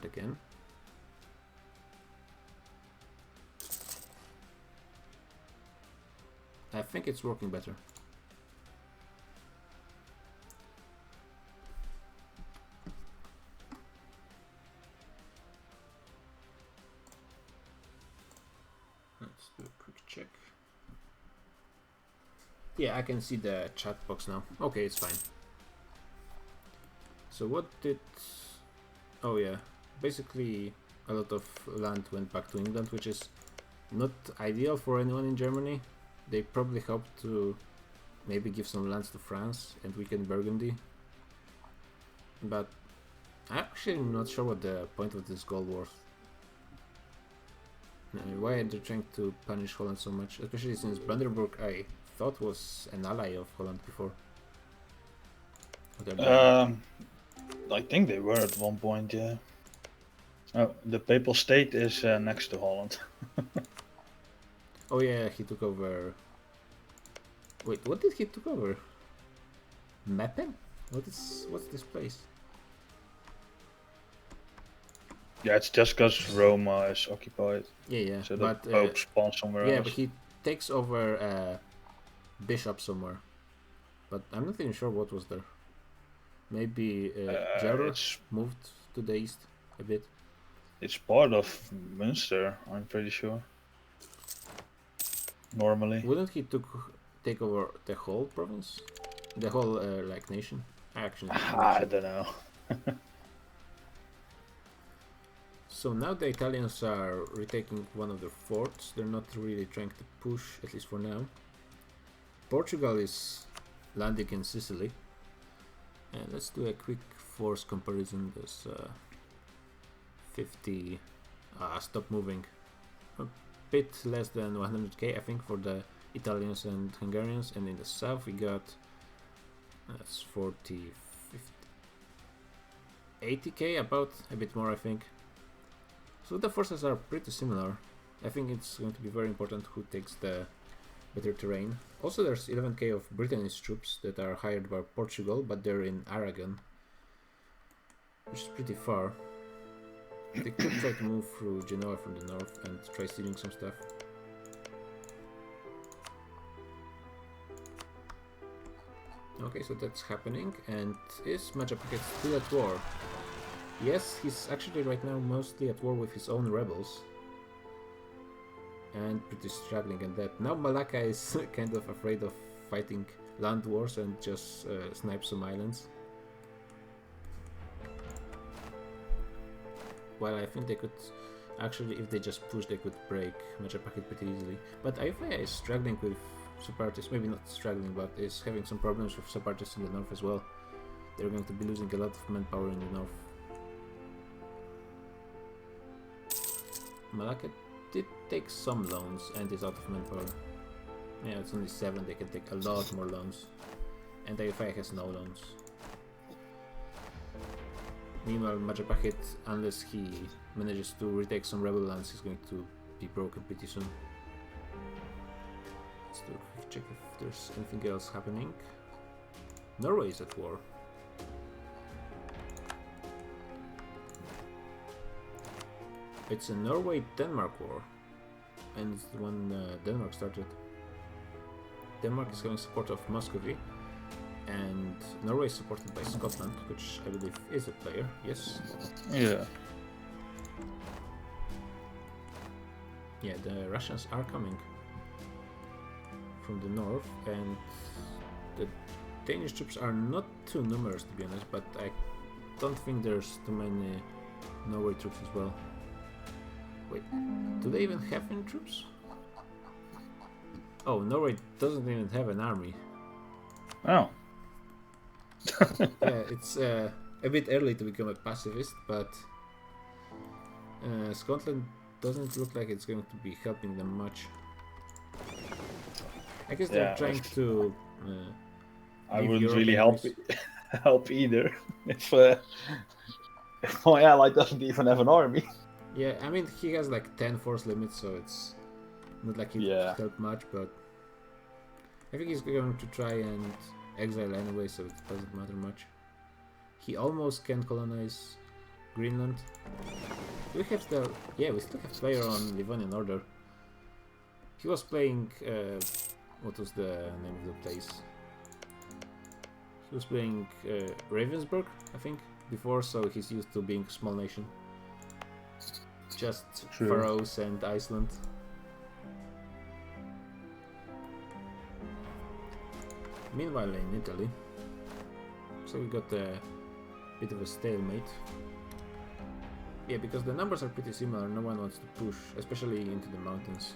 it again. I think it's working better. Let's do a quick check. Yeah, I can see the chat box now. Okay, it's fine. So what did... Oh yeah, basically a lot of land went back to England, which is not ideal for anyone in Germany. They probably hope to maybe give some lands to France and weaken Burgundy. But I'm actually not sure what the point of this goal was. Why are they trying to punish Holland so much? Especially since Brandenburg I thought was an ally of Holland before. I think they were at one point, yeah. Oh, the Papal State is next to Holland. Oh yeah, he took over... Wait, what did he took over? Meppen? What's this place? Yeah, it's just because Roma is occupied. Yeah, So but the Pope spawns somewhere else. yeah, but he takes over bishop somewhere. But I'm not even sure what was there. Maybe Gerard moved to the east a bit. It's part of Münster, I'm pretty sure. Normally. Wouldn't he take over the whole province? The whole like nation? I don't know. So now the Italians are retaking one of their forts. They're not really trying to push, at least for now. Portugal is landing in Sicily. And let's do a quick force comparison. There's 50... stop moving. A bit less than 100k, I think, for the Italians and Hungarians. And in the south we got... That's 40... 50... 80k, about a bit more, I think. So the forces are pretty similar. I think it's going to be very important who takes the better terrain. Also there's 11k of Britain's troops that are hired by Portugal, but they're in Aragon, which is pretty far. They could try to move through Genoa from the north and try stealing some stuff. Okay, so that's happening, and is Majapahit still at war? Yes, he's actually right now mostly at war with his own rebels. And pretty struggling at that. Now Malacca is kind of afraid of fighting land wars and just snipe some islands. Well, I think they could... Actually, if they just push, they could break Majapahit pretty easily. But Ayutthaya is struggling with separatists. Maybe not struggling, but is having some problems with separatists in the north as well. They're going to be losing a lot of manpower in the north. Malacca did take some loans and is out of manpower. Yeah, it's only 7, they can take a lot more loans. And Ayutthaya has no loans. Meanwhile, Majapahit, unless he manages to retake some rebel lands, is going to be broken pretty soon. Let's do a quick check if there's anything else happening. Norway is at war. It's a Norway-Denmark war, and it's the one Denmark started. Denmark is having support of Muscovy, and Norway is supported by Scotland, which I believe is a player, yes? Yeah. Yeah, the Russians are coming from the north, and the Danish troops are not too numerous, to be honest, but I don't think there's too many Norway troops as well. Wait, do they even have any troops? Oh, Norway doesn't even have an army. Oh. Yeah, it's a bit early to become a pacifist, but Scotland doesn't look like it's going to be helping them much. I guess they're trying to... I wouldn't really help either if my ally doesn't even have an army. Yeah, I mean, he has like 10 force limits, so it's not like he could help much, but I think he's going to try and exile anyway, so it doesn't matter much. He almost can colonize Greenland. we have still... Yeah, we still have player on Livonian Order. He was playing... what was the name of the place? He was playing Ravensburg, I think, before, so he's used to being a small nation. Just True. Faroes and Iceland. Meanwhile in Italy, so we got a bit of a stalemate. Yeah, because the numbers are pretty similar, no one wants to push, especially into the mountains.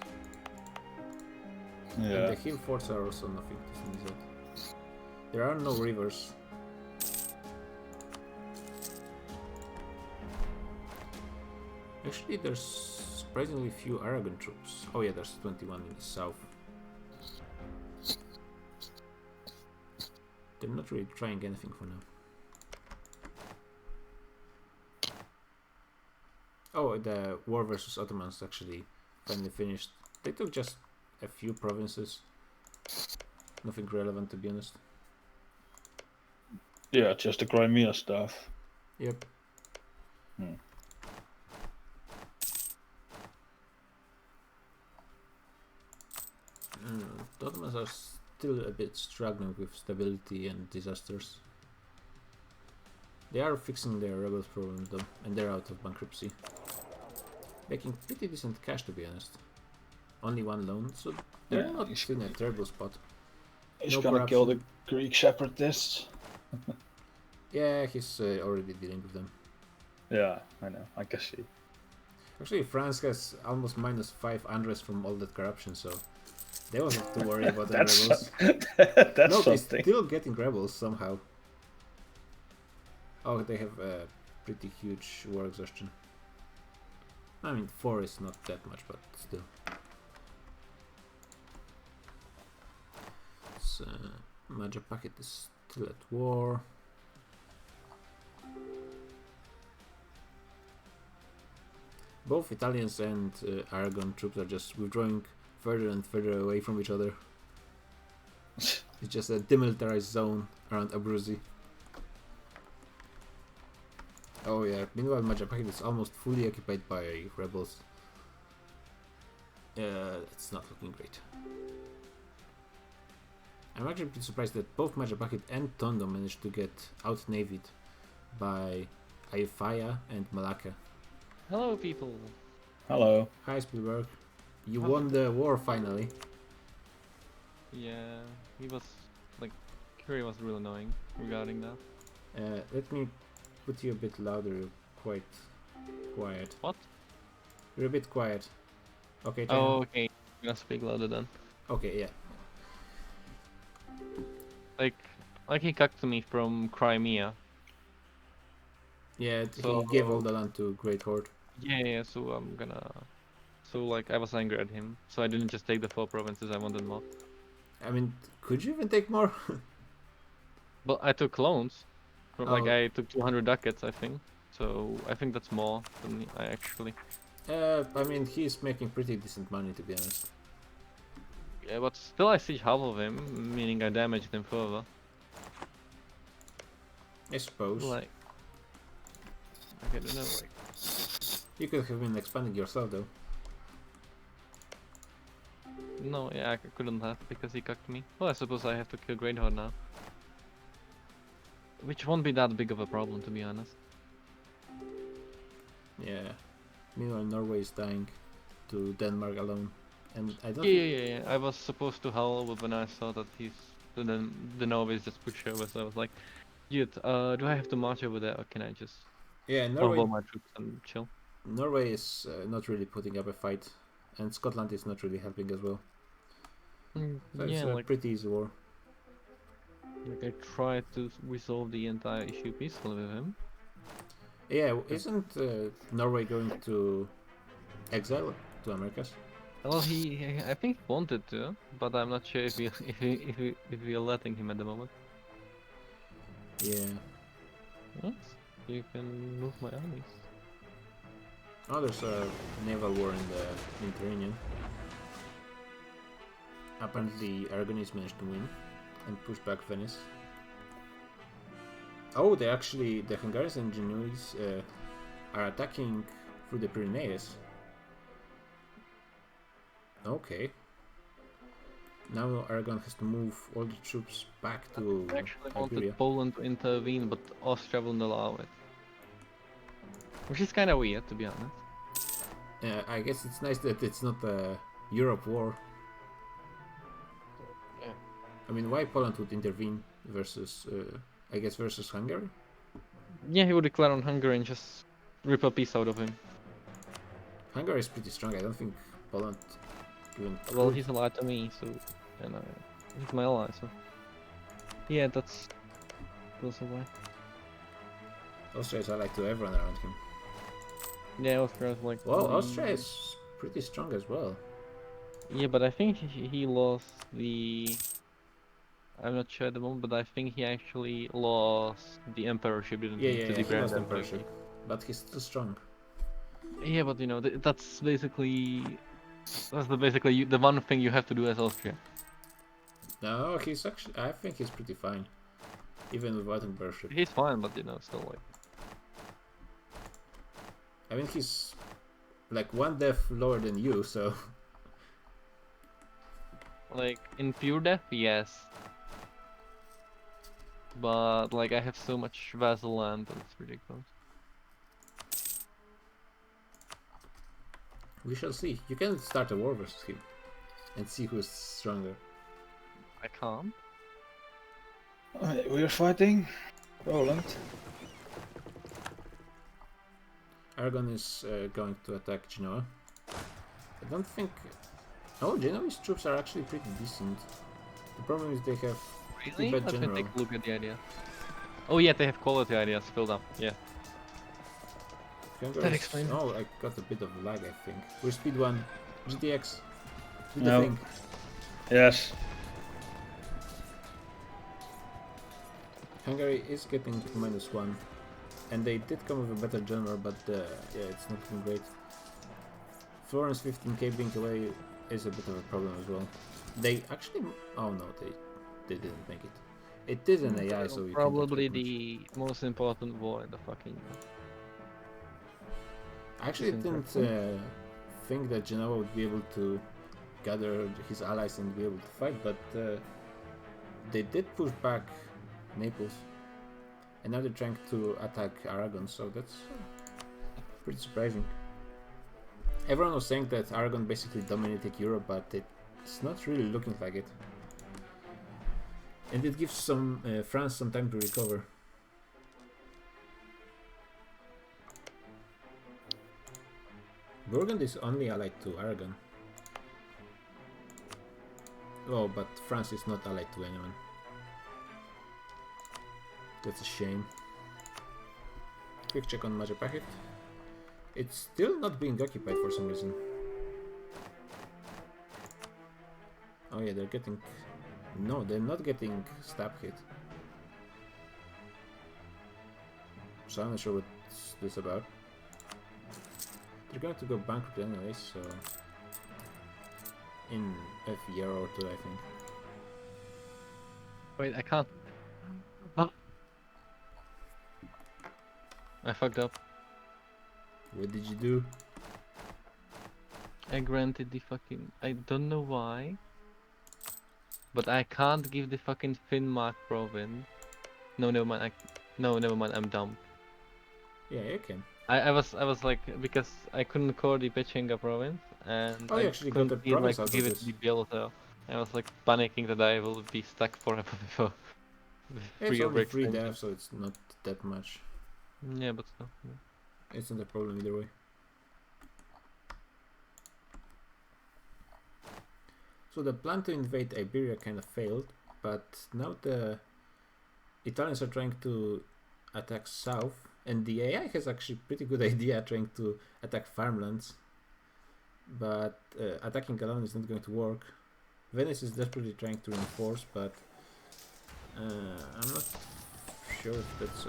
Yeah. And the hill forts are also nothing to sneeze at. There are no rivers. Actually, there's surprisingly few Aragon troops. Oh yeah, there's 21 in the south. They're not really trying anything for now. Oh, the war versus Ottomans actually finally finished. They took just a few provinces. Nothing relevant, to be honest. Yeah, just the Crimea stuff. Yep. The Ottomans are still a bit struggling with stability and disasters. They are fixing their rebels problem though, and they're out of bankruptcy. Making pretty decent cash, to be honest. Only one loan, so they're not in a terrible spot. He's gonna kill the Greek separatists. Yeah, he's already dealing with them. Yeah, I know. I can see. Actually, France has almost minus 5 unrest from all that corruption, so they won't have to worry about the rebels. That's no, something. they're still getting rebels somehow. Oh, they have a pretty huge war exhaustion. I mean, 4 is not that much, but still. So, Majapahit is still at war. Both Italians and Aragon troops are just withdrawing further and further away from each other. It's just a demilitarized zone around Abruzzi. Oh yeah, meanwhile Majapahit is almost fully occupied by rebels. It's not looking great. I'm actually pretty surprised that both Majapahit and Tondo managed to get out-navied by Ayutthaya and Malacca. Hello, people. Hello. Hi, Spielberg. You won the war finally. Yeah, he was like, Curry was real annoying regarding that. Let me put you a bit louder. You're quite quiet. What? You're a bit quiet. Okay. Oh, okay. I'm gonna speak louder then. Okay, yeah. Like he cucked me from Crimea. Yeah, So- he gave all the land to Great Horde. Yeah, so I'm gonna. So like I was angry at him, so I didn't just take the 4 provinces. I wanted more. I mean, could you even take more? But I took loans. Like Oh. I took 200 ducats, I think. So I think that's more than I actually. I mean, he's making pretty decent money, to be honest. Yeah, but still I siege half of him, meaning I damaged him further. I suppose. Like I don't know. Like You could have been expanding yourself, though. no, yeah, I couldn't have because he cucked me. Well, I suppose I have to kill Great Horde now. Which won't be that big of a problem, to be honest. Yeah. Meanwhile, Norway is dying to Denmark alone. And I don't Yeah. I was supposed to howl, but when I saw that the Norways just pushed over, so I was like, dude, do I have to march over there, or can I just Yeah, follow my troops and chill? Norway is not really putting up a fight. And Scotland is not really helping as well. So it's Yeah, a like pretty easy war. I tried to resolve the entire issue peacefully with him. Yeah, isn't Norway going to exile to Americas? Well, I think he wanted to, but I'm not sure if we are letting him at the moment. Yeah. What? You can move my armies. Oh, there's a naval war in the Mediterranean. Apparently, Aragonese managed to win and push back Venice. Oh, the Hungarians and Genoese are attacking through the Pyrenees. Okay. Now Aragon has to move all the troops back to I actually Iberia. wanted Poland to intervene, but Austria wouldn't allow it. Which is kind of weird, to be honest. I guess it's nice that it's not a Europe war. Yeah. I mean, why Poland would intervene versus, I guess, versus Hungary? Yeah, he would declare on Hungary and just rip a piece out of him. Hungary is pretty strong. I don't think Poland even Well, could. he's allied to me, so and he's my ally, so yeah, that's also why. Austria is allied to everyone around him. Yeah, Austria is like. Well, Austria is pretty strong as well. Yeah, but I think he lost the. I'm not sure at the moment, but I think he actually lost the emperorship, didn't Yeah, he? yeah, To yeah, the he Grand lost Emperorship. emperorship, but he's still strong. Yeah, but you know, that's basically the one thing you have to do as Austria. No, he's actually. I think he's pretty fine, even without emperorship. He's fine, but you know, still like. I mean, he's like one death lower than you, so. Like in pure death, yes. But like I have so much vassal land that it's ridiculous. We shall see. You can start a war versus him and see who's stronger. I can't. We're fighting Poland. Aragon is going to attack Genoa. I don't think. Oh, Genoese troops are actually pretty decent. The problem is they have Really? bad Let me general. take a look at the idea. Oh yeah, they have quality ideas filled up. Yeah. Hungary That is- explains it. Oh, I got a bit of lag, I think. We're speed 1. GTX. Do the No. thing. Yes. Hungary is getting -1. And they did come with a better general, but yeah, it's not looking great. Florence 15k being away is a bit of a problem as well. They actually... Oh no, they didn't make it. It is an AI, so you Probably can't do much. the most important war in the fucking. I actually Seems didn't like think that Genoa would be able to gather his allies and be able to fight, but they did push back Naples. And now they're trying to attack Aragon, so that's pretty surprising. Everyone was saying that Aragon basically dominated Europe, but it's not really looking like it. And it gives France some time to recover. Burgundy is only allied to Aragon. Oh, but France is not allied to anyone. That's a shame. Quick check on Majapahit. It's still not being occupied for some reason. Oh yeah, they're getting... No, they're not getting stab hit. So I'm not sure what's this about. They're going to go bankrupt anyway, so... In a year or two, I think. Wait, I can't. Oh. I fucked up. What did you do? I granted the fucking. I don't know why. But I can't give the fucking Finnmark province. No, never mind. No, never mind. I'm dumb. Yeah, you can. I was like, because I couldn't call the Pechenga province, and Oh, you I actually got the couldn't feel province like out give of it this. to Bielsa. I was like panicking that I will be stuck forever before It's free only over 3 extension. deaths, so it's not that much. Yeah, but still. Yeah. It's not a problem either way. So the plan to invade Iberia kind of failed, but now the Italians are trying to attack south, and the AI has actually pretty good idea trying to attack farmlands, but attacking alone is not going to work. Venice is desperately trying to reinforce, but I'm not sure if that's...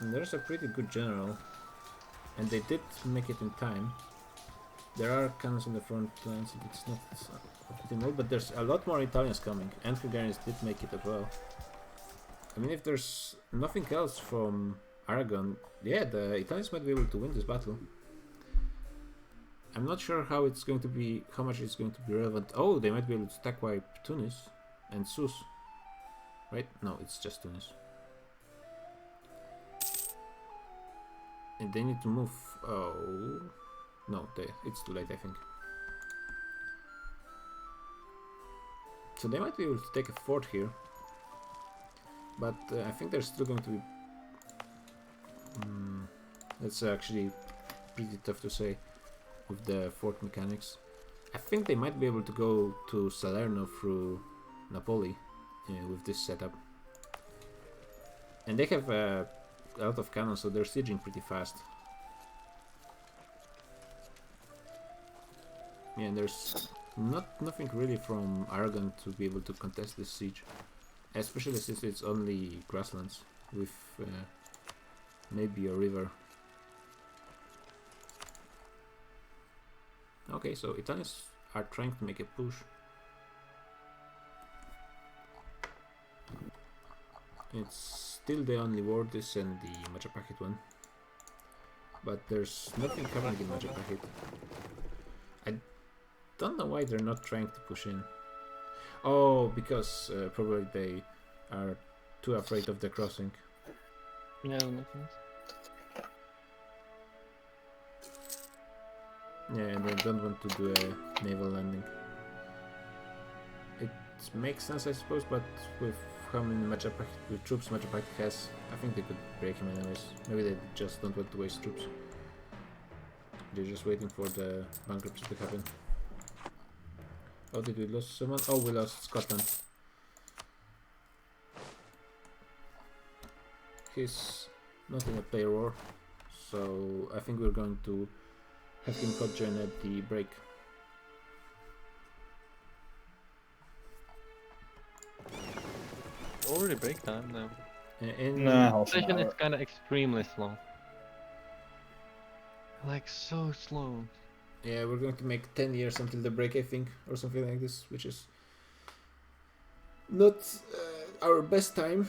And there's a pretty good general, and they did make it in time. There are cannons on the front lines, it's not optimal, but there's a lot more Italians coming, and Hungarians did make it as well. I mean, if there's nothing else from Aragon. Yeah, the Italians might be able to win this battle. I'm not sure how it's going to be, how much it's going to be relevant. Oh, they might be able to stack wipe Tunis and Sus. Right? No, it's just Tunis. And they need to move. Oh, no, it's too late, I think. So they might be able to take a fort here. But I think they're still going to be... that's actually pretty tough to say with the fort mechanics. I think they might be able to go to Salerno through Napoli with this setup. And they have a lot of cannons, so they're sieging pretty fast. Yeah, and there's nothing really from Aragon to be able to contest this siege. Especially since it's only grasslands with maybe a river. Okay, so Italians are trying to make a push. It's still the only war, this and the Majapahit one. But there's nothing coming in Majapahit. I don't know why they're not trying to push in. Oh, because probably they are too afraid of the crossing. Yeah, that makes sense. Yeah, and they don't want to do a naval landing. It makes sense, I suppose, but with how many troops Majapahit has, I think they could break him anyways. Maybe they just don't want to waste troops. They're just waiting for the bankruptcy to happen. Oh, did we lose someone? Oh, we lost Scotland. He's not in a player war, so I think we're going to have him cut join at the break. Already break time now. No, Session is kind of extremely slow. Like so slow. Yeah, we're going to make 10 years until the break, I think, or something like this, which is not our best time.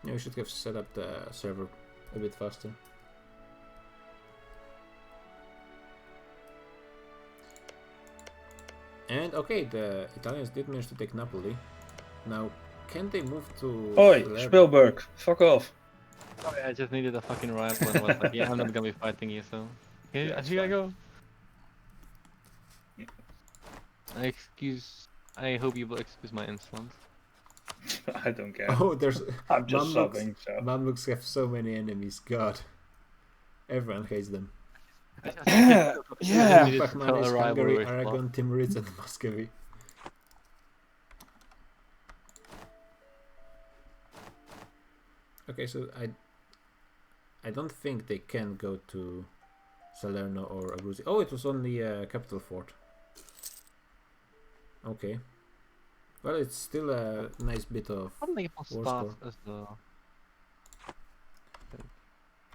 Yeah, we should have set up the server a bit faster. And okay, the Italians did manage to take Napoli. Now, can they move to... Oi, Spielberg, fuck off. Sorry, I just needed a fucking rival and was like, yeah, I'm not gonna be fighting you, so... Here, Yeah, here I go. I hope you will excuse my insolence. I don't care. Oh, there's... I'm just sobbing, so... Mamluks have so many enemies, god. Everyone hates them. Yeah. Pakmanis, Hungary, Aragon, Timurids and Muscovy. Okay, so I don't think they can go to Salerno or Abruzzi. Oh, it was only a capital fort. Okay. Well, it's still a nice bit of war score. As the...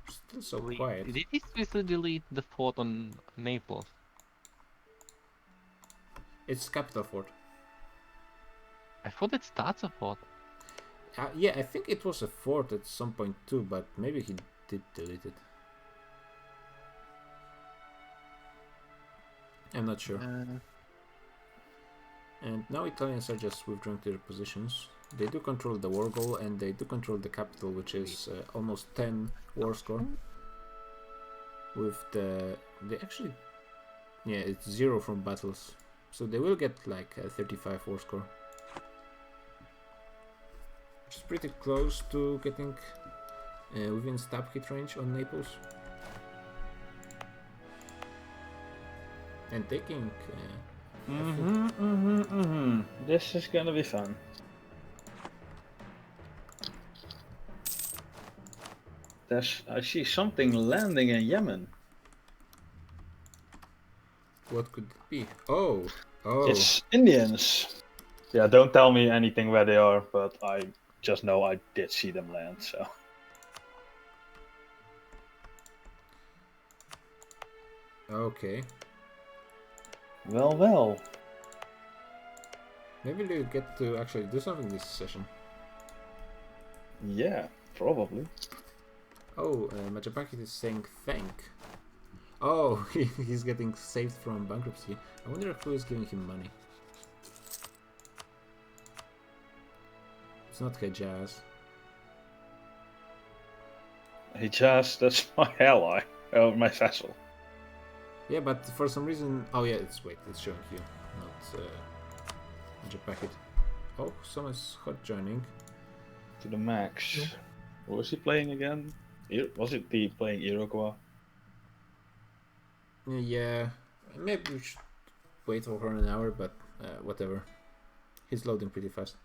Still so quiet. Did he seriously delete the fort on Naples? It's capital fort. I thought it starts a fort. Yeah, I think it was a fort at some point too, but maybe he did delete it. I'm not sure. And now Italians are just withdrawing to their positions. They do control the war goal and they do control the capital, which is almost 10 war score. With they actually, yeah, it's 0 from battles, so they will get like a 35 war score, which is pretty close to getting within stab hit range on Naples. And taking This is gonna be fun. I see something landing in Yemen. What could it be? Oh, It's Indians. Yeah, don't tell me anything where they are, but I just know I did see them land, so. Okay. Well. Maybe we get to actually do something this session. Yeah, probably. Oh, Majapakit is saying thank. Oh, he's getting saved from bankruptcy. I wonder who is giving him money. It's not Hejaz. Hejaz, that's my ally. Oh, my vassal. Yeah, but for some reason... Oh yeah, it's showing you, not Majapakit. Oh, someone's hot joining. To the max. Yeah. What was he playing again? Was it the playing Iroquois? Yeah, maybe we should wait for an hour, but whatever. He's loading pretty fast.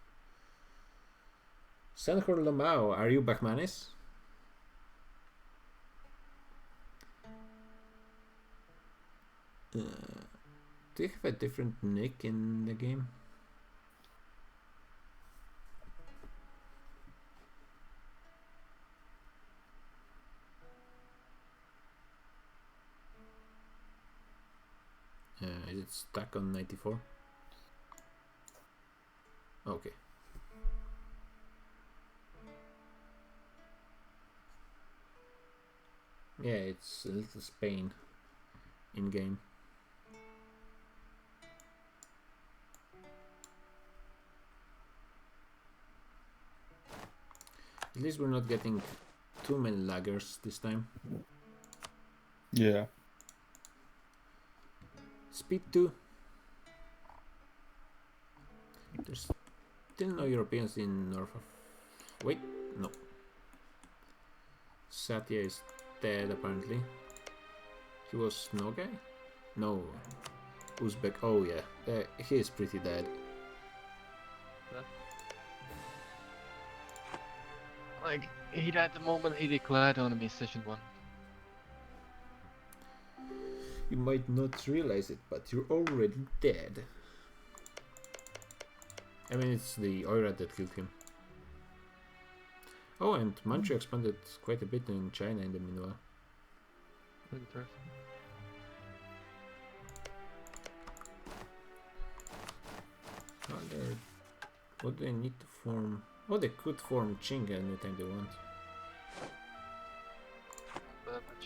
Senhor Lomao, are you Bachmanis? Do you have a different nick in the game? Is it stuck on 94? Okay. Yeah, it's a little Spain in game. At least we're not getting too many laggers this time. Yeah. Speed 2. There's still no Europeans in north of... Wait, no. Satya is dead apparently. He was Nogai? No. Uzbek. Oh yeah, he is pretty dead. Like, he died the moment he declared on me session 1. You might not realize it, but you're already dead. I mean, it's the Oira that killed him. Oh, and Manchu expanded quite a bit in China in the meanwhile. Interesting. What do they need to form? Oh, they could form Qing anytime they want.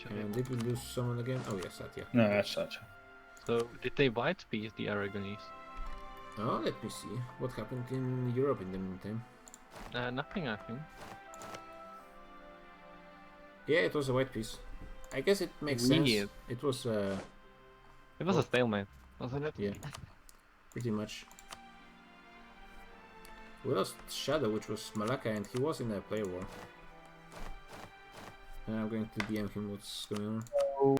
And did we lose someone again? Oh yeah, Satya. No, that's Satya. So, did they white piece the Aragonese? Oh, let me see. What happened in Europe in the meantime? Nothing, I think. Yeah, it was a white piece. I guess it makes sense. It was It was a stalemate, wasn't it? Yeah, pretty much. We lost Shadow, which was Malaka, and he was in a player war. And I'm going to DM him what's going on.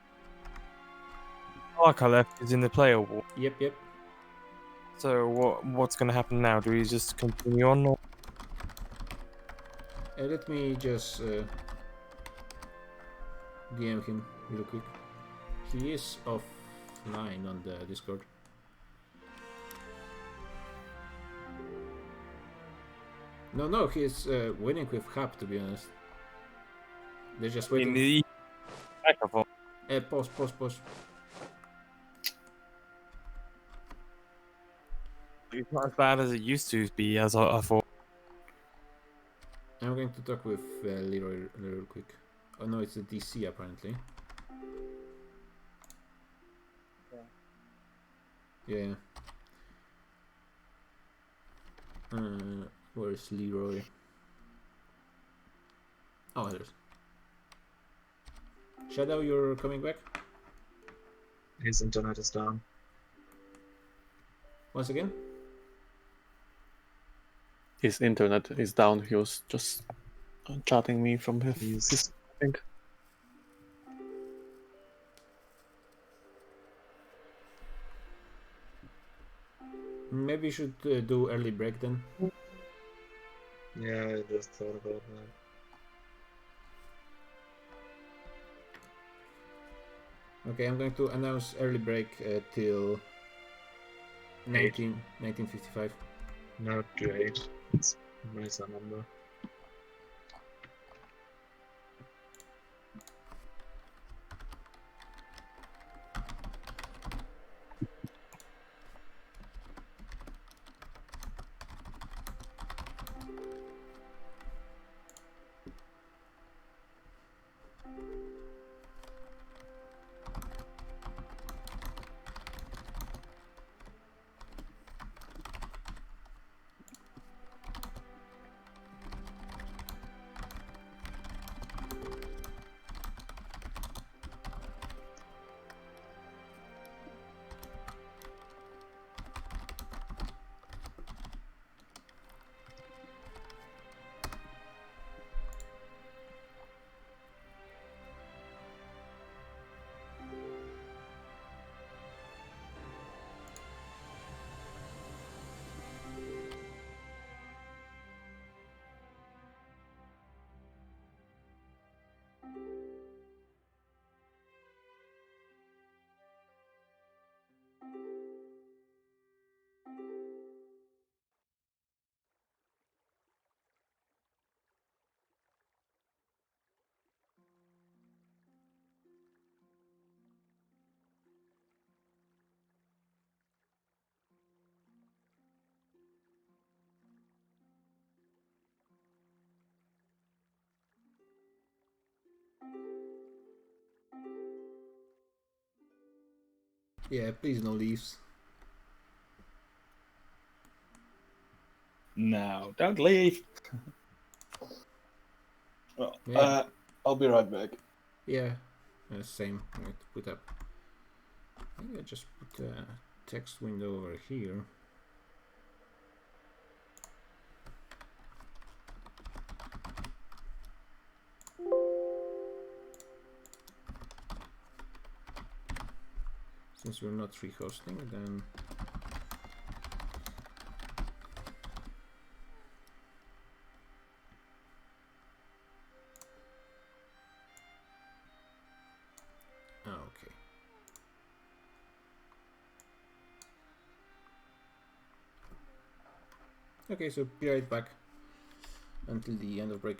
Malaka left is in the player war. Yep. So what's going to happen now? Do we just continue on? Or? Let me just DM him real quick. He is offline on the Discord. No, he's winning with Hub, to be honest. They're just waiting. In the microphone. Pause. It's not as bad as it used to be, as I thought. I'm going to talk with Leroy real quick. Oh no, it's a DC apparently. Yeah. Where's Leroy? Oh, there's. Shadow, you're coming back? His internet is down. Once again? His internet is down. He was just chatting me from his I think. Maybe you should do early break then. Yeah, I just thought about that. Okay, I'm going to announce early break till 1955. No, to 8. It's a nicer number. Yeah, please no leaves. No, don't leave. Well, Yeah. I'll be right back. Yeah, same. I'm going to put up. Maybe I just put a text window over here. Since we're not rehosting, then okay. Okay, so be right back until the end of break.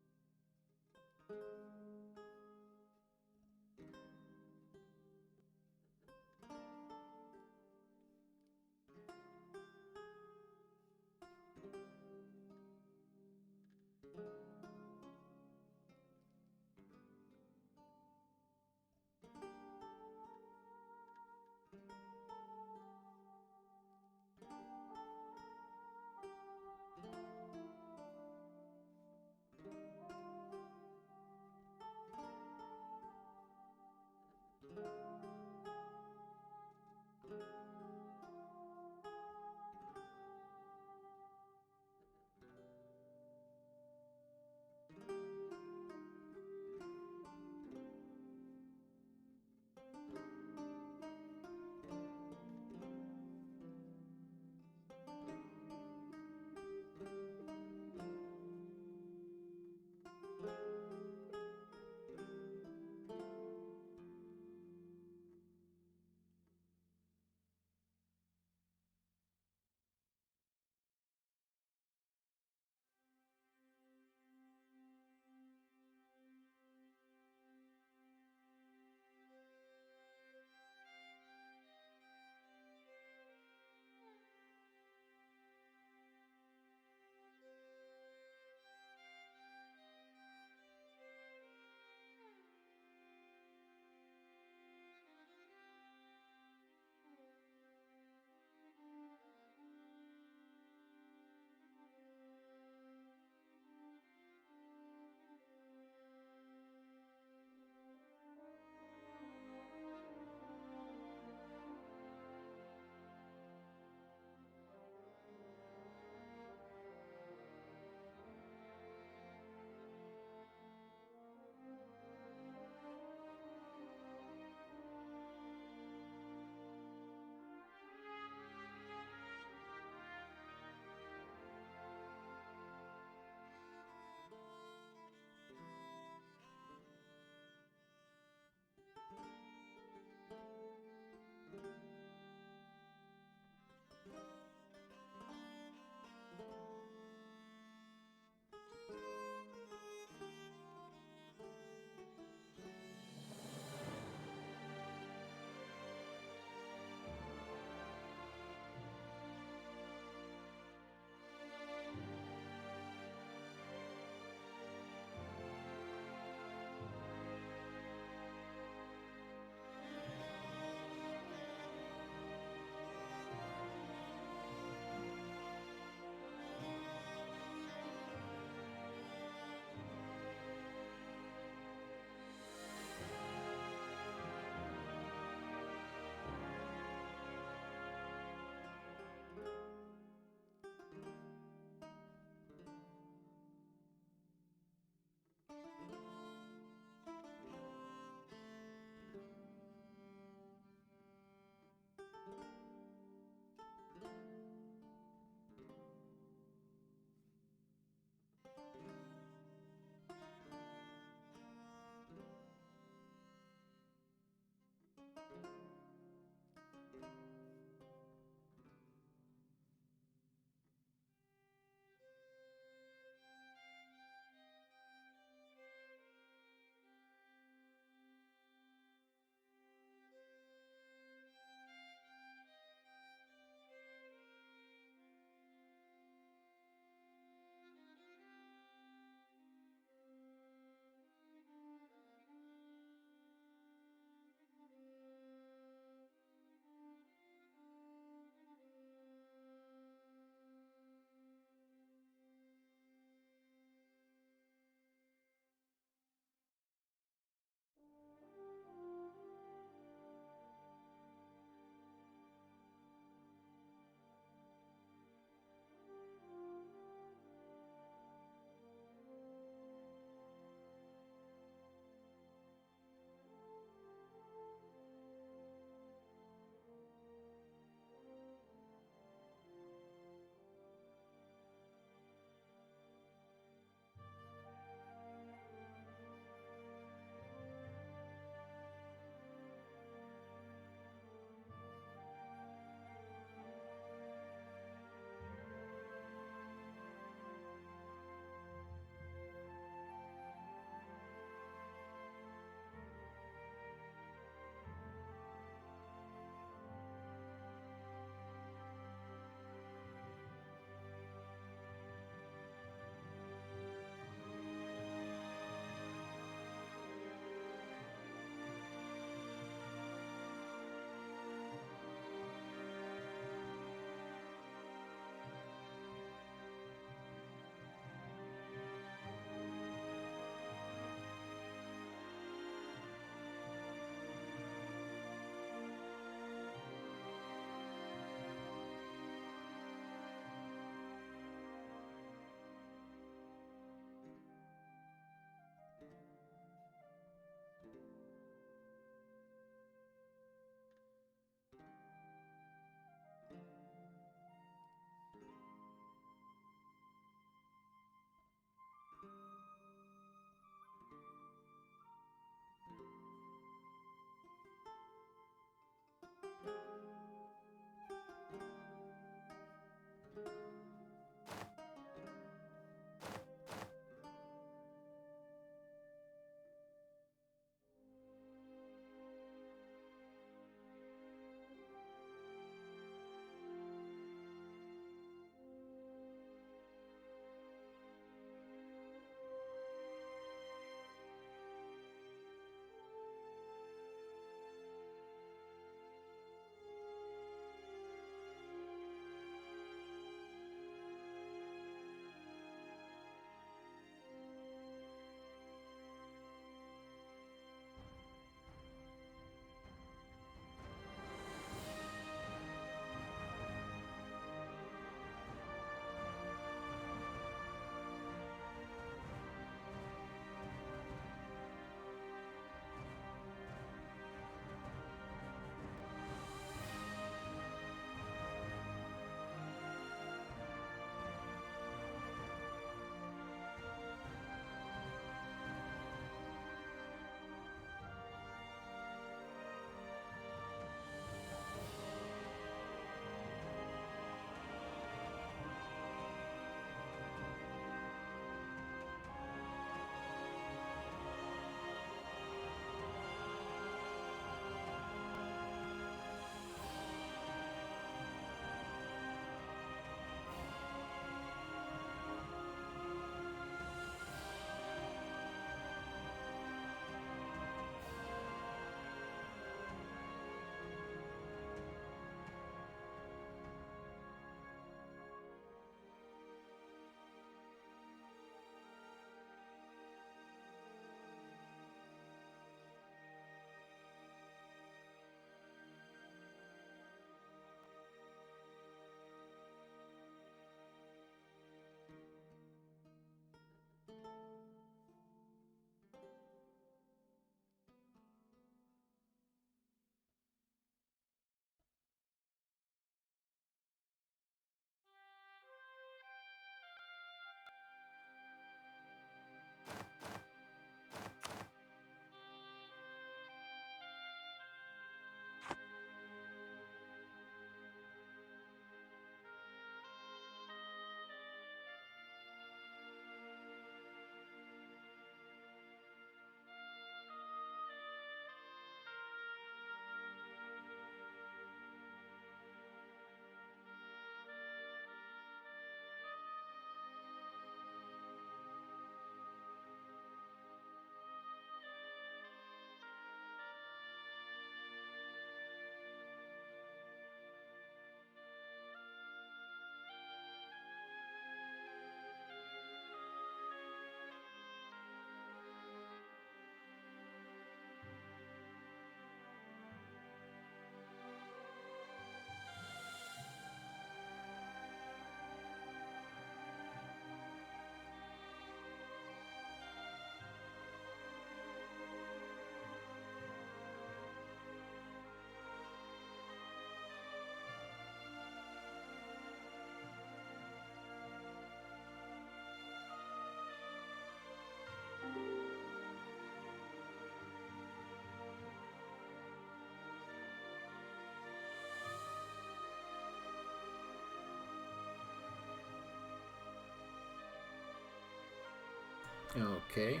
Okay.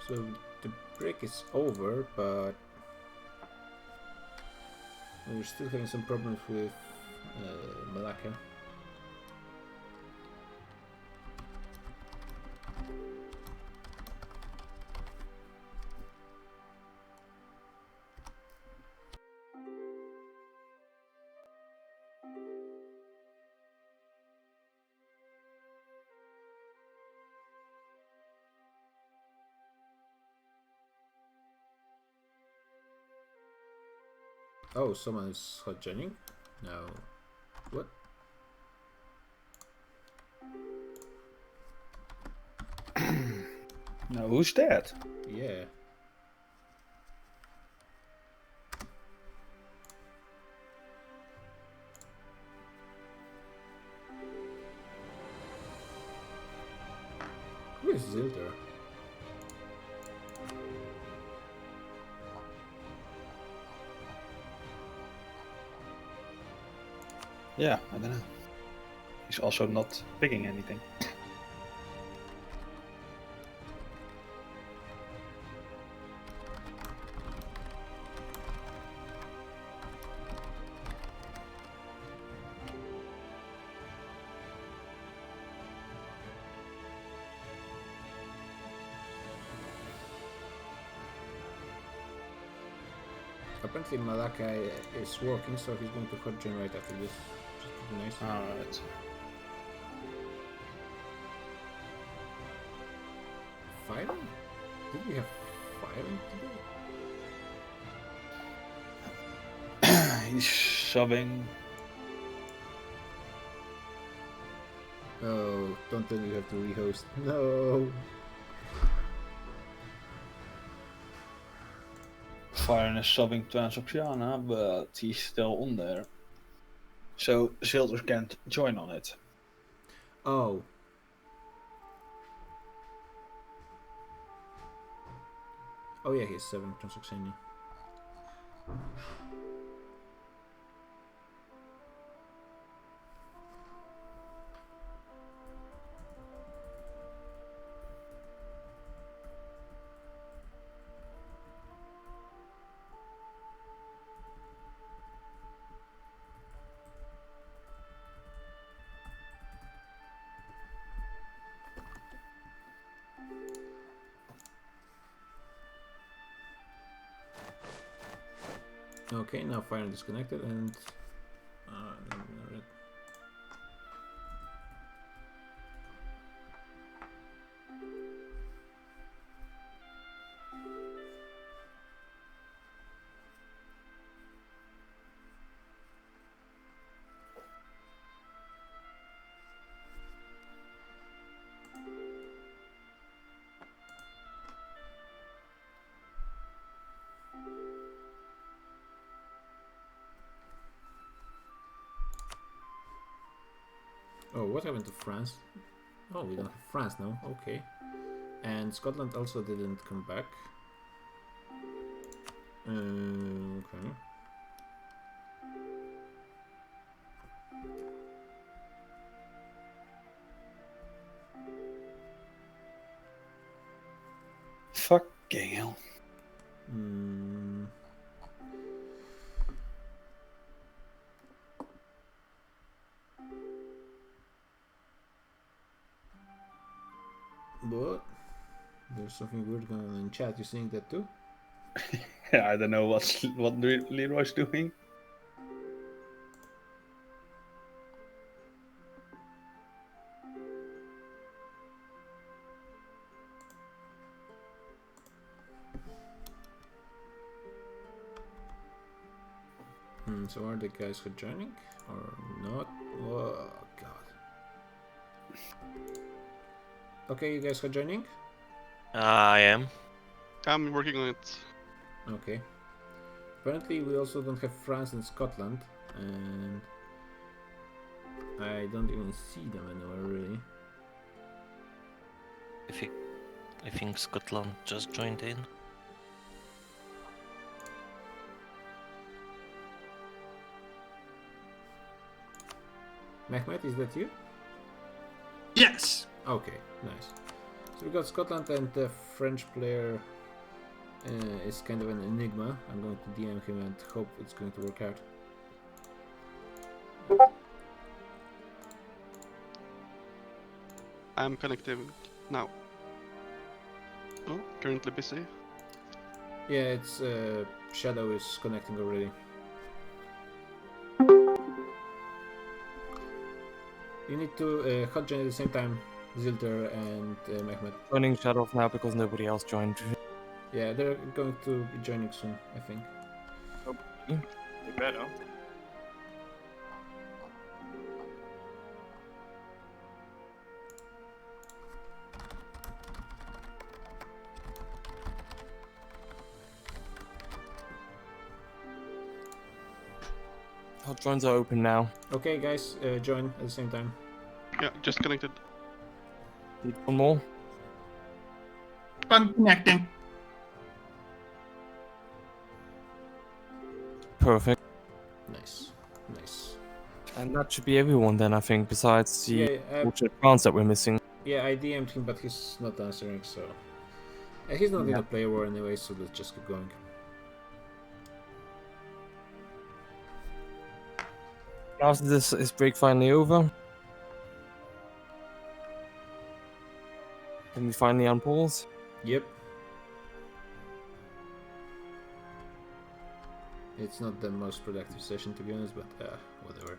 So the break is over, but we're still having some problems with Malacca. Oh, someone is hot joining? No. What? Now who's that? Yeah. Who is Zilder? Yeah, I don't know. He's also not picking anything. Apparently Malacca is working, so he's going to hot gen right after this. Which is pretty nice. Alright. Firing? Did we have firing today? He's shoving. Oh, don't tell me you have to rehost. No! Firing is shoving Transoxiana, but he's still on there. So Zilder can't join on it. Oh. Oh yeah, he's 7 Transoxania. Okay, now fire disconnected and oh, what happened to France? Oh, we don't have France now. Okay. And Scotland also didn't come back. Okay. Fucking hell. Hmm. But there's something weird going on in chat. You seeing that too? I don't know what Leroy's doing. So are the guys who are joining or not? Oh god. Okay, you guys are joining? I am. I'm working on it. Okay. Apparently we also don't have France and Scotland, and I don't even see them anywhere really. I think Scotland just joined in. Mehmet, is that you? Yes. Okay, nice. So we got Scotland, and the French player is kind of an enigma. I'm going to DM him and hope it's going to work out. I'm connecting now. Oh, currently busy. Yeah, it's Shadow is connecting already. You need to hot join at the same time, Zilter and Mehmet. Joining Shadow now because nobody else joined. Yeah, they're going to be joining soon, I think. They better. Hot joins are open now. Okay, guys, join at the same time. Yeah, just connected. Need one more. I'm connecting. Perfect. Nice, nice. And that should be everyone then, I think, besides the Yeah, fortunate France that we're missing. yeah, I DM'd him, but he's not answering, so... he's not in a player war anyway, so let's just keep going. After this, is break finally over? Can we finally unpause? Yep. It's not the most productive session, to be honest, but whatever.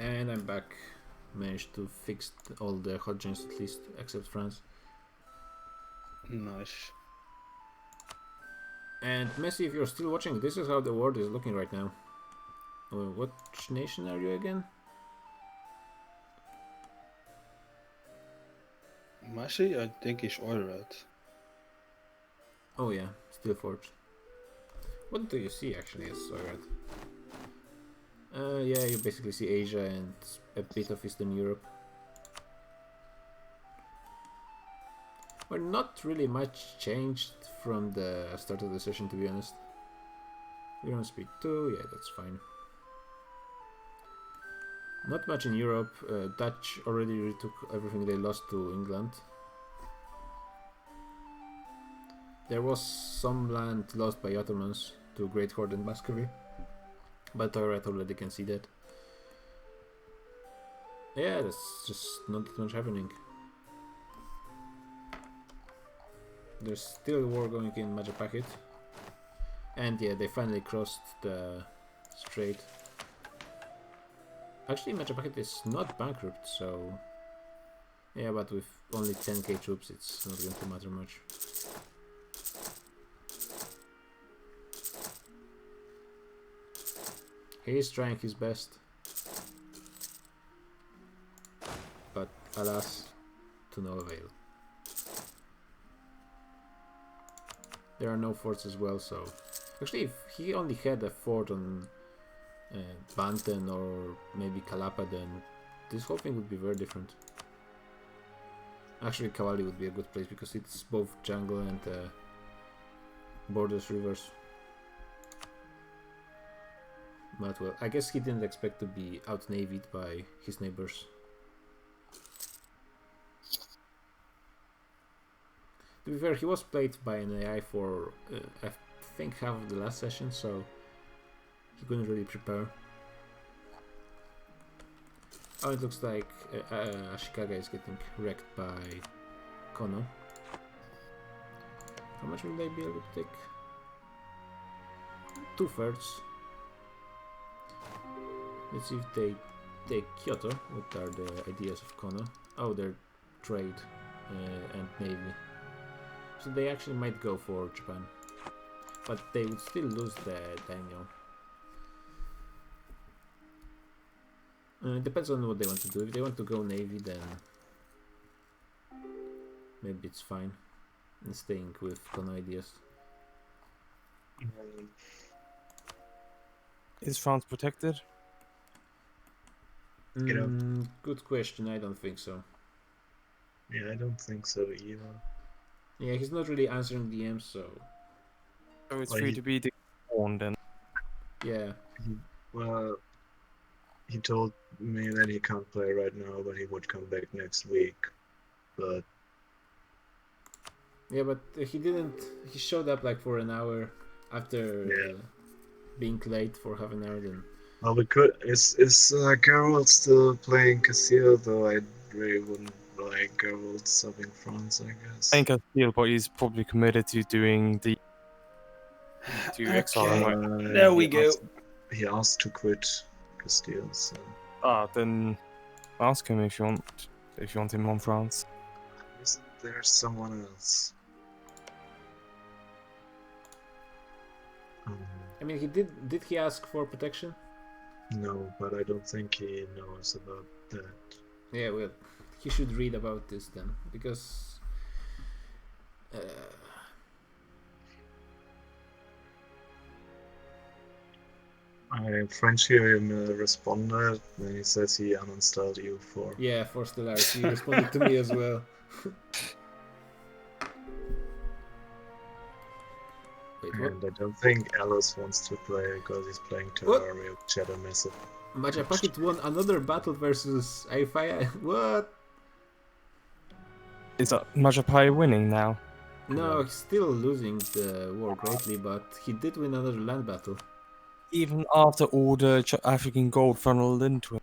And I'm back. Managed to fix all the hot joins at least, except France. Nice. And Messi, if you're still watching, this is how the world is looking right now. What nation are you again? Messi, I think he's Oilred. Oh yeah, Steel Forge. What do you see actually as Oilred? Yeah, you basically see Asia and a bit of Eastern Europe. Well, not really much changed from the start of the session, to be honest. We're on speed 2, yeah, that's fine. Not much in Europe. Dutch already retook everything they lost to England. There was some land lost by Ottomans to Great Horde and Muscovy, but Toirat already can see that. Yeah, that's just not that much happening. There's still war going in Majapahit. And yeah, they finally crossed the strait. Actually, Majapahit is not bankrupt, so... Yeah, but with only 10k troops, it's not going to matter much. He is trying his best. But, alas, to no avail. There are no forts as well, so... Actually, if he only had a fort on Banten or maybe Kalapa, then this whole thing would be very different. Actually, Kawali would be a good place because it's both jungle and borders rivers. But well, I guess he didn't expect to be out-navied by his neighbors. To be fair, he was played by an AI for, I think, half of the last session, so he couldn't really prepare. Oh, it looks like Ashikaga is getting wrecked by Kono. How much will they be able to take? 2/3. Let's see if they take Kyoto. What are the ideas of Kono? Oh, they're trade and navy. So they actually might go for Japan. But they would still lose the daimyo. It depends on what they want to do. If they want to go navy, then maybe it's fine. And staying with Kono ideas. Is France protected? Good question. I don't think so. Yeah, I don't think so either. Yeah, he's not really answering DMs, so... So it's Well, free to be pawn then. Yeah. Well, he told me that he can't play right now, but he would come back next week. But Yeah, but he didn't. He showed up like for an hour after being late for half an hour. Then. well, we could. Is Geralt still playing Castile? Though I really wouldn't like Geralt subbing France, I guess. I think Castile, but he's probably committed to doing the exile. Okay. There we go. He asked to quit Castile, so. Then ask him if you want him on France. Isn't there someone else? I mean, he did. Did he ask for protection? No, but I don't think he knows about that. Yeah, well, he should read about this then, because I Frenchie responded, and he says he uninstalled you for. Yeah, for Stellaris. He responded to me as well. Wait, what? And I don't think Alice wants to play because he's playing Terraria with Shadow Massive. Majapahit won another battle versus Aifaya. What? Is Majapahit winning now? No, he's still losing the war greatly, but he did win another land battle. Even after all the African gold funneled into him.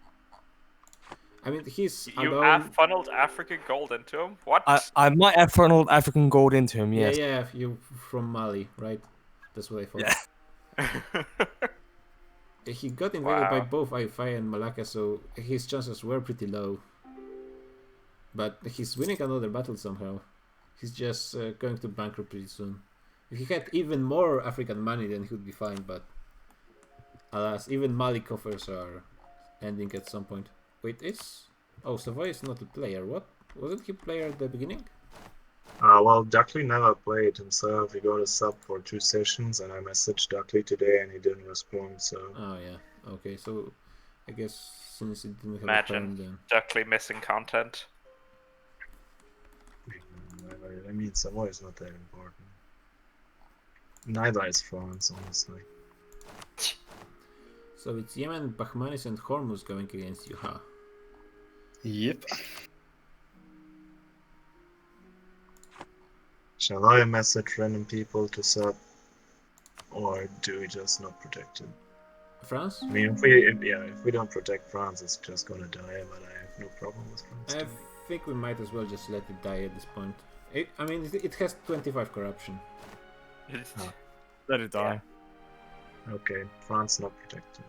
I mean, he's You alone. funneled African gold into him? What? I might have funneled African gold into him, yes. Yeah, you from Mali, right? That's what I thought. Yeah. He got invaded by both Aifaya and Malacca, so his chances were pretty low. But he's winning another battle somehow. He's just going to bankrupt pretty soon. If he had even more African money, then he would be fine, but alas, even Mali coffers are ending at some point. Wait, oh, Savoy is not a player. What? Wasn't he a player at the beginning? Well, Duckley never played himself. He got a sub for 2 sessions, and I messaged Duckley today, and he didn't respond. So. Oh yeah. Okay, so I guess since it didn't have Imagine a turn, then. Duckley missing content. I mean, Savoy is not that important. Neither is France, honestly. So it's Yemen, Bahmanis, and Hormuz going against you, huh? Yep. Shall I message random people to sub, or do we just not protect him? France? I mean, if we don't protect France, it's just gonna die. But I have no problem with France. I think we might as well just let it die at this point. It has 25 corruption. Let it die. Okay, France not protected.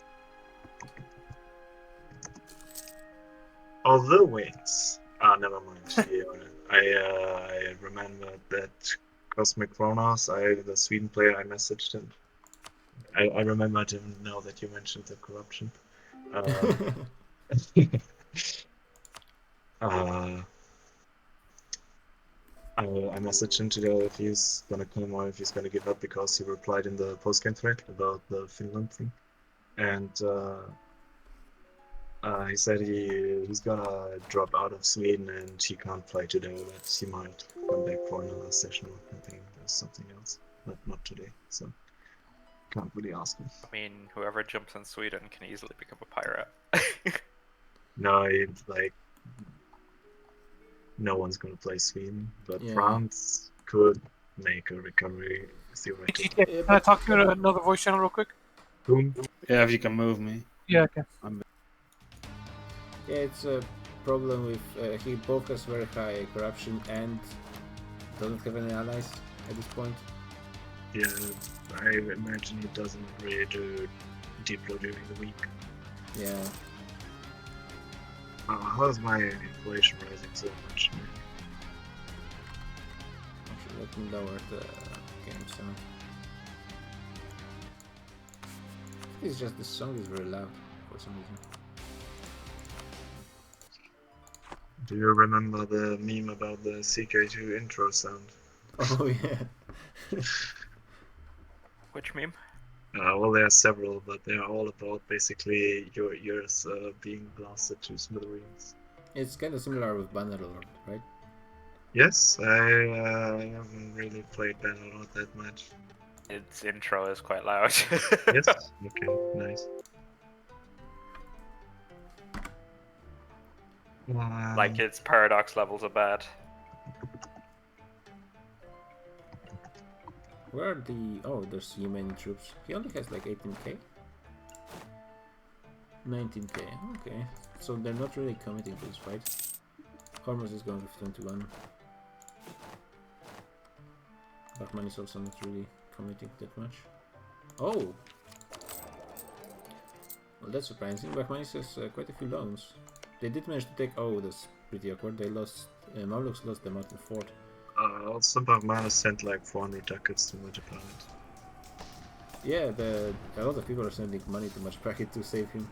Although wait, never mind. I remember that Cosmic Kronos, the Sweden player, I messaged him. I remember I didn't know that you mentioned the corruption. I messaged him today if he's gonna come or if he's gonna give up because he replied in the postgame thread about the Finland thing, and he said he's gonna drop out of Sweden and he can't play today, but he might come back for another session or something. There's something else, but not today, so can't really ask him. I mean, whoever jumps in Sweden can easily become a pirate. No, no one's gonna play Sweden, but Yeah. France could make a recovery theoretically. Can I talk to you in another voice channel real quick? Boom. Yeah, if you can move me. Yeah, okay. Yeah, it's a problem with he both has very high corruption and doesn't have any allies at this point. Yeah, I imagine he doesn't really do Diplo during the week. Yeah. How's my inflation rising so much? Actually, let me lower the game sound. It's just the song is very loud for some reason. Do you remember the meme about the CK2 intro sound? Oh yeah. Which meme? Well, there are several, but they are all about basically your ears being blasted to smithereens. It's kind of similar with Bannerlord, right? Yes, I haven't really played Bannerlord that much. Its intro is quite loud. Yes. Okay. Nice. Like its paradox levels are bad. Where are the... Oh, there's Yemeni troops. He only has like 18k? 19k, okay. So they're not really committing to this fight. Hormuz is going with 21. Bahman is also not really committing that much. Oh! Well, that's surprising. Bahman has quite a few loans. They did manage to take... Oh, that's pretty awkward. They lost... Mamluks lost the mountain fort. Also, Bahman sent like 400 ducats to Majapahit. Yeah, a lot of people are sending money to Majapahit to save him.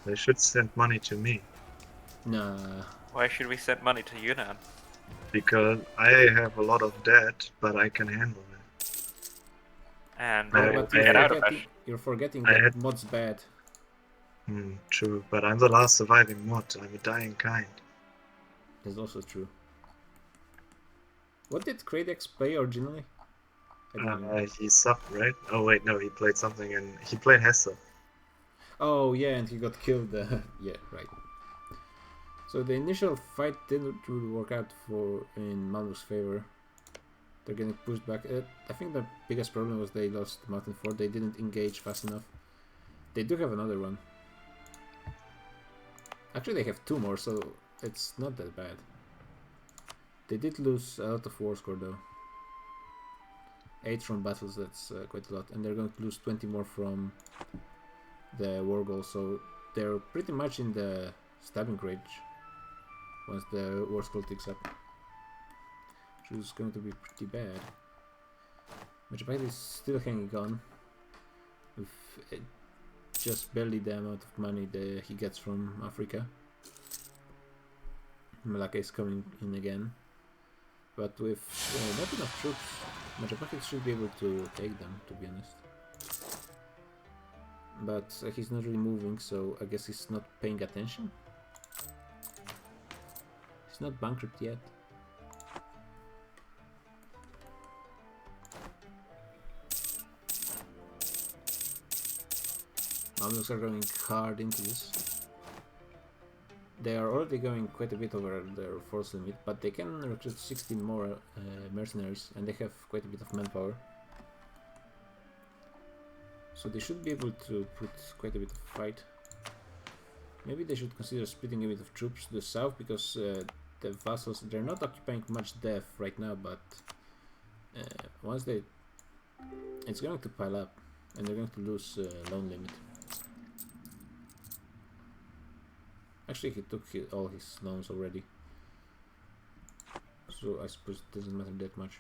They should send money to me. Nah. Why should we send money to Yunnan? Because I have a lot of debt, but I can handle it. And But get out of it. you're forgetting that mod's bad. True, but I'm the last surviving mod. I'm a dying kind. That's also true. What did Kradex play originally? He subbed, right? Oh wait, no, he played something and he played Hessa. Oh yeah, and he got killed. Yeah, right. So the initial fight didn't really work out in Mamluk's favor. They're getting pushed back. I think the biggest problem was they lost Mountain Fort. They didn't engage fast enough. They do have another one. Actually, they have 2 more, so it's not that bad. They did lose a lot of war score though. 8 from battles, that's quite a lot. And they're going to lose 20 more from the war goal, so they're pretty much in the stabbing range once the war score ticks up. Which is going to be pretty bad. Majapahit is still hanging on with just barely the amount of money that he gets from Africa. Malacca is coming in again, but with not enough troops, Majapahit should be able to take them, to be honest. But he's not really moving, so I guess he's not paying attention. He's not bankrupt yet. Mamluks are going hard into this. They are already going quite a bit over their force limit, but they can recruit 16 more mercenaries, and they have quite a bit of manpower. So they should be able to put quite a bit of fight. Maybe they should consider splitting a bit of troops to the south, because the vassals, they're not occupying much depth right now, but once they... it's going to pile up, and they're going to lose loan limit. Actually, he took all his loans already, so I suppose it doesn't matter that much.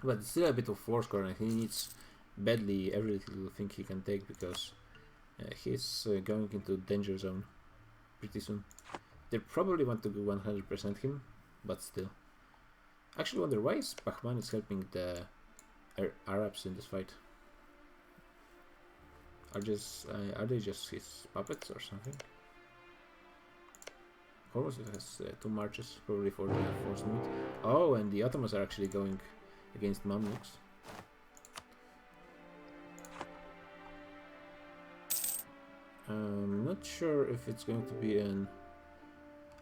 But it's still a bit of war score, and he needs badly every little thing he can take, because he's going into danger zone pretty soon. They probably want to go 100% him, but still. Actually, wonder why is Bahman is helping the Arabs in this fight? Are they just his puppets or something? Hormuz has 2 marches, probably for the force limit. Oh, and the Ottomans are actually going against Mamluks. I'm not sure if it's going to be an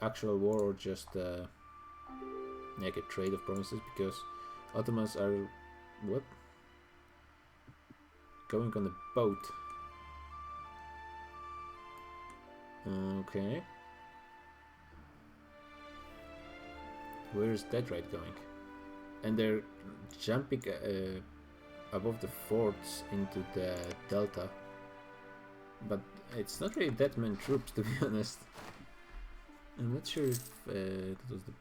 actual war or just like a trade of provinces, because Ottomans are what? Going on a boat. Okay. Where is that right going? And they're jumping above the forts into the delta. But it's not really that many troops, to be honest. I'm not sure if that was the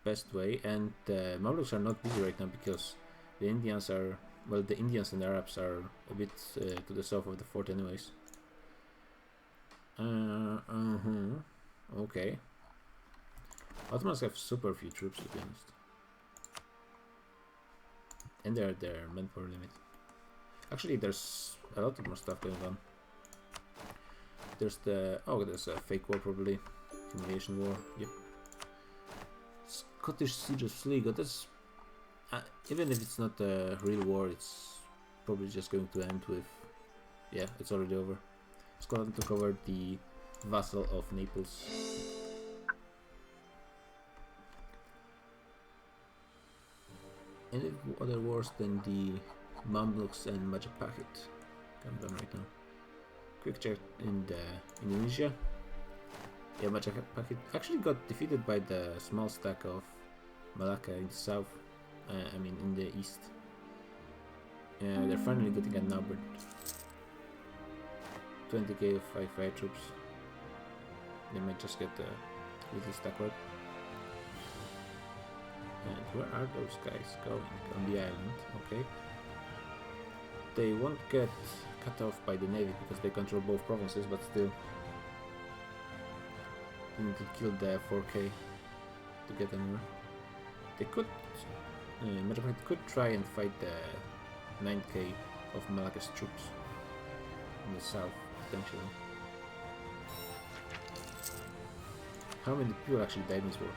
best way. And the Mamluks are not busy right now because the Indians are... Well, the Indians and Arabs are a bit to the south of the fort anyways. Okay. Ottomans have super few troops, to be honest. And they're at their manpower limit. Actually, there's a lot more stuff going on. There's the... Oh, there's a fake war probably. Humiliation war, yep. Scottish Siege of Sligo, that's... Even if it's not a real war, it's probably just going to end with, yeah, it's already over. Scotland took over the vassal of Naples. Any other wars than the Mamluks and Majapahit come down right now. Quick check in the Indonesia. Yeah, Majapahit actually got defeated by the small stack of Malacca in the south. I mean in the east. They're finally getting outnumbered. 20k of fire troops. They might just get a little stack right. And where are those guys going? On the island, okay. They won't get cut off by the navy because they control both provinces, but still. They need to kill the 4k to get anywhere. They could, Majapahit could try and fight the 9k of Malacca's troops in the south, potentially. How many people actually died in this war?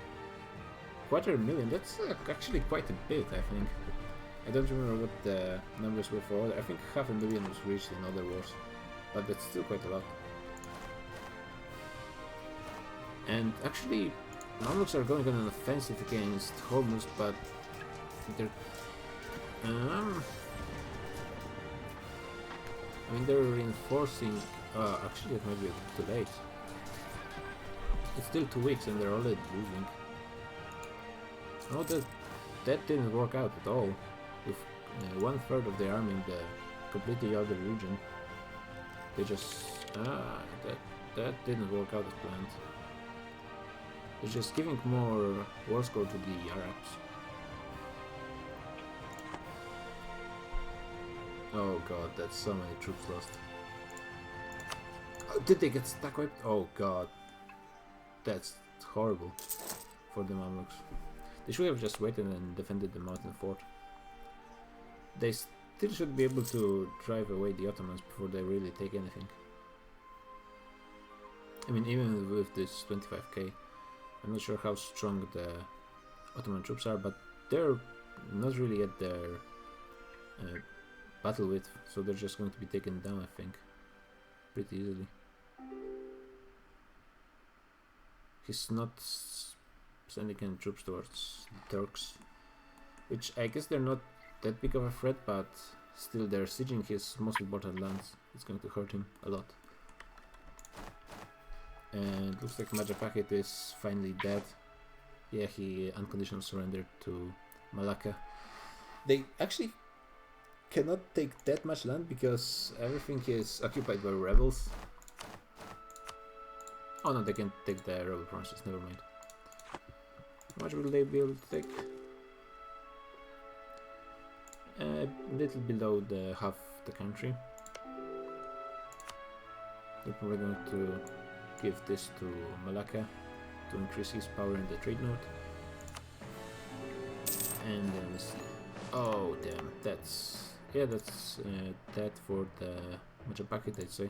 250,000, that's actually quite a bit, I think. I don't remember what the numbers were for other. I think 500,000 was reached in other wars, but that's still quite a lot. And actually, Mamluks are going on an offensive against Hormuz, but they're... I mean, they're reinforcing... actually, it might be too late. It's still 2 weeks and they're already losing. No, that didn't work out at all. With 1/3 of the army in the completely other region, they just that didn't work out as planned. They're just giving more war score to the Arabs. Oh god, that's so many troops lost. Oh, did they get stack wiped? Oh god, that's horrible for the Mamluks. They should have just waited and defended the mountain fort. They still should be able to drive away the Ottomans before they really take anything. I mean, even with this 25k, I'm not sure how strong the Ottoman troops are, but they're not really at their battle width, so they're just going to be taken down, I think, pretty easily. He's not sending any troops towards the Turks, which I guess they're not that big of a threat, but still they're sieging his most important lands. It's going to hurt him a lot. And looks like Majapahit is finally dead. Yeah, he unconditional surrendered to Malacca. They actually cannot take that much land because everything is occupied by rebels. Oh no, they can take the rebel provinces, never mind. How much will they be able to take? A little below the half the country. They're probably going to give this to Malacca to increase his power in the trade node. And then let's see. Oh damn, that's that for the Majapahit, I'd say.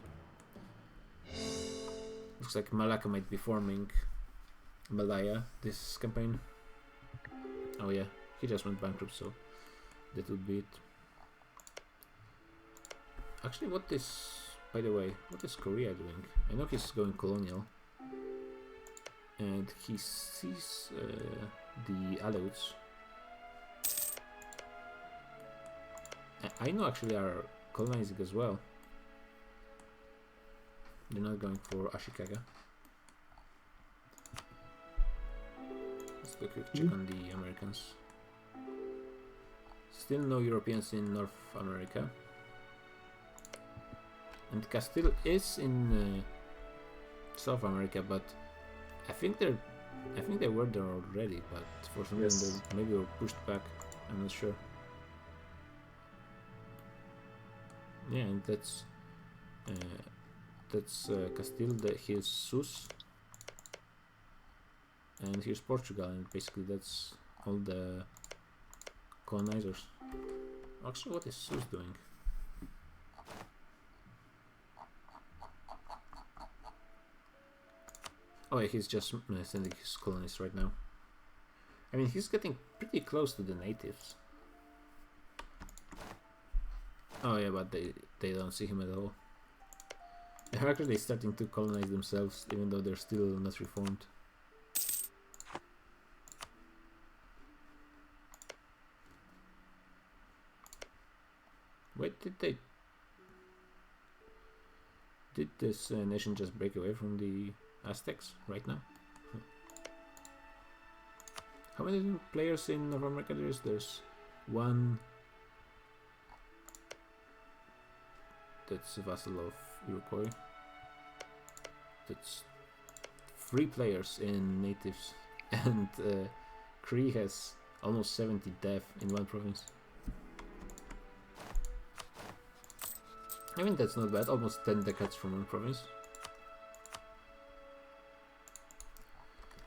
Looks like Malacca might be forming Malaya this campaign. Oh yeah, he just went bankrupt, so that would be it. Actually, by the way, what is Korea doing? I know he's going colonial. And he sees the Aleuts. I know actually are colonizing as well. They're not going for Ashikaga. Let's do a quick check on the Americans. Still no Europeans in North America. And Castile is in South America, but I think they were there already, but for some reason they maybe were pushed back. I'm not sure. Yeah, and that's Castile. Here's Sus, and here's Portugal, and basically that's all the colonizers. Actually, what is Sus doing? Oh yeah, he's just sending his colonies right now. I mean, he's getting pretty close to the natives. Oh yeah, but they don't see him at all. They're actually starting to colonize themselves, even though they're still not reformed. Wait, did this nation just break away from the Aztecs right now? How many players in North America there is? There's one that's a vassal of Iroquois. That's 3 players in natives, and Cree has almost 70 death in one province. I mean, that's not bad, almost 10 decades from one province.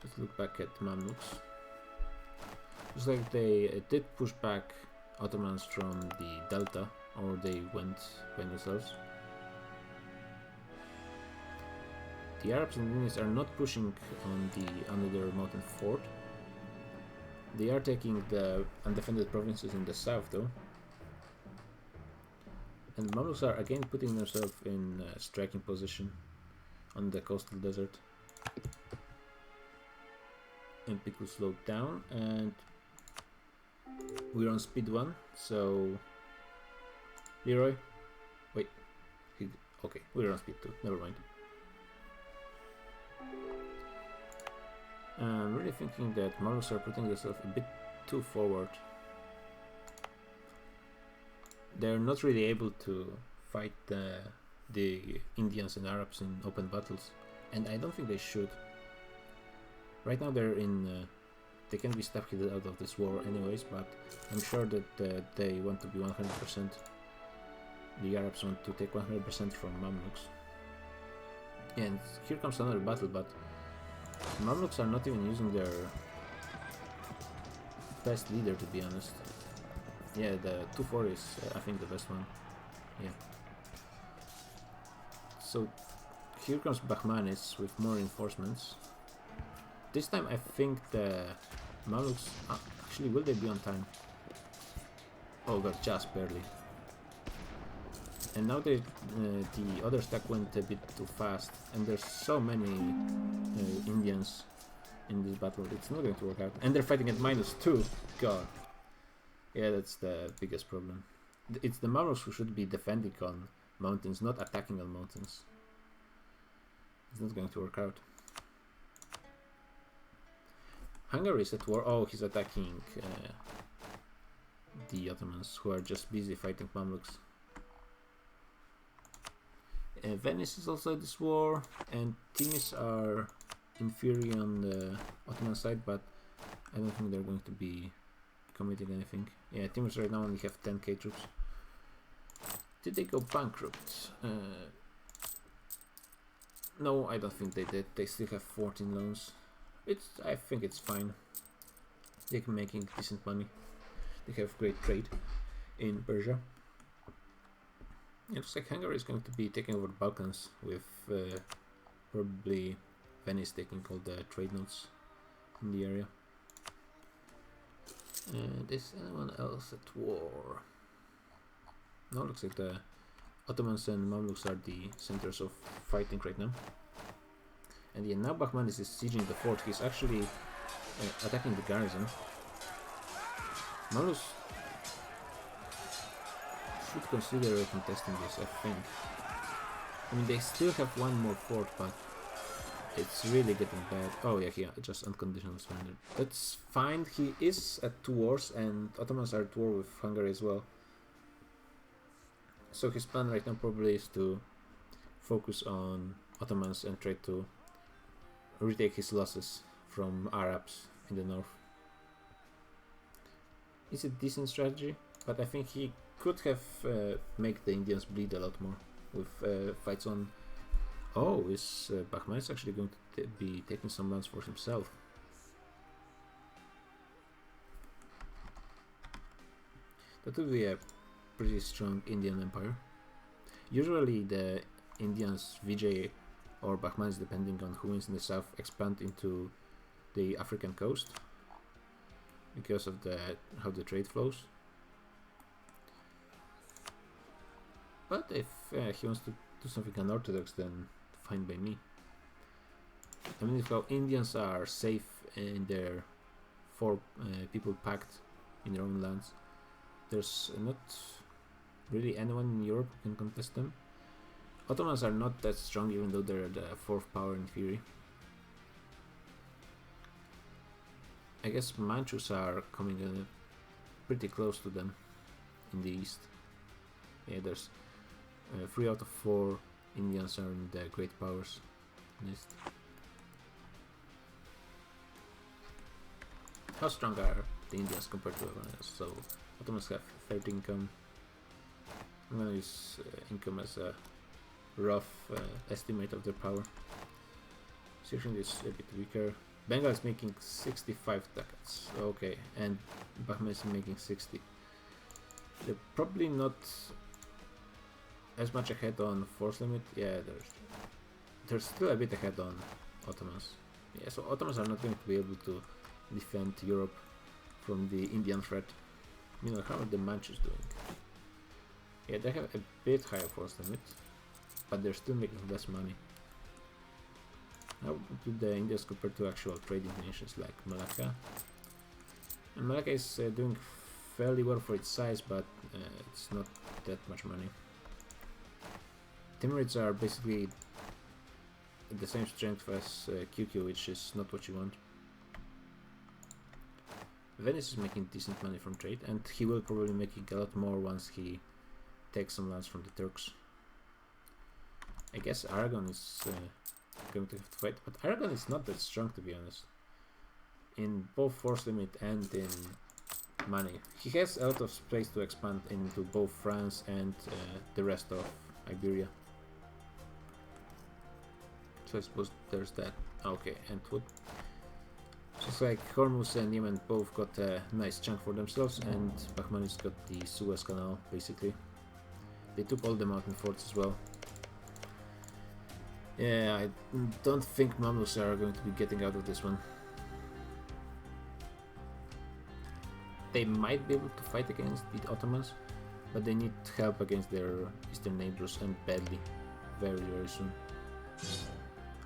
Let's look back at Mamluks. Looks like they did push back Ottomans from the delta, or they went by themselves. The Arabs and Indians are not pushing on the another mountain fort. They are taking the undefended provinces in the south though. And the Mamluks are again putting themselves in striking position on the coastal desert. And Piku slowed down, and we're on speed 1, so Leroy, wait, okay, we're on speed 2, never mind. I'm really thinking that Mamluks are putting themselves a bit too forward. They're not really able to fight the Indians and Arabs in open battles, and I don't think they should. Right now they're in, they can be stuck out of this war anyways, but I'm sure that they want to be 100%. The Arabs want to take 100% from Mamluks. And here comes another battle, but Mamluks are not even using their best leader, to be honest. Yeah, the 2-4 is, I think, the best one. Yeah. So here comes Bahmanis with more reinforcements. This time I think the Mamluks... actually, will they be on time? Oh god, just barely. And now the other stack went a bit too fast, and there's so many Indians in this battle, it's not going to work out. And they're fighting at -2, god. Yeah, that's the biggest problem. It's the Mamluks who should be defending on mountains, not attacking on mountains. It's not going to work out. Hungary is at war. Oh, he's attacking the Ottomans, who are just busy fighting Mamluks. Venice is also at this war, and Timis are inferior on the Ottoman side, but I don't think they're going to be committing anything. Yeah, Timis right now only have 10k troops. Did they go bankrupt? No, I don't think they did. They still have 14 loans. I think it's fine. They're making decent money. They have great trade in Persia. It looks like Hungary is going to be taking over Balkans, with probably Venice taking all the trade nodes in the area. Is anyone else at war? No, looks like the Ottomans and Mamluks are the centers of fighting right now. And yeah, now Bahmanis is sieging the fort. He's actually attacking the garrison. Mamluks should consider contesting this, I think. I mean, they still have one more fort, but it's really getting bad. Oh yeah, just unconditional surrender. That's fine. He is at 2 wars, and Ottomans are at war with Hungary as well. So his plan right now probably is to focus on Ottomans and try to retake his losses from Arabs in the north. It's a decent strategy, but I think he could have make the Indians bleed a lot more with fights on. Oh, is Bahmanis actually going to be taking some lands for himself? That would be a pretty strong Indian empire. Usually the Indians, Vijay or Bahmanis, depending on who wins in the south, expand into the African coast because of how the trade flows. But if he wants to do something unorthodox, then fine by me. I mean, if how Indians are safe in their 4 people packed in their own lands, there's not really anyone in Europe who can contest them. Ottomans are not that strong, even though they're the 4th power in theory. I guess Manchus are coming pretty close to them in the east. Yeah, there's 3 out of 4 Indians are in the great powers list. How strong are the Indians compared to everyone else? So Ottomans have 30 income. I'm gonna use income as a rough estimate of their power. Syrian is a bit weaker. Bengal is making 65 ducats. Okay, and Bahman is making 60. They're probably not as much ahead on force limit. Yeah, there's still a bit ahead on Ottomans. Yeah, so Ottomans are not going to be able to defend Europe from the Indian threat. You know, how are the Manchus doing? Yeah, they have a bit higher force limit, but they're still making less money. How do the Indians compare to actual trading nations like Malacca? And Malacca is doing fairly well for its size, but it's not that much money. Timurids are basically the same strength as QQ, which is not what you want. Venice is making decent money from trade, and he will probably make a lot more once he takes some lands from the Turks. I guess Aragon is going to have to fight, but Aragon is not that strong, to be honest, in both force limit and in money. He has a lot of space to expand into both France and the rest of Iberia. So I suppose there's that. Okay, and what? Just like Hormuz and Yemen both got a nice chunk for themselves, and Bahmanis got the Suez Canal, basically. They took all the mountain forts as well. Yeah, I don't think Mamluks are going to be getting out of this one. They might be able to fight against the Ottomans, but they need help against their eastern neighbors, and badly. Very, very soon.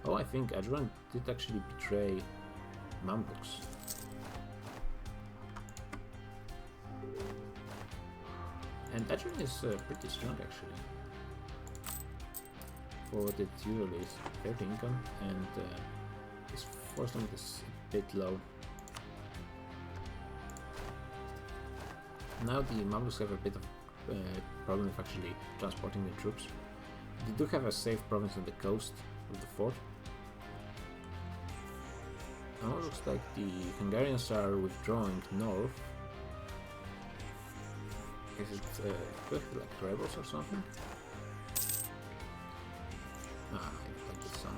Oh, I think Ajran did actually betray Mamluks. And Ajran is pretty strong, actually. For what it usually is, 30 income, and his force limit is a bit low. Now the Mamluks have a bit of problem with actually transporting the troops. They do have a safe province on the coast of the fort. Now it looks like the Hungarians are withdrawing north. Is it like rebels or something? Ah, I like this song.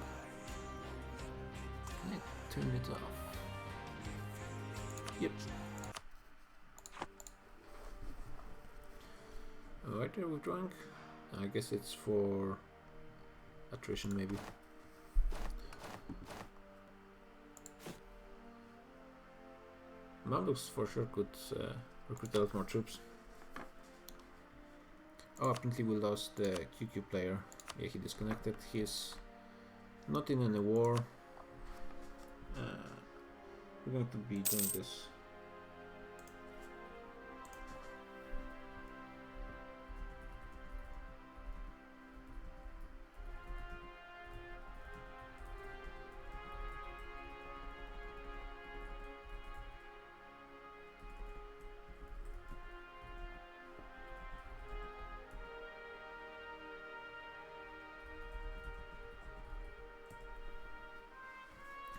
Can I turn it off? Yep. Why they're withdrawing? I guess it's for attrition, maybe. Mamluks for sure could recruit a lot more troops. Oh, apparently we lost the QQ player. Yeah, he disconnected. He's not in any war. We're going to be doing this.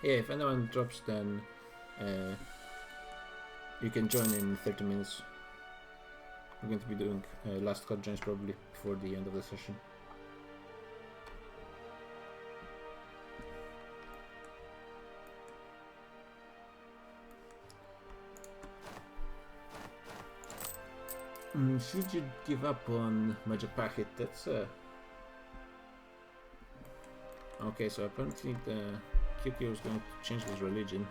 Yeah, if anyone drops, then you can join in 30 minutes. We're going to be doing last cut joins probably before the end of the session. Should you give up on Majapahit? That's okay, so apparently the QQ is going to change his religion.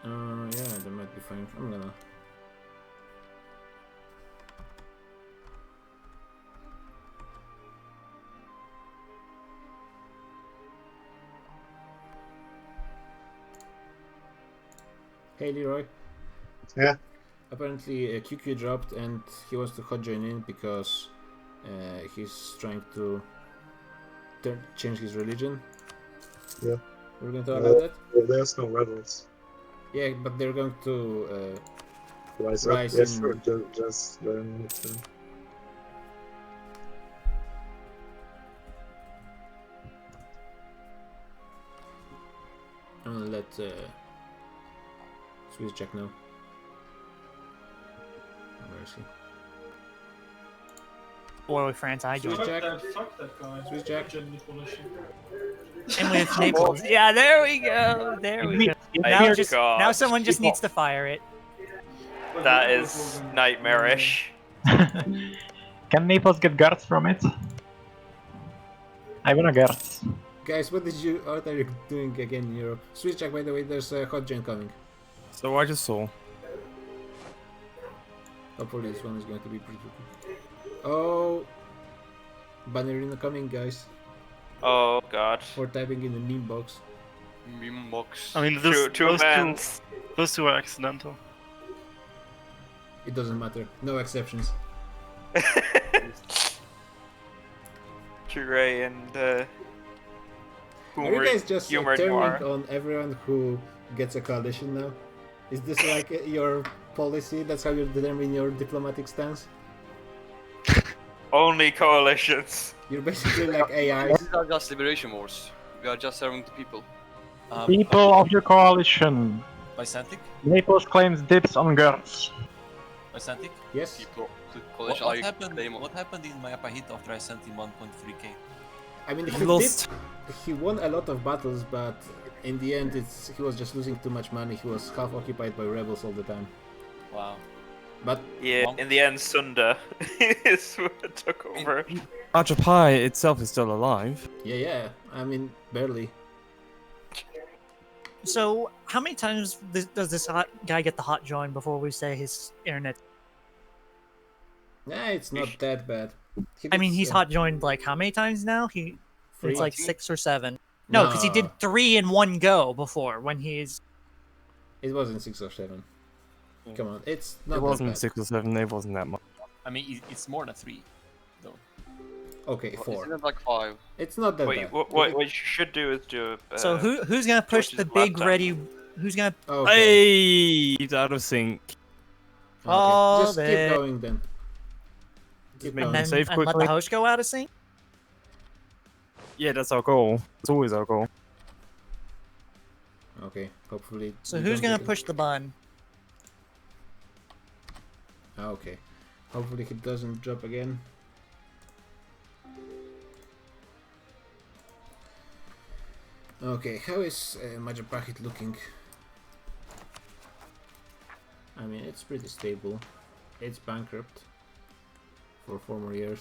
Yeah, that might be fine. I'm gonna. Hey Leroy. Yeah. Apparently QQ dropped and he wants to hot join in because he's trying to change his religion. Yeah. We're going to allow that? Well, there's no rebels. Yeah, but they're going to rise rise up. Yeah, in... sure. Just learn it. I'm gonna let Swiss Jack know. Where is he? Or with France, I joined. Swiss Jack. Fuck that guy. Swiss Jack. And with Naples. Yeah, there we go. There we go. Now someone just needs to fire it. That is nightmarish. Can Naples get guards from it? I want a guards. Guys, what are you doing again in Europe? Swiss Jack, by the way, there's a hot gen coming. So I just saw. Hopefully this one is going to be pretty good. Oh, Bannerina coming, guys. Oh god. Or typing in the meme box. Meme box. I mean, those two are accidental. It doesn't matter. No exceptions. Jure and Are you guys just turning on everyone who gets a coalition now? Is this like your policy? That's how you determine your diplomatic stance? Only coalitions. You're basically like AIs. These are just liberation wars. We are just serving the people. People of your coalition. Byzantic? Naples claims dibs on guards. Byzantic? Yes. People. What happened in Mayapahit after I sent him 1.3k? I mean, he won a lot of battles, but in the end, he was just losing too much money. He was half occupied by rebels all the time. Wow. But yeah, in the end, Sunda is what took over. Ajapai itself is still alive. Yeah. I mean, barely. So, how many times does this hot guy get the hot join before we say his internet? Nah, it's not that bad. I mean, he's hot joined like how many times now? It's like 6 or 7. No, because he did 3 in one go before when he's. It wasn't 6 or 7. Come on, it's not. It wasn't that bad. 6 or 7. It wasn't that much. I mean, it's more than 3, though. Okay, 4. Isn't it like 5? It's not that Wait, bad. what you should do is do. So who's gonna push the big ready? Who's gonna? Hey, he's out of sync. Oh, just keep going then. And then save and let quickly. the host go out of sync. Yeah, that's our goal. It's always our goal. Okay, hopefully. So we who's don't gonna get push the button? Okay, hopefully he doesn't drop again. Okay, how is Majapahit looking? I mean, it's pretty stable. It's bankrupt for 4 more years.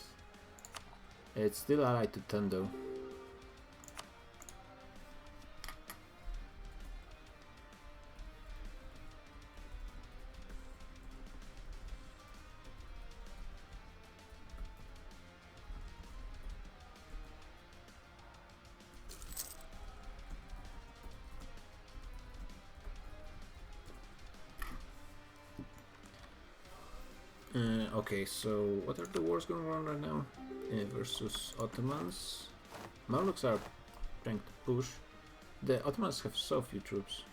It's still allied to Tendo. Okay, so what are the wars going on right now? Versus Ottomans. Mamluks are trying to push. The Ottomans have so few troops.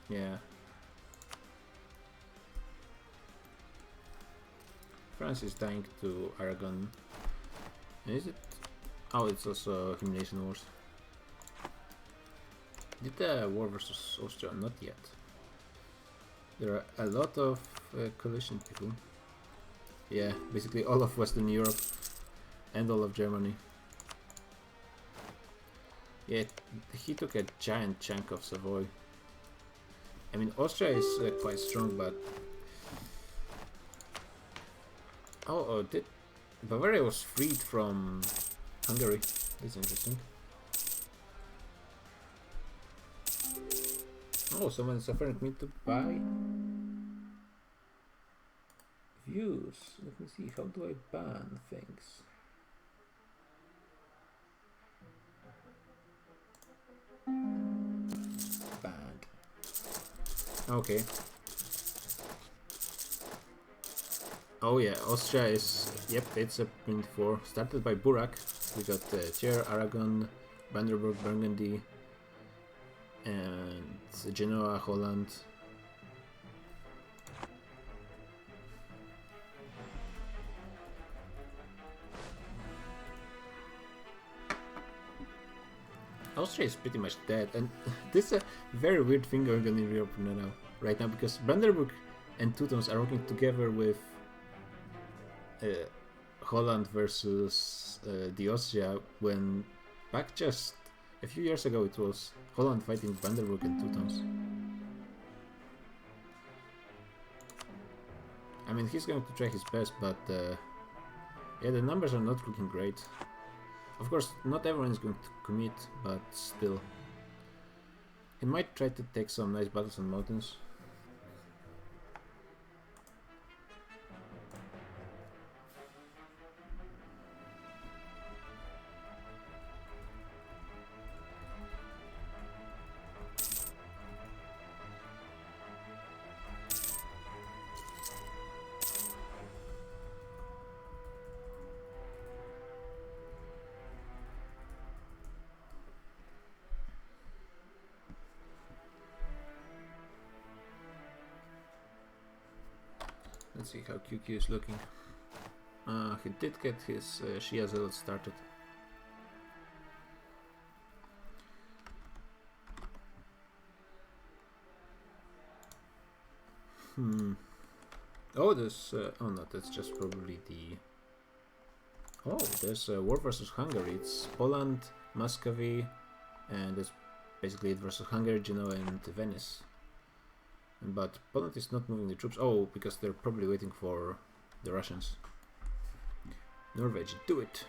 Yeah. France is dying to Aragon. Is it? Oh, it's also Humiliation Wars. Did the war versus Austria? Not yet. There are a lot of coalition people. Yeah, basically all of Western Europe and all of Germany. Yeah, he took a giant chunk of Savoy. I mean, Austria is quite strong, but... Oh, did Bavaria was freed from Hungary. That's interesting. Oh, someone is offering me to buy views. Let me see, how do I ban things? Banned. Okay. Oh yeah, Austria is, yep, it's a 24. Started by Burak. We got Thiers, Aragon, Vanderburg, Burgundy, and Genoa, Holland. Austria is pretty much dead, and this is a very weird thing going on in Europe right now, because Brandenburg and Teutons are working together with Holland versus the Austria, when back just a few years ago it was Holland fighting Brandenburg and Teutons. I mean, he's going to try his best, but yeah, the numbers are not looking great. Of course, not everyone is going to commit, but still. He might try to take some nice battles on mountains. Let's see how QQ is looking. He did get his Shia Zealot started. Oh, there's... oh no, that's just probably the... Oh, there's war versus Hungary. It's Poland, Muscovy, and that's basically it versus Hungary, Genoa, and Venice. But Poland is not moving the troops. Oh, because they're probably waiting for the Russians. Norway, do it!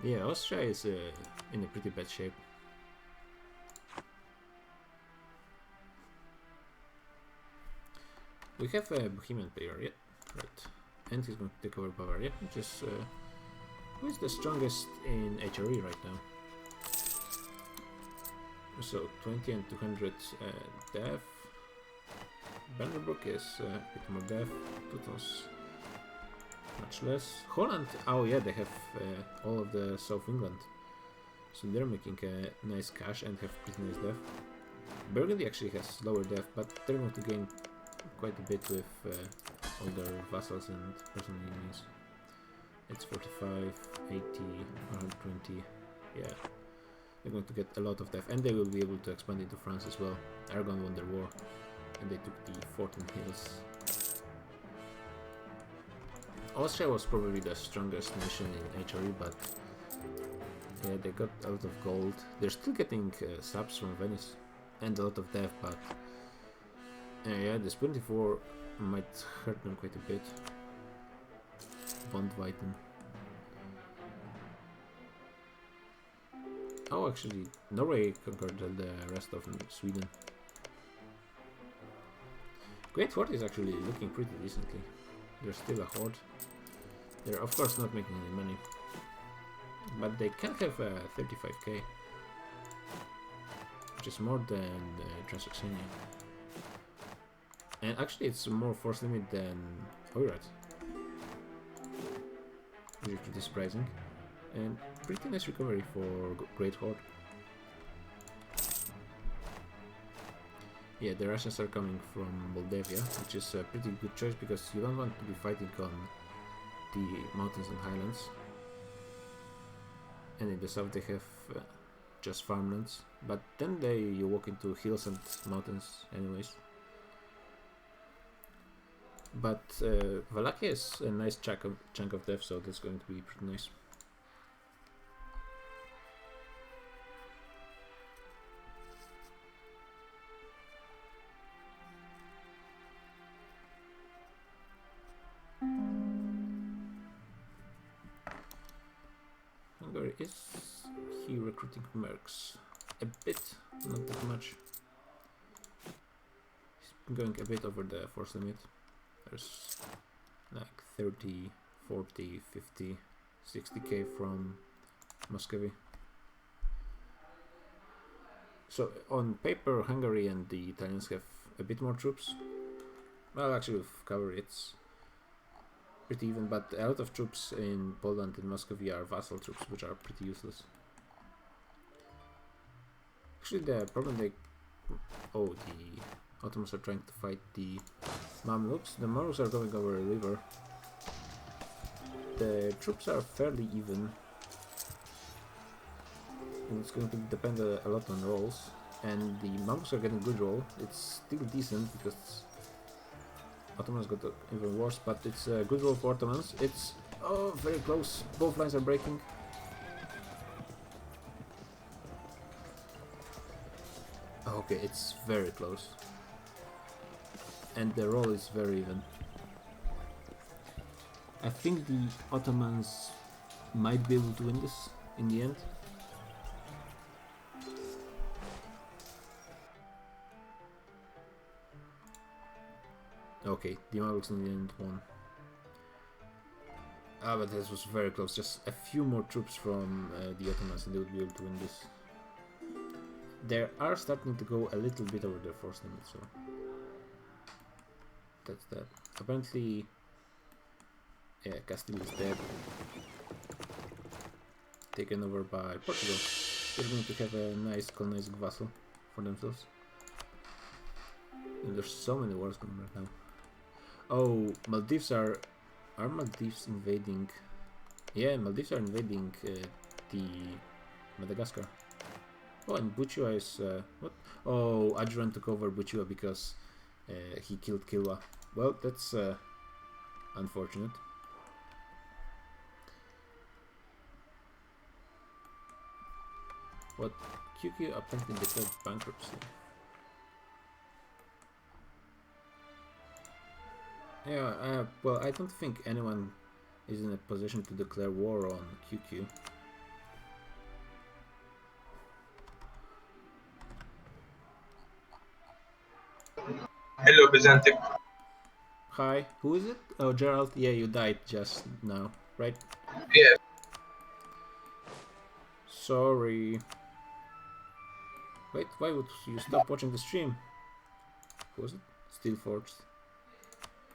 Yeah, Austria is in a pretty bad shape. We have a Bohemian player, yeah, right. And he's going to take over Bavaria, which is... who is the strongest in HRE right now? So 20 and 200 dev. Vanderburg is a bit more dev. Teutons much less. Holland, oh yeah, they have all of the South England, so they're making a nice cash and have pretty nice dev. Burgundy actually has lower dev, but they're going to gain quite a bit with all their vassals and personal enemies. It's 45, 80, 120, yeah. They're going to get a lot of death, and they will be able to expand into France as well. Aragon won their war, and they took the fort and hills. Austria was probably the strongest nation in HRE, but yeah, they got a lot of gold. They're still getting subs from Venice, and a lot of death, but yeah, this 24 might hurt them quite a bit. Bondweiten. Oh, actually, Norway conquered the rest of Sweden. Great Fort is actually looking pretty decently. They're still a horde. They're of course not making any money, but they can have 35k, which is more than Transoxania. And actually, it's more force limit than Oirat, which is pretty surprising. And pretty nice recovery for Great Horde. Yeah, the Russians are coming from Moldavia, which is a pretty good choice because you don't want to be fighting on the mountains and highlands. And in the south they have just farmlands, but then you walk into hills and mountains anyways. But Wallachia is a nice chunk of death, so that's going to be pretty nice. Hungary, is he recruiting mercs? A bit, not that much. He's going a bit over the force limit. There's like 30, 40, 50, 60k from Muscovy. So on paper, Hungary and the Italians have a bit more troops. Well, actually with cavalry it's pretty even, but a lot of troops in Poland and Muscovy are vassal troops, which are pretty useless. Actually, the problem the Ottomans are trying to fight the Mamluks. The Mamluks are going over a river. The troops are fairly even, and it's going to depend a lot on rolls. And the Mamluks are getting good roll. It's still decent because Ottomans got even worse, but it's a good roll for Ottomans. It's very close. Both lines are breaking. Okay, it's very close. And the roll is very even. I think the Ottomans might be able to win this in the end. Okay, the Mamluks in the end won. Ah, but this was very close. Just a few more troops from the Ottomans and they would be able to win this. They are starting to go a little bit over their force limit, so that's that. Apparently, yeah, Castile is dead. Taken over by Portugal. They're going to have a nice colonizing vassal for themselves. And there's so many wars going right now. Oh, Maldives are Maldives invading? Yeah, Maldives are invading the Madagascar. Oh, and Buchua is what? Oh, Adjuran took over Buchua because he killed Kilwa. Well, that's unfortunate. What? QQ apparently declared bankruptcy. Yeah, well, I don't think anyone is in a position to declare war on QQ. Hello, Byzantic. Hi, who is it? Oh, Gerald. Yeah, you died just now, right? Yeah. Sorry. Wait, why would you stop watching the stream? Who was it? Steelforged.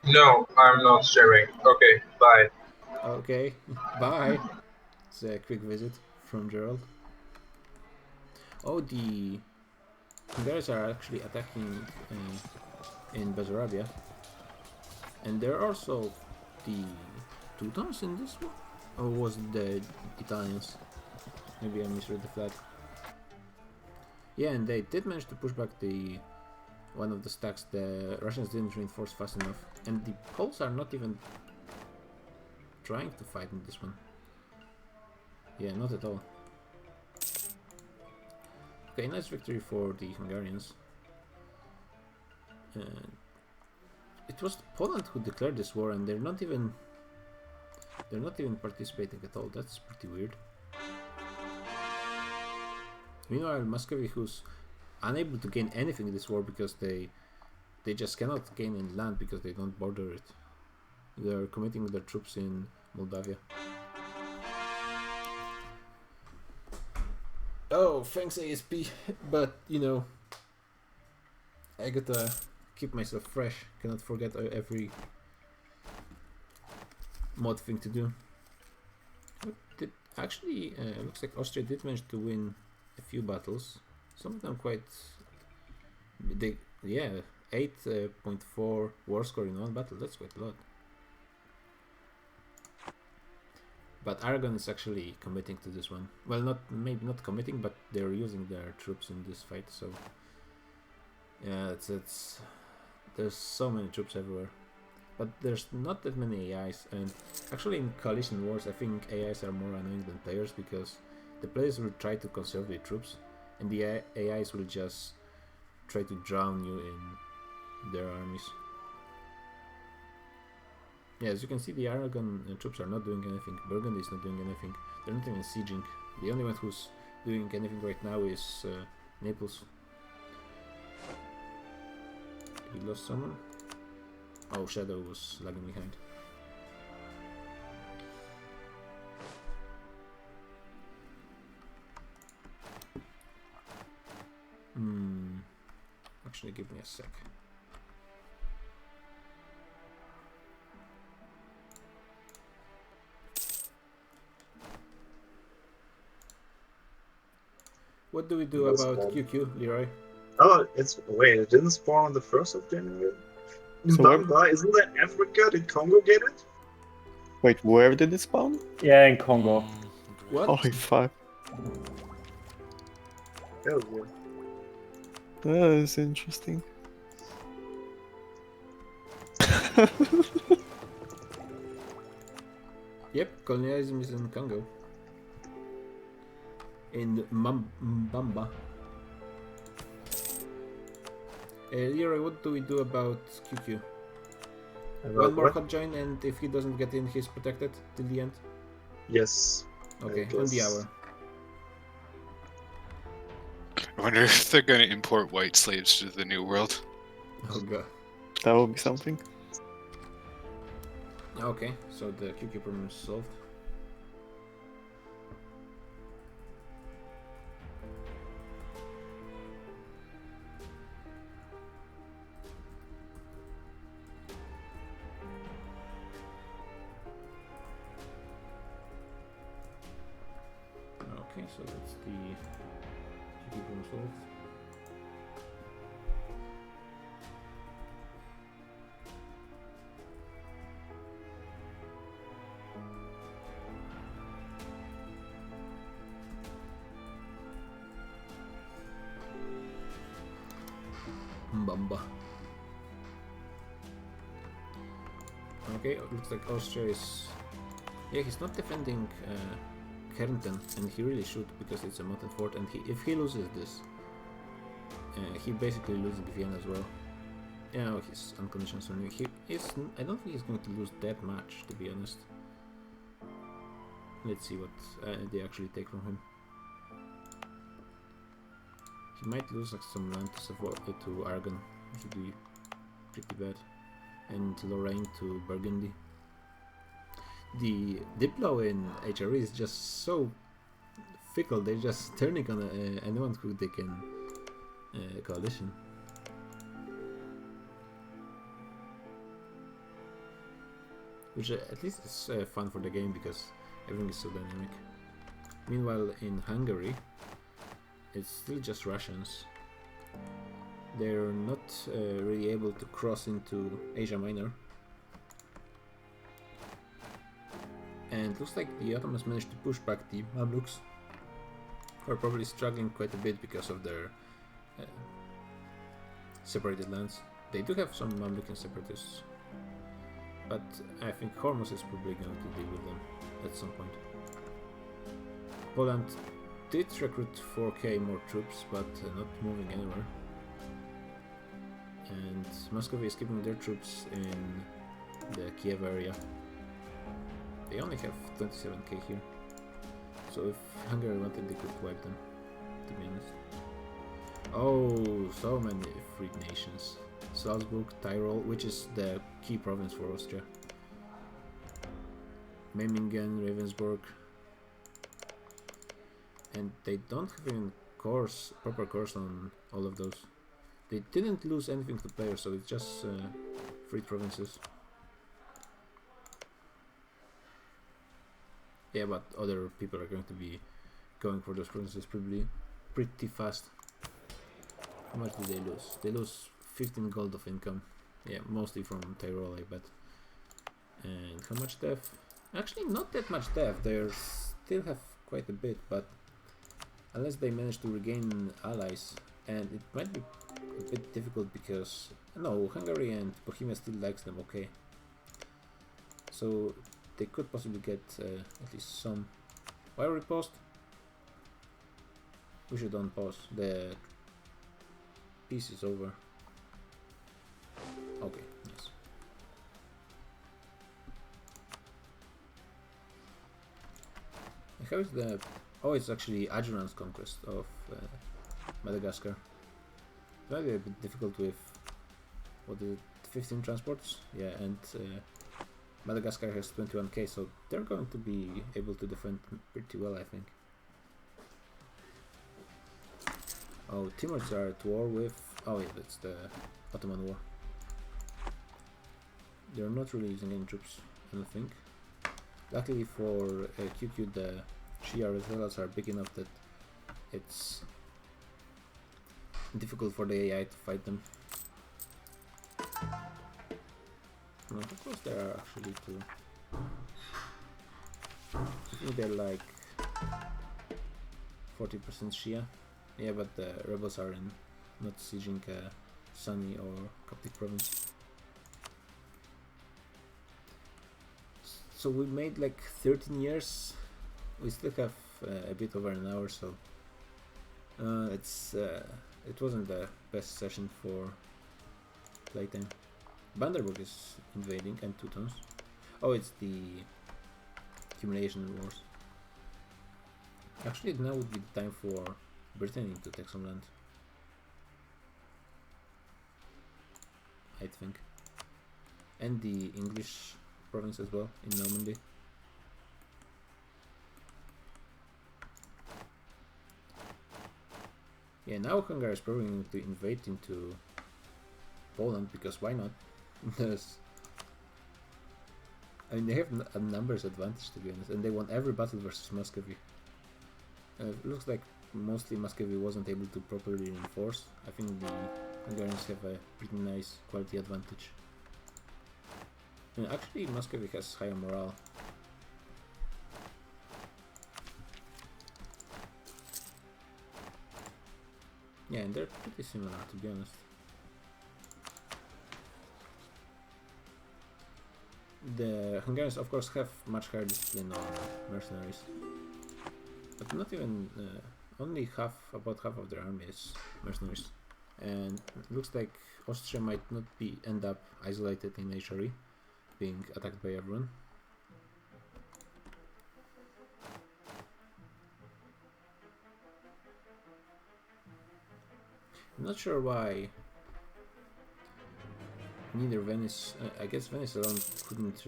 No, I'm not sharing. Okay, bye. Okay, bye. It's a quick visit from Gerald. Oh, the Hungarians are actually attacking in Bessarabia. And there are also the Teutons in this one? Or was it the Italians? Maybe I misread the flag. Yeah, and they did manage to push back the one of the stacks. The Russians didn't reinforce fast enough. And the Poles are not even trying to fight in this one. Yeah, not at all. Okay, nice victory for the Hungarians. It was Poland who declared this war, and they're not even participating at all. That's pretty weird. Meanwhile, Muscovy, who's unable to gain anything in this war because they just cannot gain in land because they don't border it. They're committing their troops in Moldavia. Oh, thanks ASP, but you know, I gotta keep myself fresh. Cannot forget every mod thing to do. Actually, looks like Austria did manage to win a few battles. Some of them quite big. Yeah, 8.4 war score in one battle. That's quite a lot. But Aragon is actually committing to this one. Well, maybe not committing, but they're using their troops in this fight. So yeah, it's there's so many troops everywhere. But there's not that many AIs, and actually in coalition wars I think AIs are more annoying than players because the players will try to conserve their troops and the AIs will just try to drown you in their armies. Yeah, as you can see, the Aragon troops are not doing anything. Burgundy is not doing anything. They're not even sieging. The only one who's doing anything right now is Naples. He lost someone? Oh, Shadow was lagging behind. Actually, give me a sec. What do we do about QQ, Leroy? Oh, wait, it didn't spawn on the 1st of January? So Bamba, isn't that Africa? Did Congo get it? Wait, where did it spawn? Yeah, in Congo. What? Holy fuck. Hell yeah. That is interesting. Yep, colonialism is in Congo. In Mbamba. Leroy, what do we do about QQ? One more hot join, and if he doesn't get in, he's protected till the end? Yes. Okay, on the hour. I wonder if they're going to import white slaves to the New World. Oh god. That would be something. Okay, so the QQ problem is solved. Okay, so that's the QQ problem solved. Mbamba. Okay, it looks like Austria is... Yeah, he's not defending Kärnten, and he really should, because it's a mountain fort, and if he loses this, he basically loses Vienna as well. Yeah, no, he's unconditional surrender. I don't think he's going to lose that much, to be honest. Let's see what they actually take from him. He might lose like some land to Aragon, which would be pretty bad, and Lorraine to Burgundy. The Diplo in HRE is just so fickle, they're just turning on anyone who they can coalition. Which at least is fun for the game because everything is so dynamic. Meanwhile in Hungary, it's still just Russians. They're not really able to cross into Asia Minor. And it looks like the Ottomans managed to push back the Mamluks, who are probably struggling quite a bit because of their separated lands. They do have some Mamluk separatists, but I think Hormuz is probably going to deal with them at some point. Poland did recruit 4k more troops, but not moving anywhere. And Muscovy is keeping their troops in the Kiev area. They only have 27k here, so if Hungary wanted, they could wipe them, to be honest. Oh, so many freed nations. Salzburg, Tyrol, which is the key province for Austria. Memmingen, Ravensburg. And they don't have even proper cores on all of those. They didn't lose anything to players, so it's just freed provinces. Yeah, but other people are going to be going for those provinces pretty fast. How much did they lose? They lose 15 gold of income. Yeah, mostly from Tyrol, I bet. And how much death? Actually, not that much death. They still have quite a bit, but unless they manage to regain allies, and it might be a bit difficult because no, Hungary and Bohemia still likes them. Okay, so they could possibly get at least some. Why repost? We should unpause. The piece is over. Okay, nice. How is the... Oh, it's actually Adjuran's conquest of Madagascar. It might be a bit difficult with... What is it? 15 transports? Yeah, and Madagascar has 21k, so they're going to be able to defend pretty well, I think. Oh, Timurs are at war with... Oh yeah, that's the Ottoman War. They're not really using any troops, I don't think. Luckily for QQ, the Shia results are big enough that it's difficult for the AI to fight them. No, of course there are actually two. I think they're like 40% Shia. Yeah, but the rebels are in not sieging Sunni or Coptic province. So we made like 13 years. We still have a bit over an hour, so it wasn't the best session for playtime. Banderburg is invading and Teutons. Oh, it's the accumulation wars. Actually, now would be the time for Brittany to take some land, I think, and the English province as well in Normandy. Yeah, now Hungary is probably going to invade into Poland, because why not? I mean, they have a numbers advantage, to be honest, and they won every battle versus Muscovy. It looks like mostly Muscovy wasn't able to properly reinforce. I think the Hungarians have a pretty nice quality advantage. And actually, Muscovy has higher morale. Yeah, and they're pretty similar, to be honest. The Hungarians, of course, have much higher discipline on mercenaries, but not even only about half of their army is mercenaries, and it looks like Austria might not end up isolated in HRE, being attacked by everyone. I'm not sure why neither Venice, I guess Venice alone couldn't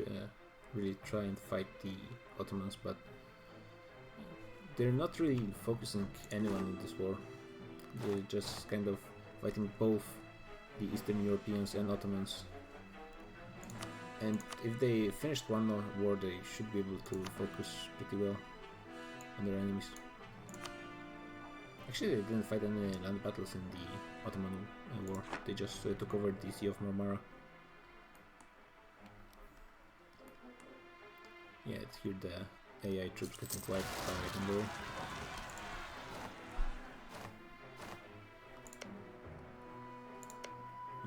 really try and fight the Ottomans, but they're not really focusing anyone in this war. They're just kind of fighting both the Eastern Europeans and Ottomans. And if they finished one war, they should be able to focus pretty well on their enemies. Actually, they didn't fight any land battles in the Ottoman war. They just took over the Sea of Marmara. Yeah, it's here the AI troops getting wiped by Hungary.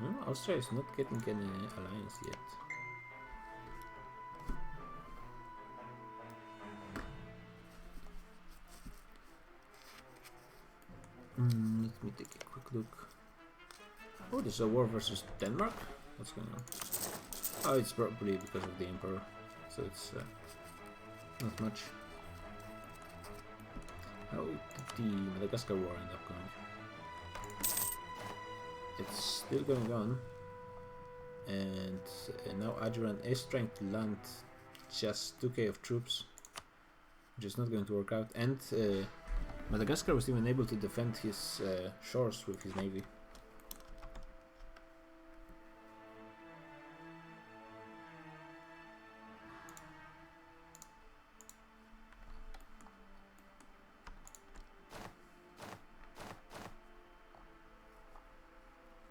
No, Austria is not getting any alliance yet. Let me take a quick look. Oh, there's a war versus Denmark? What's going on? Oh, it's probably because of the Emperor, so it's not much. How did the Madagascar war end up going? It's still going on, and now Adjuran is trying to land just 2k of troops, which is not going to work out, and Madagascar was even able to defend his shores with his navy.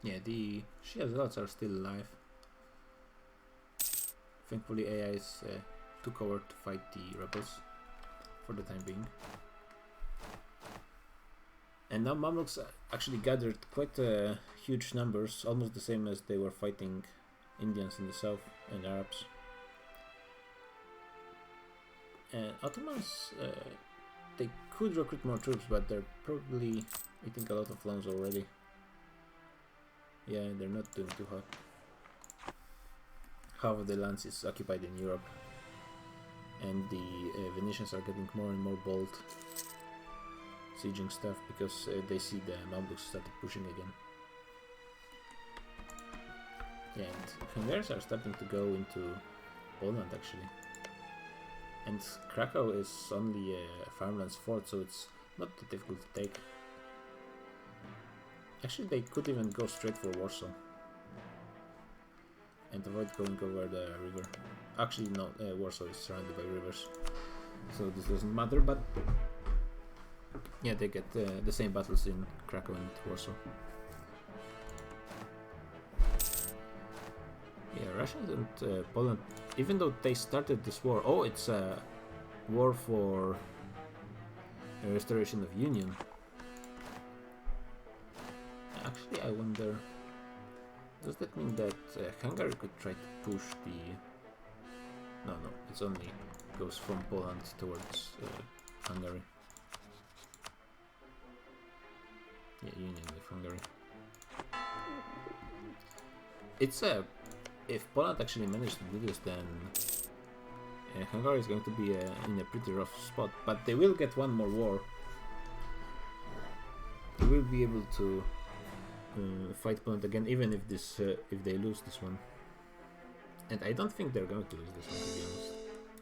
Yeah, the Shia Zealots are still alive. Thankfully AI is too coward to fight the rebels for the time being. And now Mamluks actually gathered quite huge numbers, almost the same as they were fighting Indians in the south and Arabs. And Ottomans, they could recruit more troops, but they're probably eating a lot of loans already. Yeah, they're not doing too hot. Half of the lands is occupied in Europe. and the Venetians are getting more and more bold sieging stuff because they see the Mamluks started pushing again. Yeah, and Hungarians are starting to go into Poland actually. And Krakow is only a farmlands fort, so it's not that difficult to take. Actually, they could even go straight for Warsaw and avoid going over the river. Actually, no, Warsaw is surrounded by rivers, so this doesn't matter, but yeah, they get the same battles in Krakow and Warsaw. Yeah, Russia and Poland, even though they started this war, oh, it's a war for a restoration of union. Actually, I wonder, does that mean that Hungary could try to push the... No, it's only goes from Poland towards Hungary. Yeah, union with Hungary. It's a... If Poland actually managed to do this, then Hungary is going to be in a pretty rough spot. But they will get one more war. They will be able to fight Poland again, even if this if they lose this one. And I don't think they're going to lose this one, to be honest.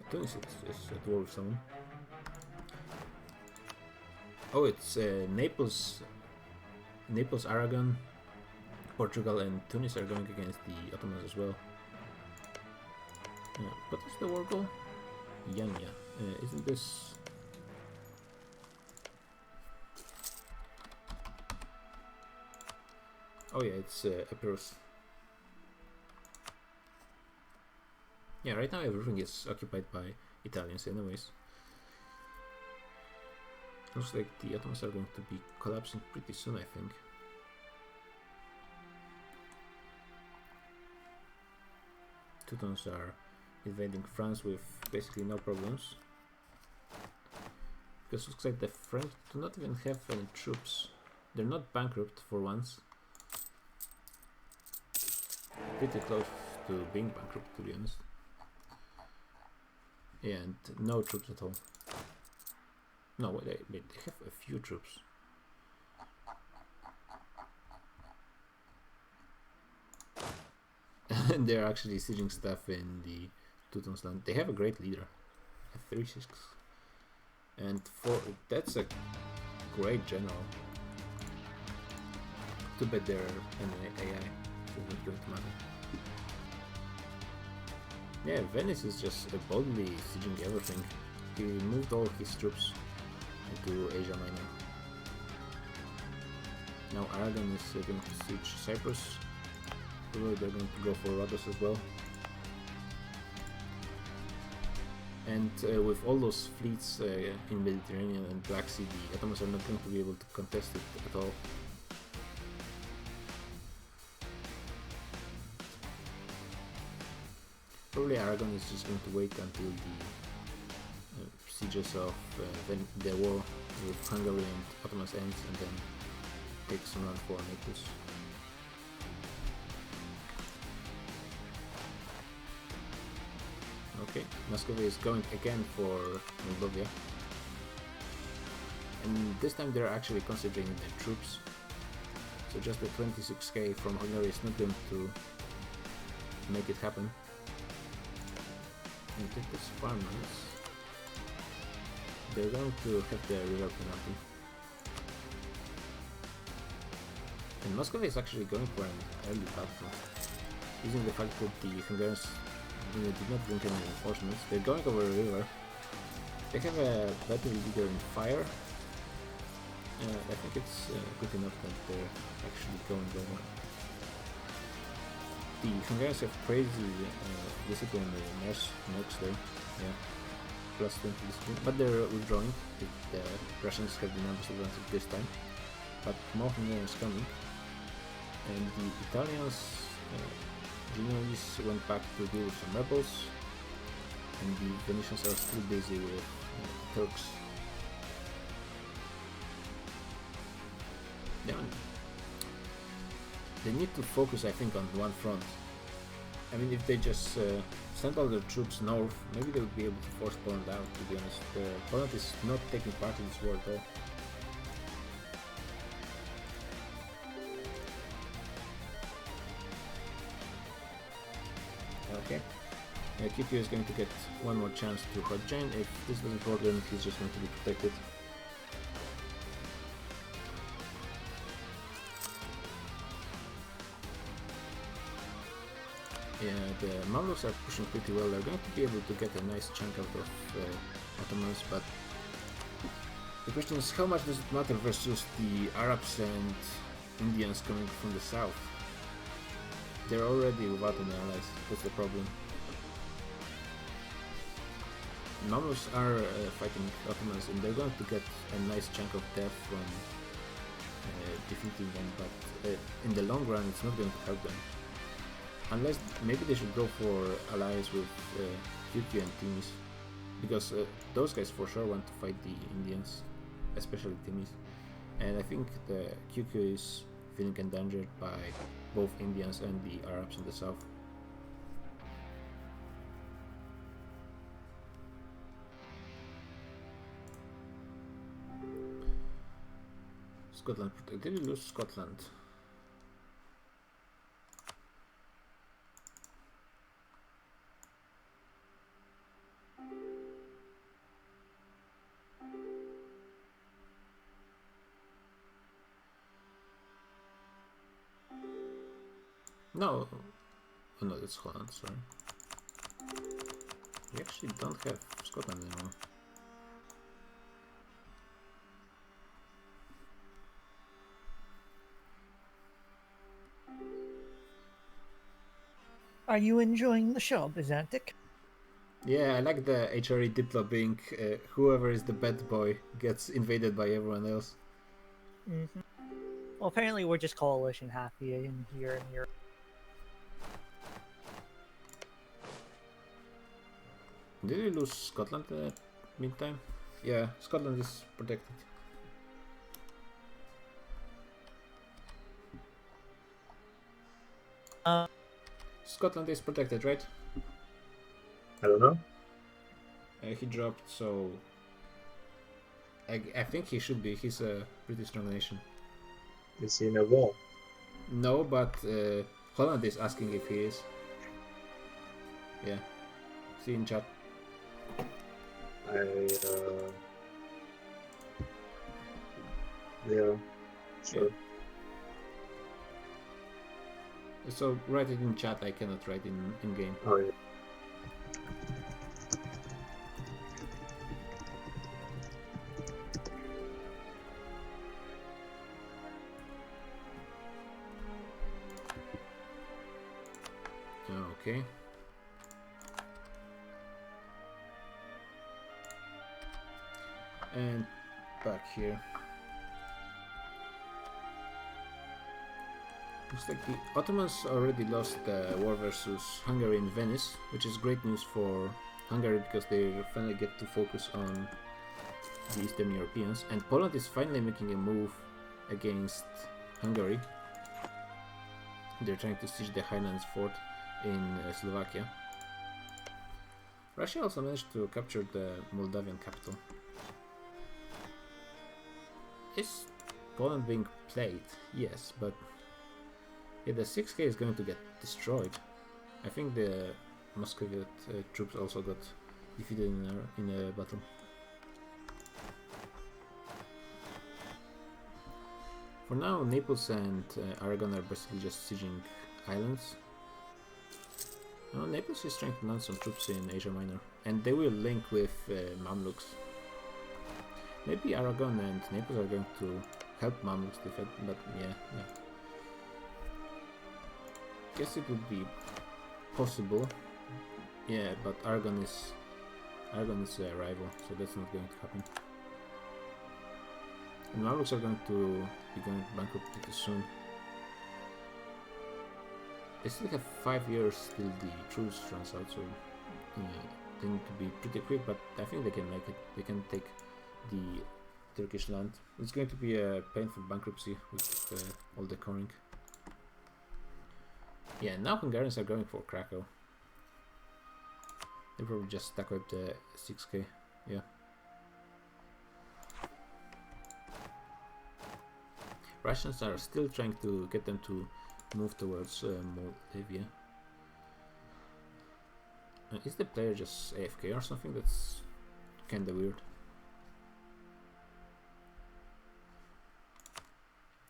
Tunis is at war with someone. Oh, it's Naples, Aragon, Portugal and Tunis are going against the Ottomans as well. What is the war goal? Yanya. Isn't this... Oh yeah, it's Epirus. Yeah, right now everything is occupied by Italians anyways. Looks like the Ottomans are going to be collapsing pretty soon, I think. Teutons are invading France with basically no problems. Because it looks like the French do not even have any troops. They're not bankrupt for once. Pretty close to being bankrupt, to be honest. Yeah, and no troops at all. No, wait, they have a few troops. And they're actually sieging stuff in the Teutons land. They have a great leader, a 3-6, and that's a great general. Too bad they're an AI, so it's not going to matter. Yeah, Venice is just boldly sieging everything. He moved all his troops into Asia Minor. Now Aragon is going to siege Cyprus. Probably they're going to go for Rhodos as well. And with all those fleets in Mediterranean and Black Sea, the Ottomans are not going to be able to contest it at all. Probably Aragon is just going to wait until the sieges of the war with Hungary and Ottomans ends, and then take some run for Naples. Okay, Muscovy is going again for Moldavia. And this time they're actually concentrating their troops. So just the 26k from Hungary is not going to make it happen. And take this farmlands. They're going to have the river penalty. And Muscovy is actually going for an early battle, using the fact that the Hungarians did not bring any reinforcements. They're going over a river. They have a better leader in fire. I think it's good enough that they're actually going over. The Hungarians have crazy discipline in the mercs there. Yeah, plus 20 discipline. But they're withdrawing. The Russians have the numbers advantage this time. But more Hungarians coming. And the Italians generalists went back to deal with some rebels, and the Venetians are still busy with Turks. Yeah, they need to focus, I think, on one front. I mean, if they just send all their troops north, maybe they'll be able to force Poland out, to be honest. Poland is not taking part in this war at all. Okay. QQ is going to get one more chance to hard chain. If this doesn't work, then he's just going to be protected. Yeah, the Mamluks are pushing pretty well. They're going to be able to get a nice chunk out of Ottomans, but the question is how much does it matter versus the Arabs and Indians coming from the south? They're already without any allies, that's the problem. Mamluks are fighting Ottomans and they're going to get a nice chunk of death from defeating them, but in the long run it's not going to help them. Unless maybe they should go for allies with QQ and Timis, because those guys for sure want to fight the Indians, especially Timis. And I think the QQ is feeling endangered by both Indians and the Arabs in the south. Scotland. Did we lose Scotland? No. Oh no, that's Holland, sorry. We actually don't have Scotland anymore. Are you enjoying the show, Byzantic? Yeah, I like the HRE Diplo being whoever is the bad boy gets invaded by everyone else. Mm-hmm. Well, apparently we're just coalition happy in here and here. Did we lose Scotland in the meantime? Yeah, Scotland is protected. Scotland is protected, right? I don't know. He dropped, so I think he should be. He's a pretty strong nation. Is he in a war? No, but Holland is asking if he is. Yeah. See in chat. Yeah, sure. Yeah. So write it in chat, I cannot write in game. Oh yeah. Okay. And back here. Looks like the Ottomans already lost the war versus Hungary in Venice, which is great news for Hungary because they finally get to focus on the Eastern Europeans. And Poland is finally making a move against Hungary. They're trying to siege the Highlands fort in Slovakia. Russia also managed to capture the Moldavian capital. Is Poland being played? Yes, but yeah, the 6K is going to get destroyed. I think the Muscovite troops also got defeated in a battle. For now, Naples and Aragon are basically just sieging islands. Naples is trying to land some troops in Asia Minor, and they will link with Mamluks. Maybe Aragon and Naples are going to help Mamluks defend, but yeah. Guess it would be possible. Yeah, but Aragon is a rival, so that's not going to happen. And Mamluks are going to be going bankrupt pretty soon. They still have 5 years till the truce runs out, so they need to be pretty quick, but I think they can make it. They can take the Turkish land. It's going to be a painful bankruptcy with all the coring. Yeah, now Hungarians are going for Krakow. They probably just stack up the 6k. Yeah. Russians are still trying to get them to move towards Moldavia. Is the player just AFK or something? That's kinda weird.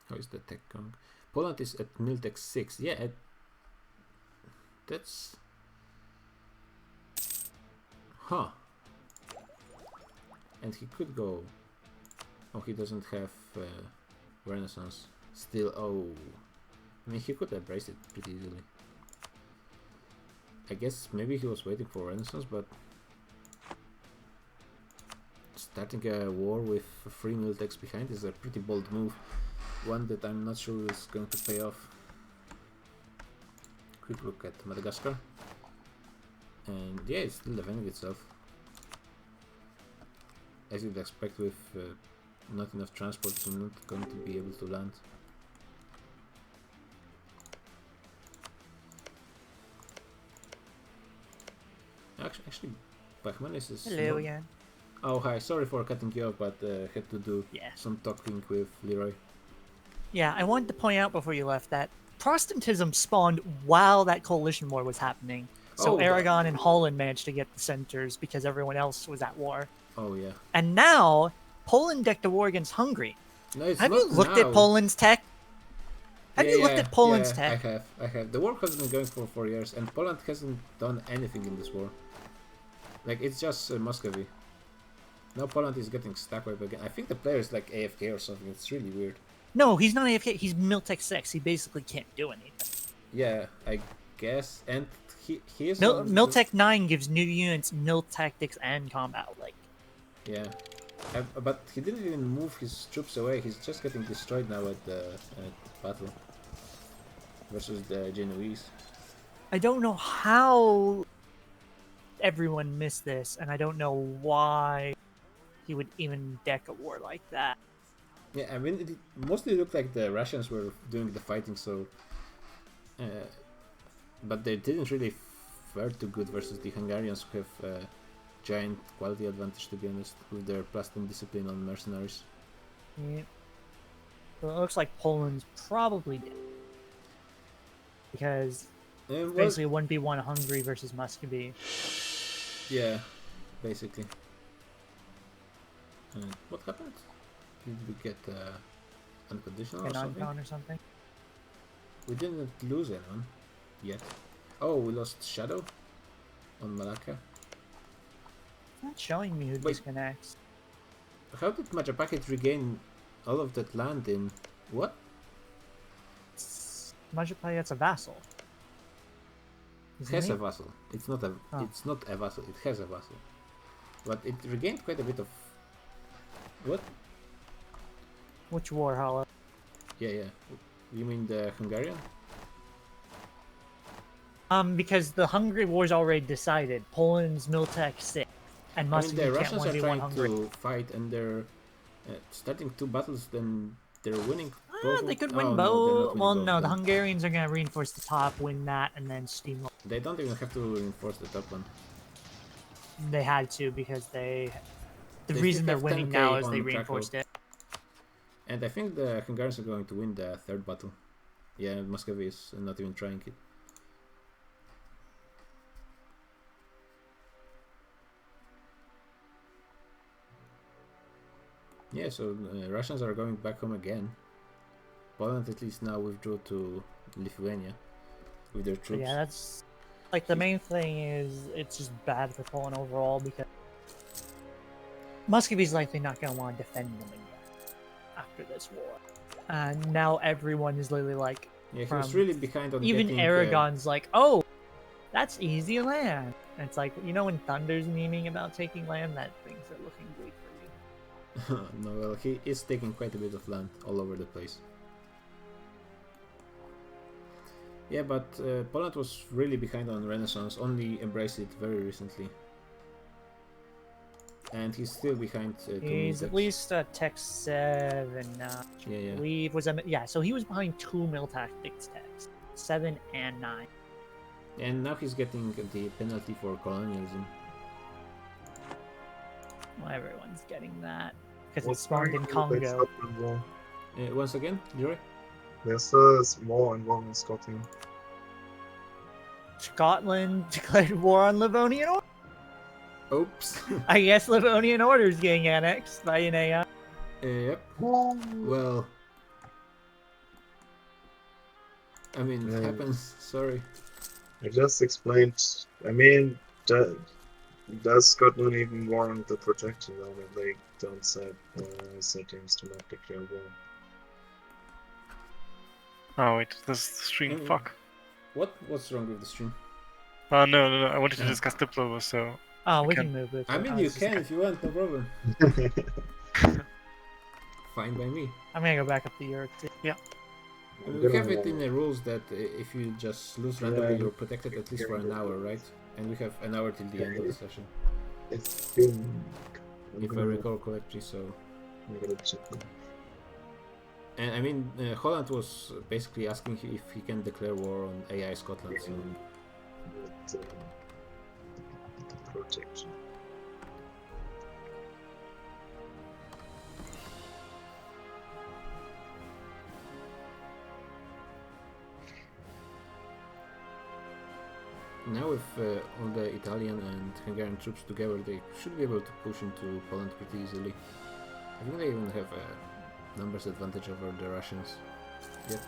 How is the tech going? Poland is at Miltech 6. Yeah, that's... Huh. And he could go... Oh, he doesn't have Renaissance. Still, oh... I mean, he could embrace it pretty easily. I guess maybe he was waiting for Renaissance, but... Starting a war with 3 Miltechs behind is a pretty bold move. One that I'm not sure is going to pay off. Quick look at Madagascar. And yeah, it's still defending itself. As you'd expect, with not enough transport, it's not going to be able to land. Actually, Bachmanis is... Hello not... again. Oh, hi, sorry for cutting you off, but had to do some talking with Leroy. Yeah, I wanted to point out before you left that Protestantism spawned while that coalition war was happening. So Aragon and Holland managed to get the centers because everyone else was at war. Oh, yeah. And now, Poland decked a war against Hungary. No, it's have not you looked now. at Poland's tech? Have you looked at Poland's tech? I have. The war has been going for 4 years, and Poland hasn't done anything in this war. Like, it's just Muscovy. Now Poland is getting stack wipe again. I think the player is like AFK or something. It's really weird. No, he's not AFK. He's Miltech 6. He basically can't do anything. Yeah, I guess. And he is... Miltech 9 gives new units Mil Tactics and Combat. Like. Yeah. But he didn't even move his troops away. He's just getting destroyed now at the battle. Versus the Genoese. I don't know how everyone missed this, and I don't know why he would even deck a war like that. Yeah, I mean, it mostly looked like the Russians were doing the fighting, so... but they didn't really fare too good versus the Hungarians, who have giant quality advantage, to be honest, with their +10 discipline on mercenaries. Yeah. So it looks like Poland's probably dead. Because it's basically 1v1 Hungary versus Muscovy. Yeah, basically. What happened? Did we get unconditional or something? Or something? We didn't lose anyone yet. Oh, we lost Shadow on Malacca. It's not showing me who disconnects. How did Majapahit regain all of that land in what? Majapahit's a vassal. It has a vassal. It's not a. It's not a vassal. It has a vassal, but it regained quite a bit of. What? Which war, Hala? Yeah. You mean the Hungarian? Because the Hungary war's already decided. Poland's Miltech 6, and Muscovy the Russians are trying Hungary. to fight, and they're starting 2 battles. Then they're winning. They could win both. Well, no, the Hungarians are gonna reinforce the top, win that, and then steamroll. They don't even have to reinforce the top one. They had to because the reason they're winning now is they reinforced it. And I think the Hungarians are going to win the 3rd battle. Yeah, Muscovy is not even trying it. Yeah, so Russians are going back home again. Poland at least now withdrew to Lithuania with their troops. Yeah, that's like the main thing is it's just bad for Poland overall because Muscovy's likely not going to want to defend them again after this war. And now everyone is literally like, yeah, he was really behind on even getting, Aragon's like, oh, that's easy land. And it's like, you know, when Thunder's memeing about taking land, that things are looking bleak for you. No, well, he is taking quite a bit of land all over the place. Yeah, but Poland was really behind on Renaissance, only embraced it very recently. And he's still behind. He's at least Tech 7 now. Yeah. I believe was so he was behind 2 Mil Tactics techs. 7 and 9. And now he's getting the penalty for colonialism. Well, everyone's getting that because it spawned in Congo. Once again, Yuri? There's more involved in Scotland. Scotland declared war on Livonian Order. Oops. I guess Livonian Order is getting annexed by an AI. Yep. Well, I mean, it happens. Sorry. I just explained. I mean, does Scotland even warrant the protection though that they don't set settings to not declare war? Oh wait, this is the stream. Fuck. What's wrong with the stream? No. I wanted to discuss Diplo, so. Oh, we can move it. I mean, you can if you want, no problem. Fine by me. I'm gonna go back up to Europe too. Yeah. I mean, we have it in the rules that if you just lose randomly, you're protected at least for an hour, right? And we have an hour till the end of the session. It's been... If I recall correctly, so... I'm gonna check it. And I mean, Holland was basically asking if he can declare war on AI Scotland, so... Protection. Now with all the Italian and Hungarian troops together, they should be able to push into Poland pretty easily. I think they even have a numbers advantage over the Russians. Yep.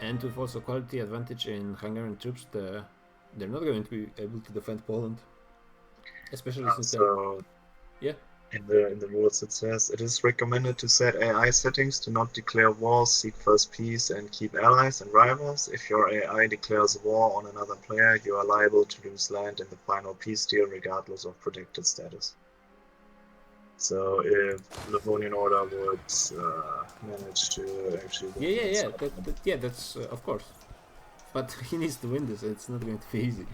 And with also quality advantage in Hungarian troops, they're not going to be able to defend Poland. Especially since so yeah. In the rules it says it is recommended to set AI settings to not declare war, seek first peace, and keep allies and rivals. If your AI declares war on another player, you are liable to lose land in the final peace deal, regardless of protected status. So if Livonian Order would manage to actually... Yeah, that's of course. But he needs to win this, and it's not going to be easy.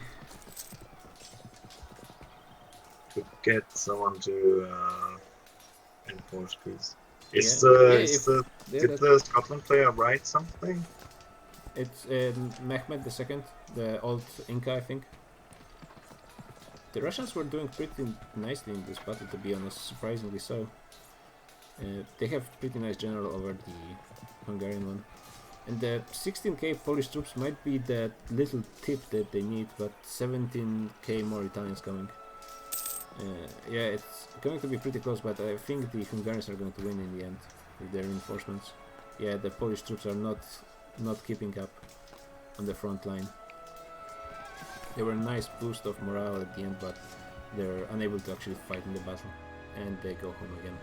To get someone to enforce peace. Did the Scotland player write something? It's Mehmed II, the old Inca, I think. The Russians were doing pretty nicely in this battle, to be honest, surprisingly so. They have pretty nice general over the Hungarian one. And the 16k Polish troops might be that little tip that they need, but 17k more Italians coming. Yeah, it's going to be pretty close, but I think the Hungarians are going to win in the end with their reinforcements. Yeah, the Polish troops are not keeping up on the front line. They were a nice boost of morale at the end, but they're unable to actually fight in the battle, and they go home again.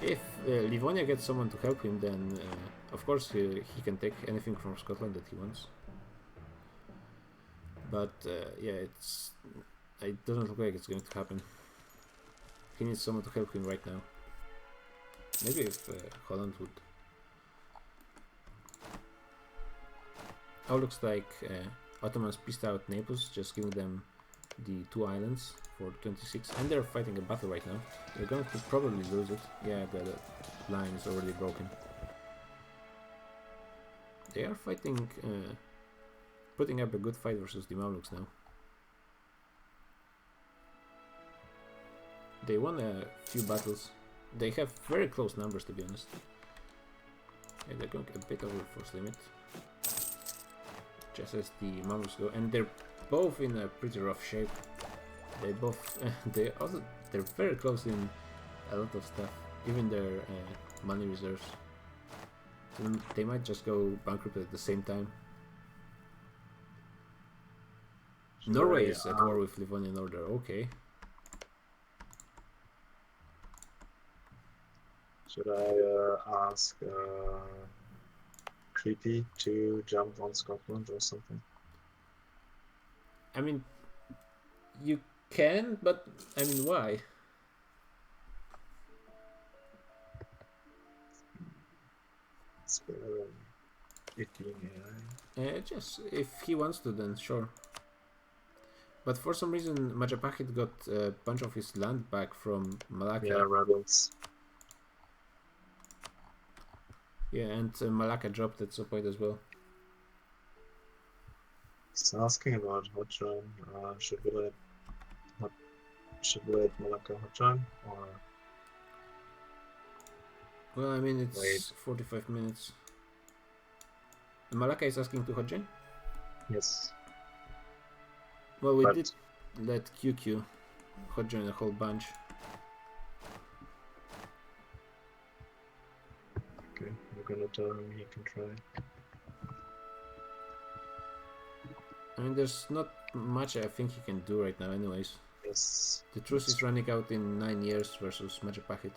If Livonia gets someone to help him, then of course he can take anything from Scotland that he wants. But yeah, it doesn't look like it's going to happen. He needs someone to help him right now. Maybe if Holland would. Oh, looks like Ottomans pieced out Naples, just giving them the 2 islands for 26, and they're fighting a battle right now. They're going to probably lose it. Yeah, the line is already broken. They are fighting, putting up a good fight versus the Mamluks now. They won a few battles. They have very close numbers, to be honest. Yeah, they're going a bit over force limit. Just as the Mamluks go, and they're both in a pretty rough shape. They both, they're very close in a lot of stuff, even their money reserves. So they might just go bankrupt at the same time. Norway is at war with Livonian Order. Okay. Should I ask Creepy to jump on Scotland or something? I mean, you can, but I mean, why? It's better than it being AI. Just if he wants to, then sure. But for some reason, Majapahit got a bunch of his land back from Malacca. Yeah, rebels. Yeah, and Malacca dropped at some point as well. He's asking about Hotline. Should we let Malacca Hotline or? Well, I mean it's 45 minutes. Malacca is asking to Hotline? Yes. Well, we did let QQ Hotline a whole bunch. Okay, we're gonna tell him he can try. I mean, there's not much I think he can do right now anyways. Yes. The truce is running out in 9 years versus Majapahit,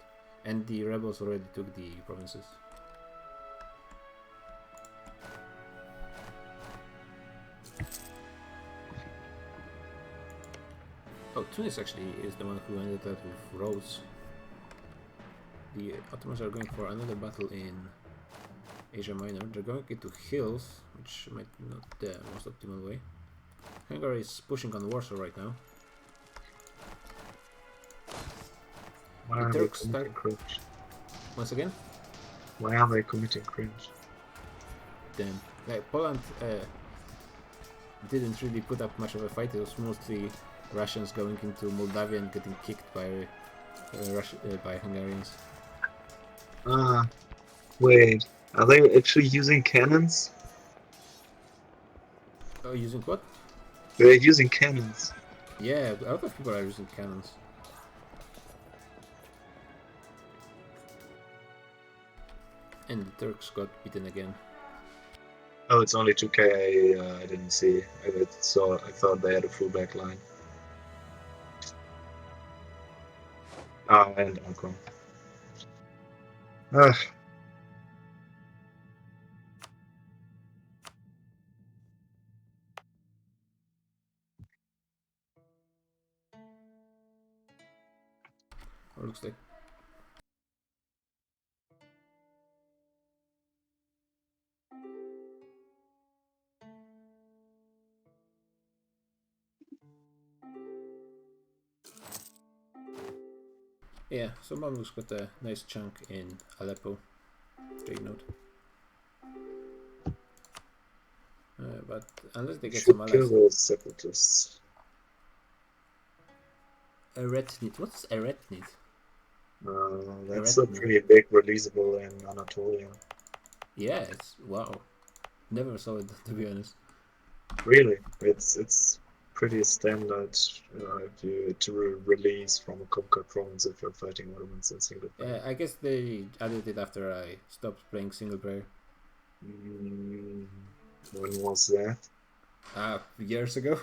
and the rebels already took the provinces. Oh, Tunis actually is the one who ended up with roads. The Ottomans are going for another battle in Asia Minor. They're going into hills, which might be not the most optimal way. Hungary is pushing on Warsaw right now. Why are they committing cringe? Once again? Why are they committing cringe? Damn. Poland didn't really put up much of a fight. It was mostly Russians going into Moldavia and getting kicked by by Hungarians. Wait. Are they actually using cannons? Oh, using what? They're using cannons. Yeah, a lot of people are using cannons. And the Turks got beaten again. Oh, it's only 2k. I didn't see. I thought they had a full back line. And Ankara. Looks like. Yeah, so Mamluk's got a nice chunk in Aleppo trade node. But unless they get some allies. Kill those separatists. Eretnit. What's Eretnit? That's a pretty big releasable in Anatolia. Yeah, it's wow. Never saw it, to be honest. Really, it's pretty standard to release from a conquered province if you're fighting Ottomans in single player. I guess they added it after I stopped playing single player. When was that? Years ago.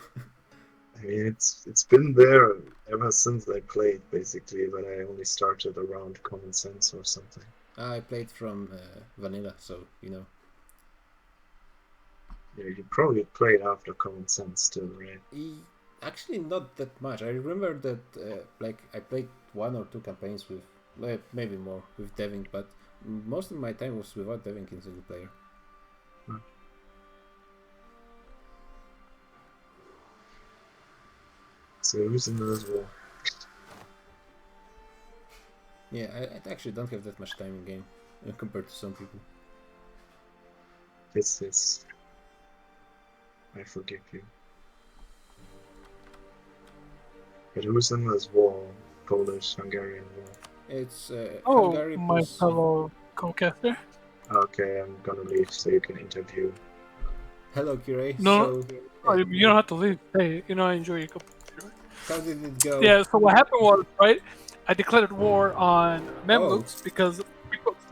I mean, it's been there ever since I played, basically, but I only started around Common Sense or something. I played from vanilla, so you know. Yeah, you probably played after Common Sense too, right? Actually, not that much. I remember that like I played 1 or 2 campaigns with, maybe more, with Deving, but most of my time was without Deving in single player. So who's in as well? Yeah, I actually don't have that much time in game compared to some people. This. I forgive you. But who's in this war? Polish, Hungarian war? It's Hungary my plus... fellow co-caster. Okay, I'm gonna leave so you can interview. Hello, Kirei. No, you don't have to leave. Hey, I enjoy your company. How did it go? Yeah, so what happened was, right, I declared war on Mamluks because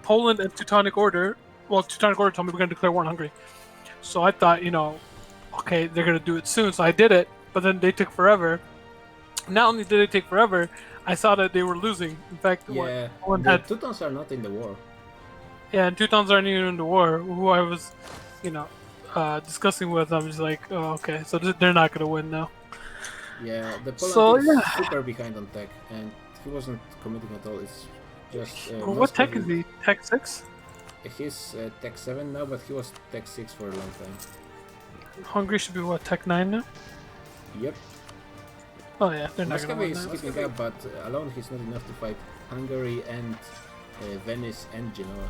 Poland and Teutonic Order, Teutonic Order told me we're going to declare war on Hungary. So I thought, okay, they're going to do it soon. So I did it, but then they took forever. Not only did they take forever, I saw that they were losing. In fact, Poland had... Teutons are not in the war. Yeah, and Teutons aren't even in the war. Who I was, discussing with, I'm just like, oh, okay, so they're not going to win now. Yeah, the Poland is super behind on tech, and he wasn't committing at all. It's just. What tech is he? Tech 6? He's tech 7 now, but he was tech 6 for a long time. Hungary should be what, tech 9 now? Yep. Oh yeah, they're not gonna win is keeping up, but alone he's not enough to fight Hungary and Venice and Genoa.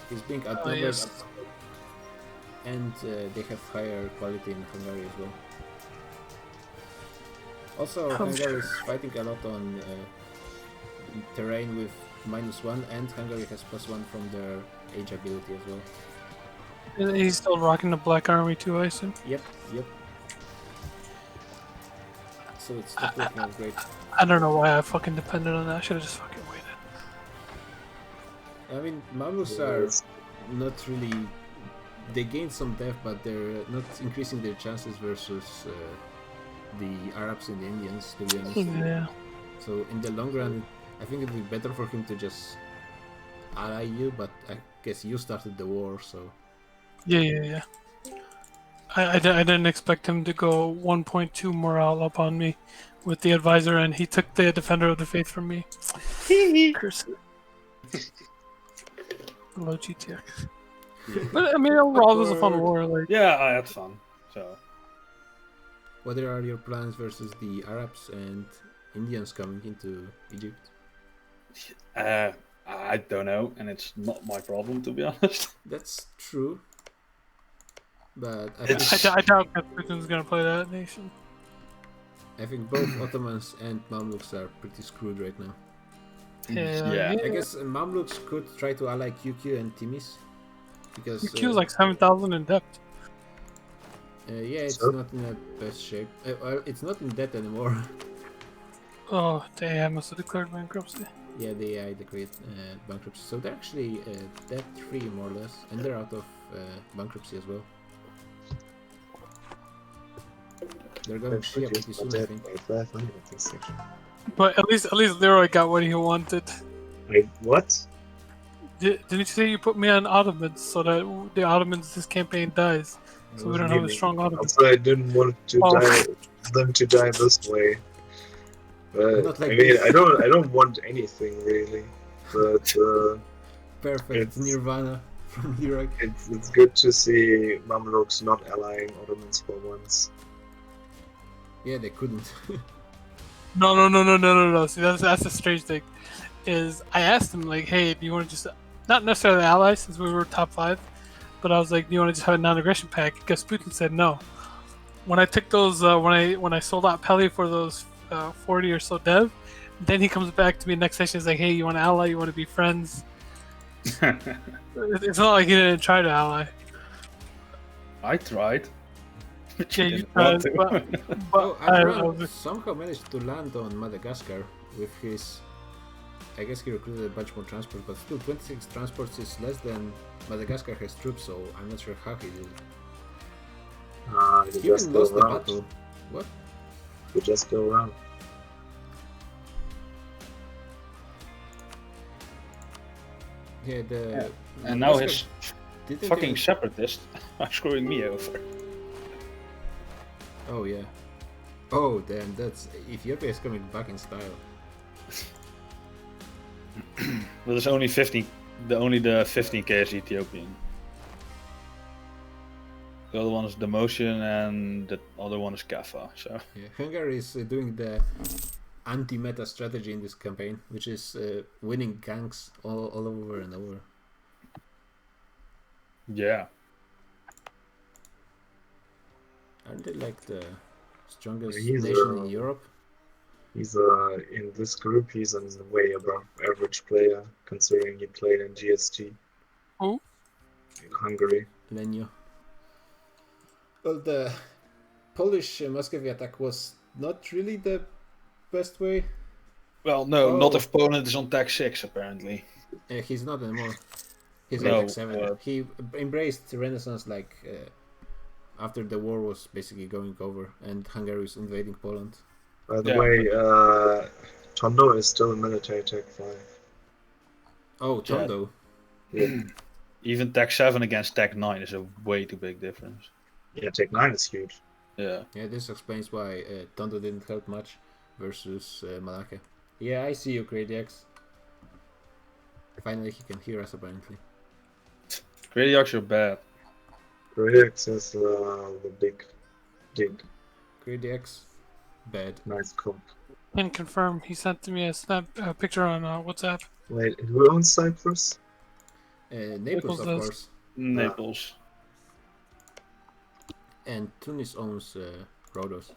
He's being outnumbered, yes. and they have higher quality in Hungary as well. Also, Hungary is fighting a lot on terrain with -1, and Hungary has +1 from their age ability as well. He's still rocking the Black Army too, I assume. Yep. So it's not working out great. I don't know why I fucking depended on that. I should have just fucking waited. I mean, Mamluks are not really. They gained some depth, but they're not increasing their chances versus the Arabs and the Indians, to be honest. Yeah. So in the long run, I think it would be better for him to just ally you, but I guess you started the war, so. Yeah. I didn't expect him to go 1.2 morale up on me with the advisor, and he took the Defender of the Faith from me. Curse it. Low GTX. But I mean, overall, it was a fun war. Like, yeah, I had fun. So. What are your plans versus the Arabs and Indians coming into Egypt? I don't know, and it's not my problem, to be honest. That's true. But I doubt Putin's gonna play that nation. I think both Ottomans and Mamluks are pretty screwed right now. Yeah. I guess Mamluks could try to ally QQ and Timis, because QQ's like 7,000 in depth. Yeah, it's not in the best shape. Well, it's not in debt anymore. Oh, the AI must have declared bankruptcy. Yeah, the AI declared bankruptcy. So they're actually debt-free, more or less, and they're out of bankruptcy as well. They're going Shia pretty soon, I think. But at least Leroy got what he wanted. Wait, what? Didn't you say you put me on Ottomans so that the Ottomans this campaign dies? So we don't have a strong Ottomans. Also, I didn't want to them to die this way. But like I mean, this. I don't want anything really. But perfect Nirvana from Iraq. It's good to see Mamluks not allying Ottomans for once. Yeah, they couldn't. No. See, that's a strange thing. Is I asked him like, hey, do you want to just not necessarily ally since we were top 5, but I was like, do you want to just have a non-aggression pact? Because Putin said no. When I took those, when I sold out Peli for those 40 or so dev, then he comes back to me next session. He's like, hey, you want to ally? You want to be friends? It's not like he didn't try to ally. I tried. Yeah, you tried, but Iran somehow managed to land on Madagascar with his. I guess he recruited a bunch more transports, but still 26 transports is less than Madagascar has troops, so I'm not sure how he did it. He even lost the battle. What? You just go around. Yeah, and now his fucking separatists are screwing me over. Oh yeah. Oh damn, that's Ethiopia is coming back in style. But there's only 15. Only the 15k is Ethiopian. The other one is Demotion, and the other one is Kaffa. So yeah, Hungary is doing the anti-meta strategy in this campaign, which is winning ganks all over and over. Yeah. Aren't they like the strongest He's nation in Europe? He's in this group. He's a way above average player, considering he played in GSG. Who? In Hungary. Lenio. Well, the Polish Muscovy attack was not really the best way. Well, no, not if Poland is on tech 6 apparently. He's not anymore. He's No, on tech 7. He embraced Renaissance like after the war was basically going over and Hungary was invading Poland. By the way, Tondo is still in military tech 5. Oh, Tondo. Yeah. Even tech 7 against tech 9 is a way too big difference. Yeah, tech 9 is huge. Yeah. Yeah, this explains why Tondo didn't help much versus Malaka. Yeah, I see you, Gradiax. Finally, he can hear us apparently. Gradiax are bad. Gradiax is the big dig. Gradiax, bad. Nice comp. Can confirm. He sent me a picture on WhatsApp. Wait, who owns Cyprus? Naples, of course. Naples. And Tunis owns Rhodes.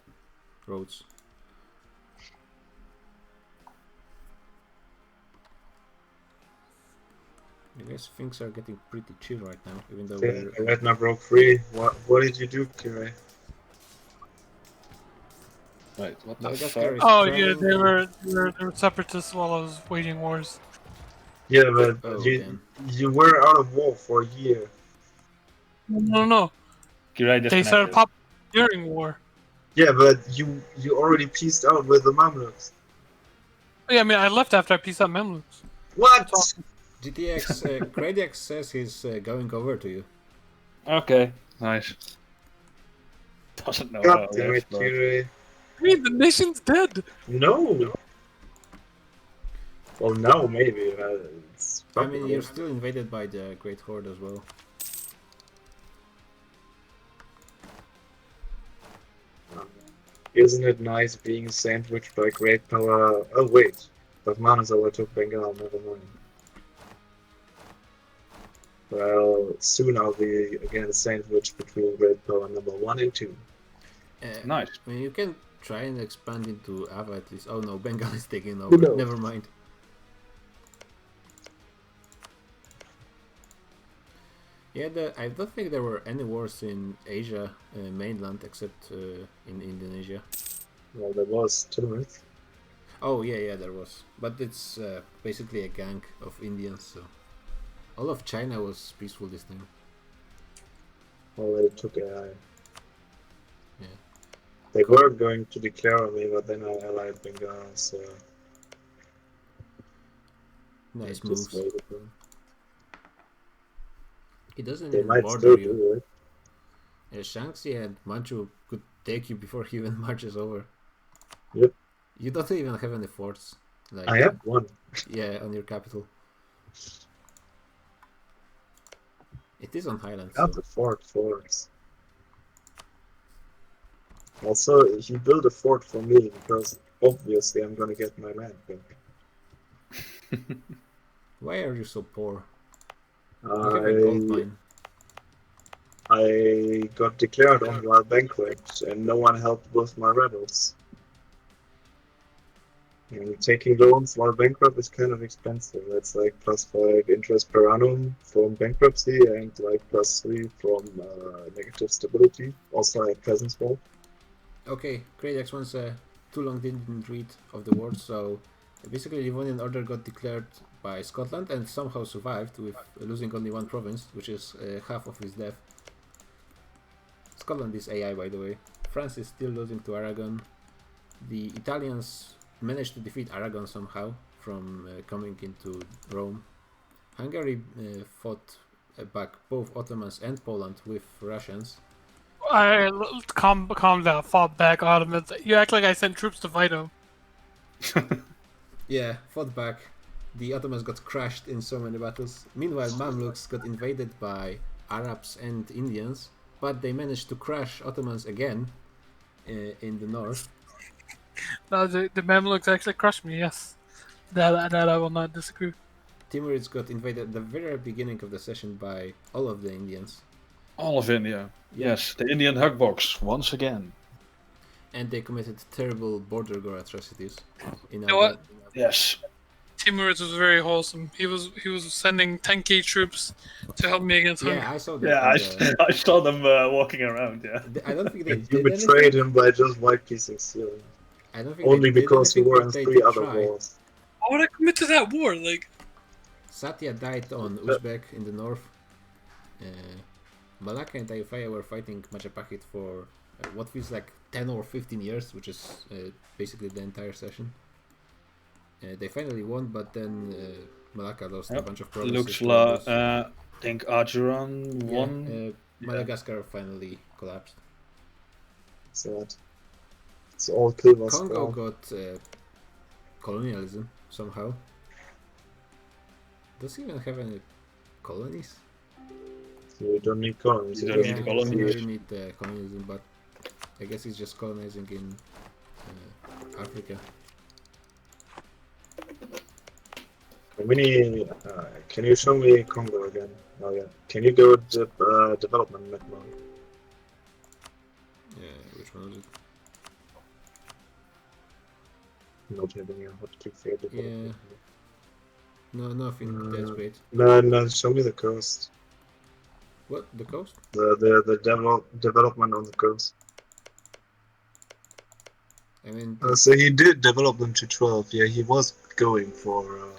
I guess things are getting pretty chill right now, even though we're... Redna broke free. What did you do, Kire? Wait, what the Madagascar fuck? Oh trying... yeah, they were separatists while I was waging wars. Yeah, but you were out of war for a year. No. They started popping during war. Yeah, but you already pieced out with the Mamluks. Yeah, I mean, I left after I pieced out Mamluks. What? GTX, Kradiax says he's going over to you. Okay, nice. Doesn't know God how damn it, but... Kire. I mean, the nation's dead. No. Well, now maybe. I mean, you're still invaded by the Great Horde as well. Isn't it nice being sandwiched by great power? Oh wait, but Manus overtook Bengal, never mind. Well, soon I'll be again sandwiched between great power number 1 and 2. Nice. I mean, you can try and expand into Ava at least. Oh no, Bengal is taking over. No. Never mind. Yeah, I don't think there were any wars in Asia mainland except in Indonesia. Well, there was Timorith. Oh yeah, there was. But it's basically a gang of Indians, so... All of China was peaceful this time. Well, they took AI. Yeah. They were going to declare on me, but then I allied Bengal, so... Nice I just moves. waited for them. It doesn't They even might bother still you. do it. Shaanxi and Manchu could take you before he even marches over. Yep. You don't even have any forts. Like, I have one. Yeah, on your capital. It is on Highlands. Got the forts. Also, he built a fort for me because obviously I'm gonna get my land back. Why are you so poor? You have a gold mine. I got declared on while bankrupt and no one helped with my rebels. And taking loans while bankrupt is kind of expensive. That's like +5 interest per annum from bankruptcy and like +3 from negative stability. Also at Peasants' Wall. Okay, Kradiax once too long didn't read of the word, so basically Livonian Order got declared by Scotland and somehow survived with losing only one province, which is half of his death. Scotland is AI, by the way. France is still losing to Aragon. The Italians managed to defeat Aragon somehow from coming into Rome. Hungary fought back both Ottomans and Poland with Russians. Calm down, fall back, Ottomans. You act like I sent troops to fight them. Yeah, fought back. The Ottomans got crushed in so many battles. Meanwhile, Mamluks got invaded by Arabs and Indians, but they managed to crush Ottomans again in the north. No, the Mamluks actually crushed me, yes. That I will not disagree. Timurids got invaded at the very beginning of the session by all of the Indians. All of India. Yes, the Indian hugbox, once again. And they committed terrible border gore atrocities. You know what? Yes. Timurids was very wholesome. He was sending 10k troops to help me against Hungary. Yeah, I saw that. Yeah, I saw them walking around, yeah. I don't think they You did betrayed anything. him by just white piecing Syria. I don't think Only they did because you anything, were but in they 3 did other try. wars. Why would I commit to that war? Like, Satya died on Uzbek in the north. Malacca and Ayutthaya were fighting Majapahit for what feels like 10 or 15 years, which is basically the entire session. They finally won, but then Malacca lost a bunch of provinces. I think Ajuran won. Madagascar finally collapsed. Sad. It's all Kilva's Congo fault. got colonialism somehow. Does he even have any colonies? You don't need colonies. You don't need colonies. You don't need colonialism, but I guess he's just colonizing in Africa. Can you show me Congo again? Oh yeah. Can you go to development mid mode? Yeah, which one was it? Not having a hotkey for development. Yeah. No, nothing that's great. No, show me the coast. What? The coast? The development on the coast. I mean... so he did develop them to 12. Yeah, he was going for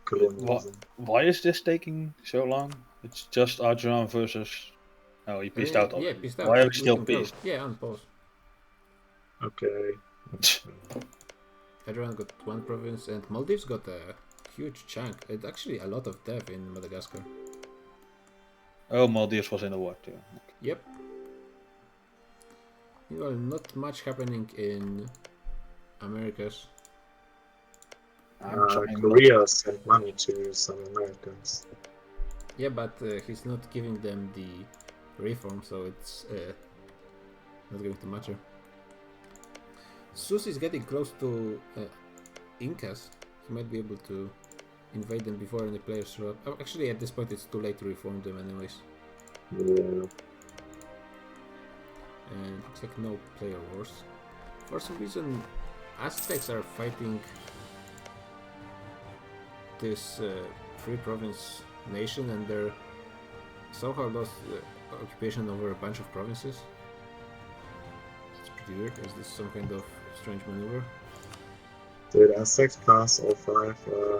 colonialism. Why is this taking so long? It's just Adrian versus... Oh, he pieced out already. Yeah, pieced out. Why are we We still can go. pieced? Yeah, on pause. Okay. Adrian got one province and Maldives got a huge chunk. It's actually a lot of dev in Madagascar. Oh, Maldives was in the war too. Yep. Well, not much happening in Americas. Korea sent money to some Americans. Yeah, but he's not giving them the reform, so it's not going to matter. Sus is getting close to Incas. He might be able to invade them before any players show up. Oh, actually, at this point, it's too late to reform them, anyways. Yeah. And looks like no player wars. For some reason, Aztecs are fighting this free province nation, and they're somehow lost occupation over a bunch of provinces. It's pretty weird. Is this some kind of strange maneuver? Did Aztecs pass all 5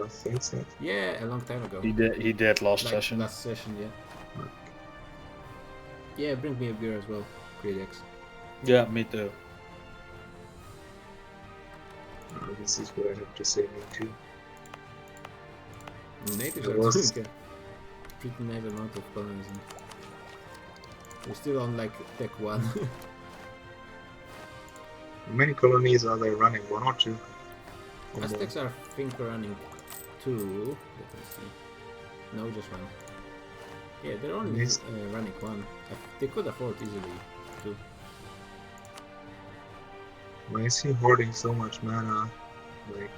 things yet? Yeah, a long time ago. He did last session. Last session, yeah. Yeah, bring me a beer as well, Credex. Yeah, me too. This is where I have to say me too. Natives It are was- doing a pretty nice amount of colonizing. We're still on like Tech 1. How many colonies are they running? 1 or 2? Aztecs are, I think, running 2. Let me see. No, just 1. Yeah, they're only Yes. running 1. They could afford easily 2. Why is he hoarding so much mana? Like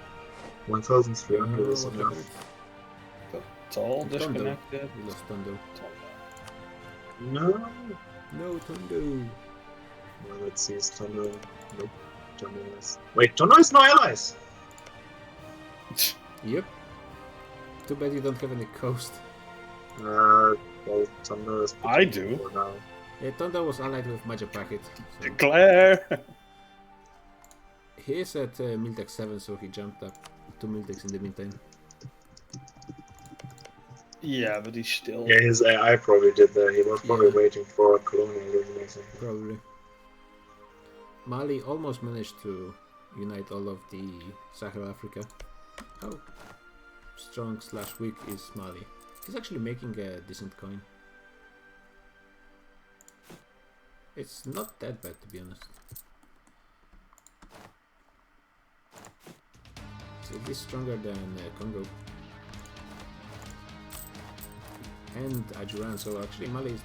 1,300 is what enough. happened? It's all Tondo. disconnected. We lost Tondo. No! No, Tondo! Well, let's see, is Tondo... Nope. Tondo is... Wait, Tondo is no allies! Yep. Too bad you don't have any coast. Well, Tondo is... I do. For now. Yeah, Tondo was allied with Majapahit. So. Declare! He is at Miltex 7, so he jumped up to Miltex in the meantime. Yeah, but he's still... Yeah, his AI probably did that. He was probably waiting for a colonialism or something. Probably. Mali almost managed to unite all of the Sahel Africa. How strong / weak is Mali? He's actually making a decent coin. It's not that bad, to be honest. So it is stronger than Congo. And Ajuran, so actually Mali is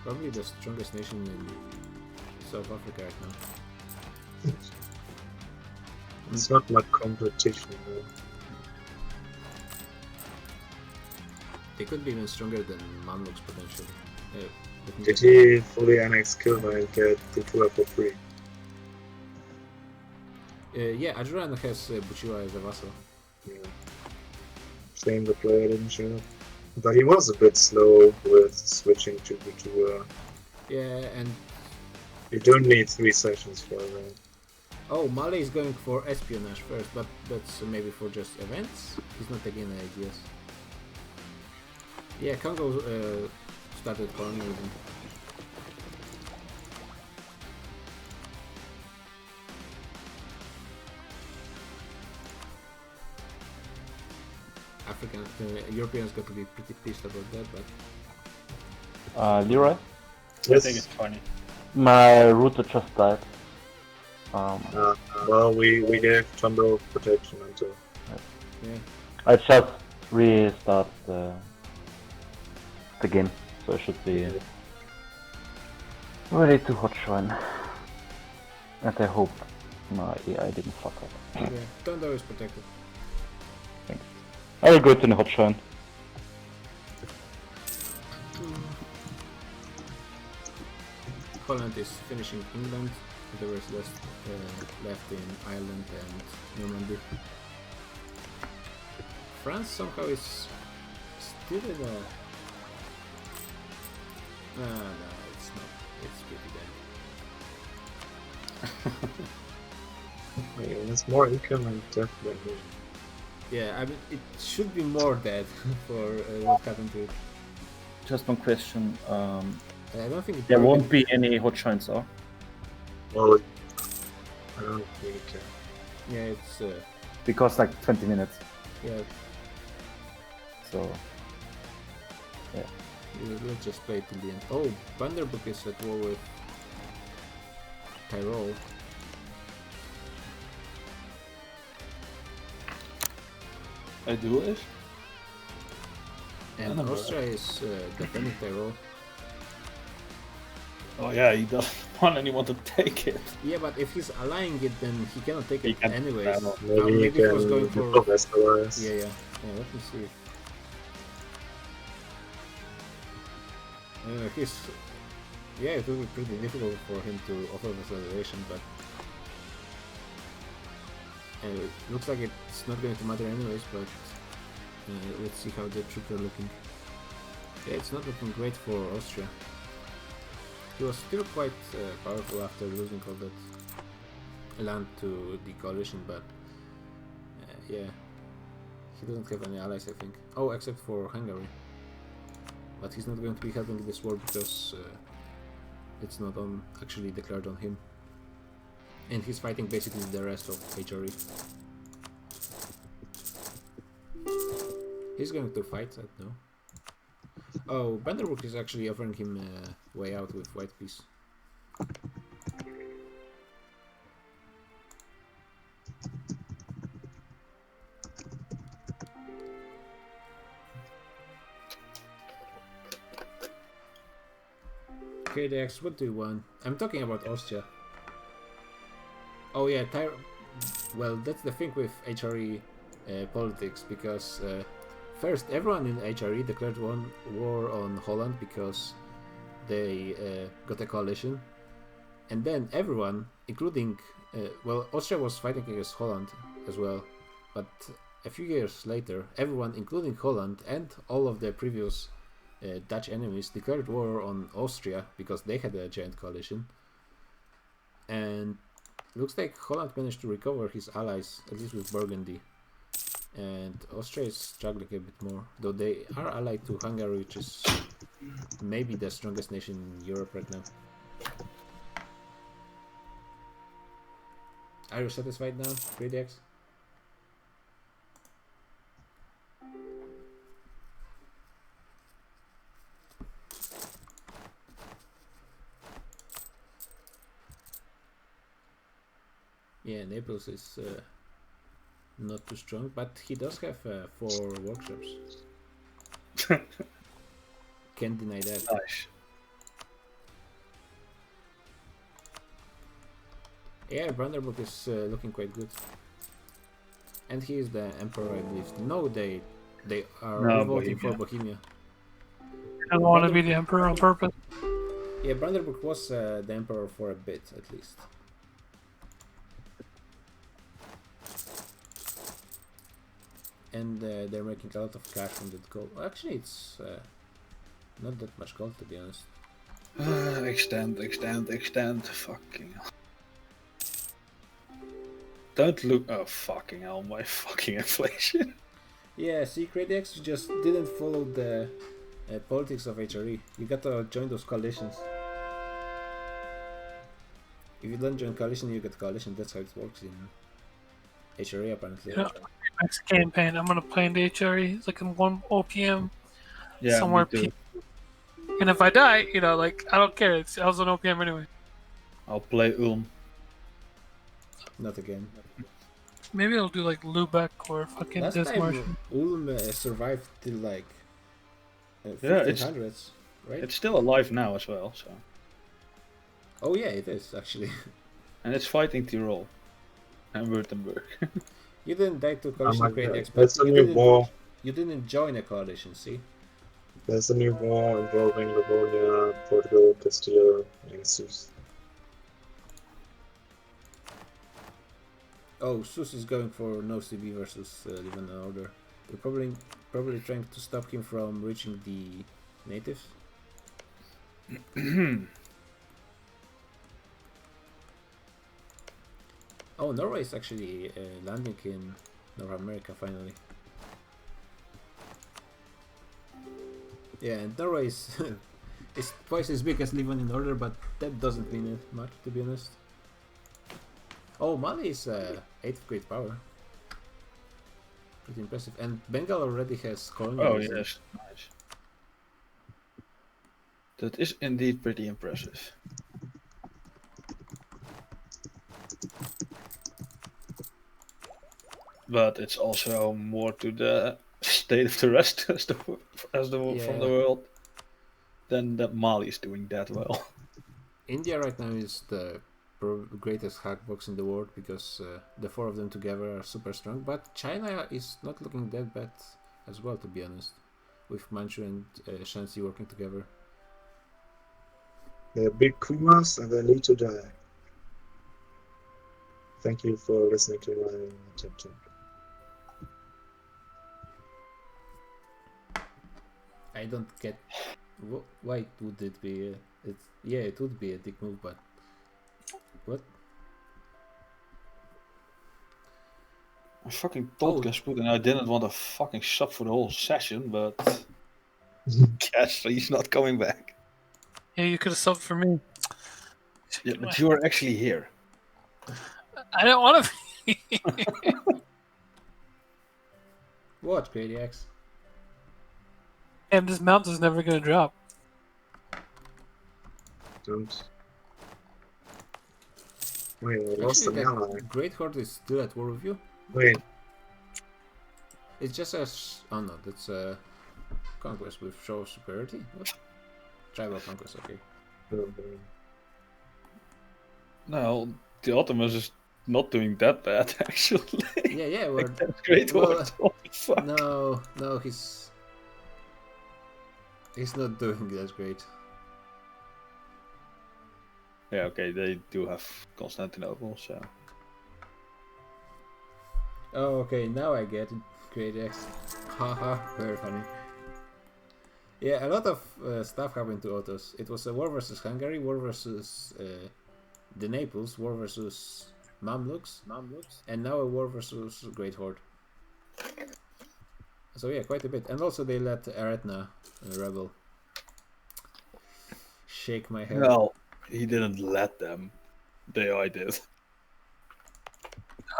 probably the strongest nation in South Africa right now. It's not like competition. They could be even stronger than Mamluks potentially. Did he fully annex Kilma and get Tutua for free? Yeah, Ajuran has Buchiwa as a vassal. Yeah. Shame the player didn't show up. But he was a bit slow with switching to Buchiwa. Yeah, and... You don't need 3 sessions for that. Oh, Mali is going for espionage first, but that's maybe for just events? He's not taking any ideas. Yeah, Congo started colonialism. Europeans got to be pretty pissed about that, but... Leroy? I think it's funny. My router just died. Well, we gave Tondo protection until... Yeah. I just restart the game, so I should be ready to hot join. And I hope my AI didn't fuck up. Yeah, Tondo is protected. I will go to the Hauptschrein. Holland is finishing England. There is left in Ireland and Normandy. France somehow is still in a... no, it's not. It's pretty dead. It's more increment definitely. Yeah, I mean, it should be more dead for what happened to it. Just one question. I don't think there won't be any hot shines, or? Well, I don't really care. Yeah, it's... because like 20 minutes. Yeah. So... yeah. We'll just play it till the end. Oh, Vanderbook is at war with Tyrol. I do it. And Austria is defending Tyrol. Oh yeah, he doesn't want anyone to take it. Yeah, but if he's allying it, then he cannot take it can, anyways. Maybe he was going for... Yeah, yeah. Let me see. Yeah, it will be pretty difficult for him to offer acceleration, but it looks like it's not going to matter anyways, but let's see how the troops are looking. Yeah, it's not looking great for Austria. He was still quite powerful after losing all that land to the coalition, but yeah, he doesn't have any allies, I think. Oh, except for Hungary. But he's not going to be helping this war because it's not actually declared on him. And he's fighting basically the rest of HRE. He's going to fight, I don't know. Oh, Vanderbook is actually offering him a way out with white peace. Okay, Dex, what do you want? I'm talking about Austria. Oh yeah, well, that's the thing with HRE politics, because first, everyone in HRE declared war on Holland because they got a coalition, and then everyone, including, well, Austria was fighting against Holland as well, but a few years later, everyone, including Holland and all of the previous Dutch enemies, declared war on Austria because they had a giant coalition, and looks like Holland managed to recover his allies, at least with Burgundy. And Austria is struggling a bit more, though they are allied to Hungary, which is maybe the strongest nation in Europe right now. Are you satisfied now, 3DX? Yeah, Naples is not too strong, but he does have 4 workshops. Can't deny that. Nice. Yeah, Brandenburg is looking quite good. And he is the emperor, I believe. No, they are revolting for Bohemia. I don't want to be the emperor on purpose. Yeah, Brandenburg was the emperor for a bit, at least. And they're making a lot of cash from that gold. Well, actually, it's not that much gold, to be honest. Extend. Fucking hell. Don't look. Oh, fucking hell, my fucking inflation. Yeah, see, Kradex, you just didn't follow the politics of HRE. You gotta join those coalitions. If you don't join coalition, you get coalition. That's how it works in HRE, apparently. Yeah, next campaign, I'm gonna play in the HRE. It's like in 1 OPM. Yeah, somewhere. And if I die, you know, like, I don't care. I was on OPM anyway. I'll play Ulm. Not again. Maybe I'll do like Lubeck or fucking Last Dismarsh. time Ulm survived till like 1500s, right? It's still alive now as well, so. Oh yeah, it is actually. And it's fighting Tyrol and Württemberg. You didn't die to coalition Kradex, but that's a new war. You didn't join a coalition, see? There's a new war involving Livonia, Portugal, Castilla, and Sus. Oh, Sus is going for no CB versus Living Order. They're probably trying to stop him from reaching the natives. Oh, Norway is actually landing in North America finally. Yeah, and Norway is is twice as big as Living in Order, but that doesn't mean it much, to be honest. Oh, Mali is 8th great power. Pretty impressive. And Bengal already has colonialism. Oh, yes. Nice. That is indeed pretty impressive. But it's also more to the state of the rest from the world than that Mali is doing that well. India right now is the greatest hackbox in the world because the 4 of them together are super strong. But China is not looking that bad as well, to be honest, with Manchu and Shanxi working together. They're big Kumas and they need to die. Thank you for listening to my chapter. I don't get why would it be. It would be a dick move, but what? I fucking told Gasputin I didn't want to fucking sub for the whole session, but guess he's not coming back. Yeah, you could have subbed for me. Yeah, but you are actually here. I don't want to be. What, Grady X? And this mount is never gonna drop. Don't. Wait, I lost an ally. Great Horde is still at war with you? Wait. It's just as... Oh no, that's Conquest with Show of Superiority? What? Tribal Conquest, okay. No, the Ottomans is not doing that bad, actually. Yeah, we're... That's Great Horde. No, he's not doing that great. Yeah, okay, they do have Constantinople, so... Oh, okay, now I get it. Great X. Haha, very funny. Yeah, a lot of stuff happened to Ottos. It was a war versus Hungary, war versus the Naples, war versus Mamluks, and now a war versus Great Horde. So yeah, quite a bit. And also they let Aretna rebel. Shake my head. Well, he didn't let them. I did.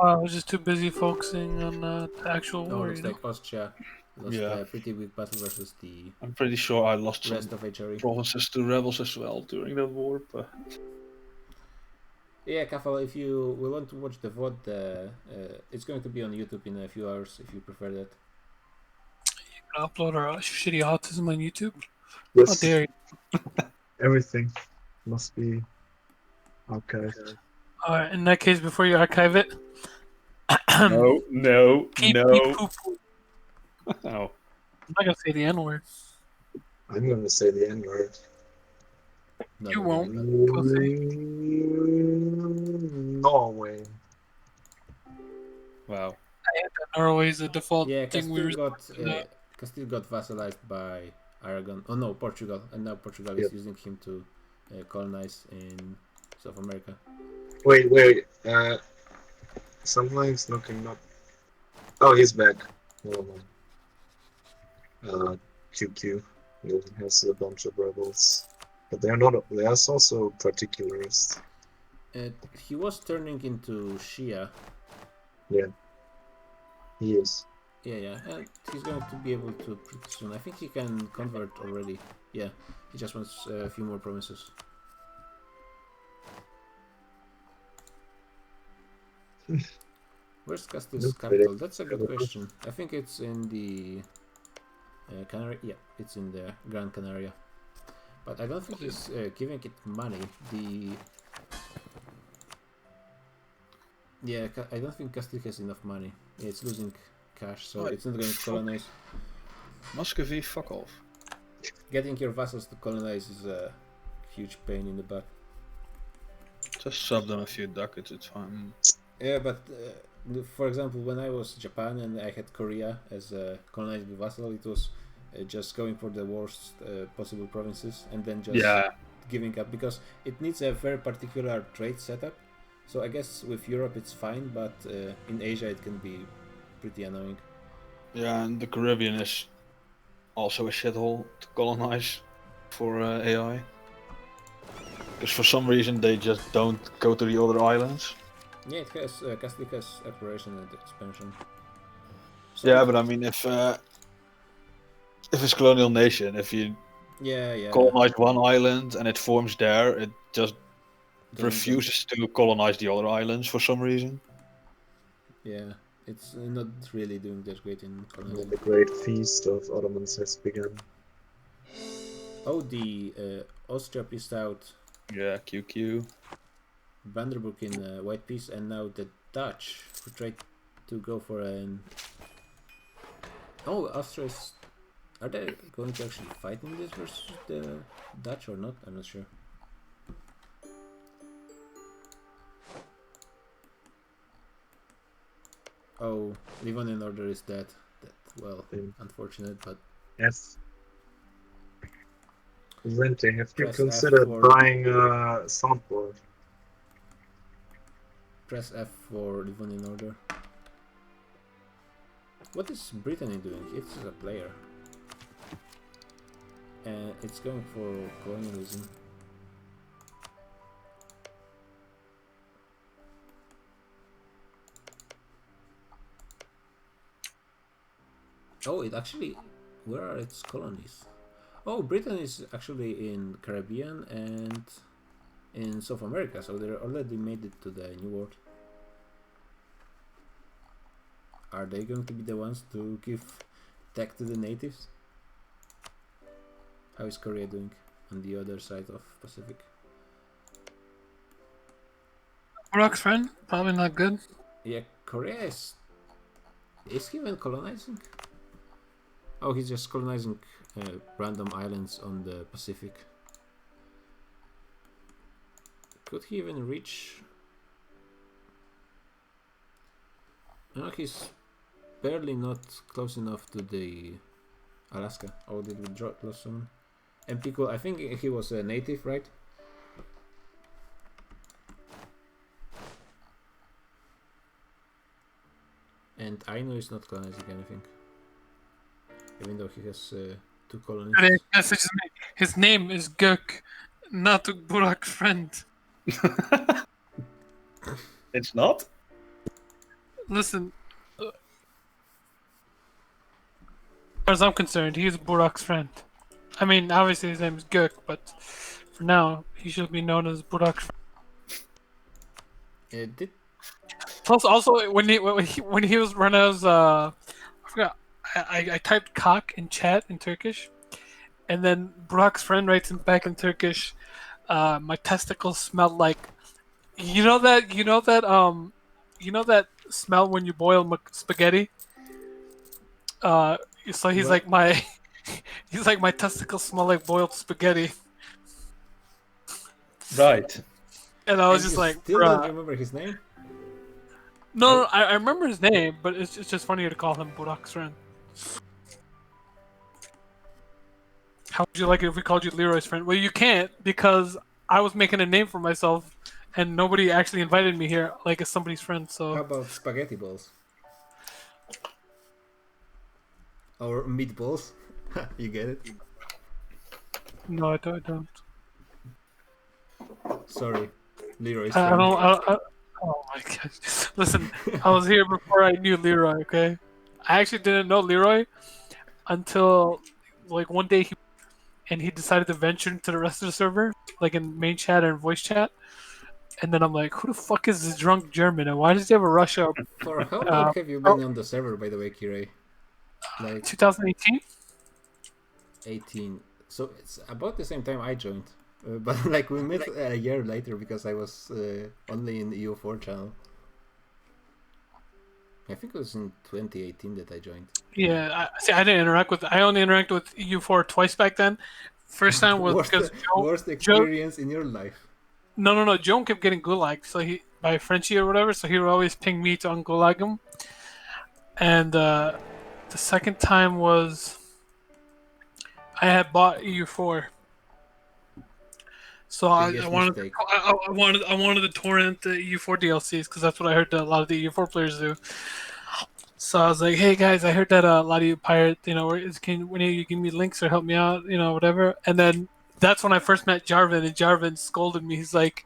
I was just too busy focusing on the actual war. Looks like Austria lost a pretty weak battle versus the... I'm pretty sure I lost rest some of HRE. provinces to rebels as well during that war, but... Yeah, Kafal, if you will want to watch the VOD, it's going to be on YouTube in a few hours if you prefer that. You can upload our shitty autism on YouTube? Yes. How dare you? Everything must be archived. Alright, in that case, before you archive it... No. Pee No. I'm not gonna say the N-word. I'm gonna say the N-word. You won't. Norway. Wow. I hate that Norway is the default Yeah, thing Castile got vassalized by Aragon. Oh no, Portugal. And now Portugal is using him to colonize in South America. Wait. Someone's looking up. Oh, he's back. QQ. He has a bunch of rebels. But they're not. There's also particularists. He was turning into Shia. Yeah. He is. Yeah, and he's going to be able to pretty soon. I think he can convert already. Yeah, he just wants a few more provinces. Where's Castile's capital? That's a good question. I think it's in the Canary. Yeah, it's in the Gran Canaria. But I don't think he's giving it money. I don't think Castile has enough money. Yeah, it's losing cash, so Right. it's not going to colonize. Muscovy, fuck off. Getting your vassals to colonize is a huge pain in the butt. Just sub them a few ducats, it's fine. Yeah, but for example, when I was Japan and I had Korea as a colonized vassal, it was just going for the worst possible provinces and then just giving up, because it needs a very particular trade setup. So I guess with Europe it's fine, but in Asia it can be pretty annoying. Yeah, and the Caribbean is also a shithole to colonize for AI. Because for some reason they just don't go to the other islands. Yeah, it has Castile has exploration and expansion. So Yeah, but I mean, if it's colonial nation, if you yeah. colonize one island and it forms there, it just Doesn't refuses to colonize the other islands for some reason. Yeah, it's not really doing that great in colonizing. The great feast of Ottomans has begun. Oh, the Austria pieced out Yeah, QQ. Vanderburg in white piece, and now the Dutch who tried to go for an... Oh, Austria is... Are they going to actually fight in this versus the Dutch or not? I'm not sure. Oh, Livonian Order is dead. Well, unfortunate, but... Yes. Rente, have you Press F considered for- buying a soundboard? Press F for Livonian Order. What is Brittany doing? It's a player. And it's going for colonialism. Oh, it actually... Where are its colonies? Oh, Britain is actually in Caribbean and in South America, so they already made it to the New World. Are they going to be the ones to give tech to the natives? How is Korea doing on the other side of Pacific? Rock's friend, probably not good. Yeah, Korea is... Is he even colonizing? Oh, he's just colonizing random islands on the Pacific. Could he even reach... No, he's barely not close enough to the Alaska. Oh, did we drop lost someone? And Pico, I think he was a native, right? And Aino is not colonizing anything. Even though he has 2 colonies. Yes, his name is Gök, not Burak's friend. It's not? Listen, as far as I'm concerned, he's Burak's friend. I mean, obviously his name is Gök, but for now, he should be known as Burak's friend. Plus, also, when he was when I was I forgot, I typed cock in chat in Turkish, and then Burak's friend writes him back in Turkish, my testicles smell like, you know that smell when you boil spaghetti. So he's like my testicles smell like boiled spaghetti. Right. And I was And just you like, still bruh. don't remember his name? No, I remember his name, but it's just funnier to call him Burak's friend. How would you like it if we called you Leroy's friend? Well, you can't, because I was making a name for myself, and nobody actually invited me here, like as somebody's friend. So How about spaghetti balls? Or meatballs? You get it? no, I don't. Sorry, Leroy's I friend. don't. Oh my gosh! Listen, I was here before I knew Leroy. Okay, I actually didn't know Leroy until like one day he decided to venture into the rest of the server, like in main chat and voice chat. And then I'm like, who the fuck is this drunk German? And why does he have a rush up? For how long have you been on the server, by the way, Kirei? Like 2018. 18. So it's about the same time I joined. But like we met a year later because I was only in the EU4 channel. I think it was in 2018 that I joined. Yeah, I didn't interact with. I only interacted with EU4 twice back then. First time was because worst experience in your life. No. Joan kept getting gulagged, so he by Frenchie or whatever. So he would always ping me to ungulag him. And the second time was I had bought EU4. So I wanted to torrent the EU4 DLCs because that's what I heard that a lot of the EU4 players do. So I was like, hey guys, I heard that a lot of you pirate, when you give me links or help me out, whatever. And then that's when I first met Jarvan, and Jarvan scolded me. He's like,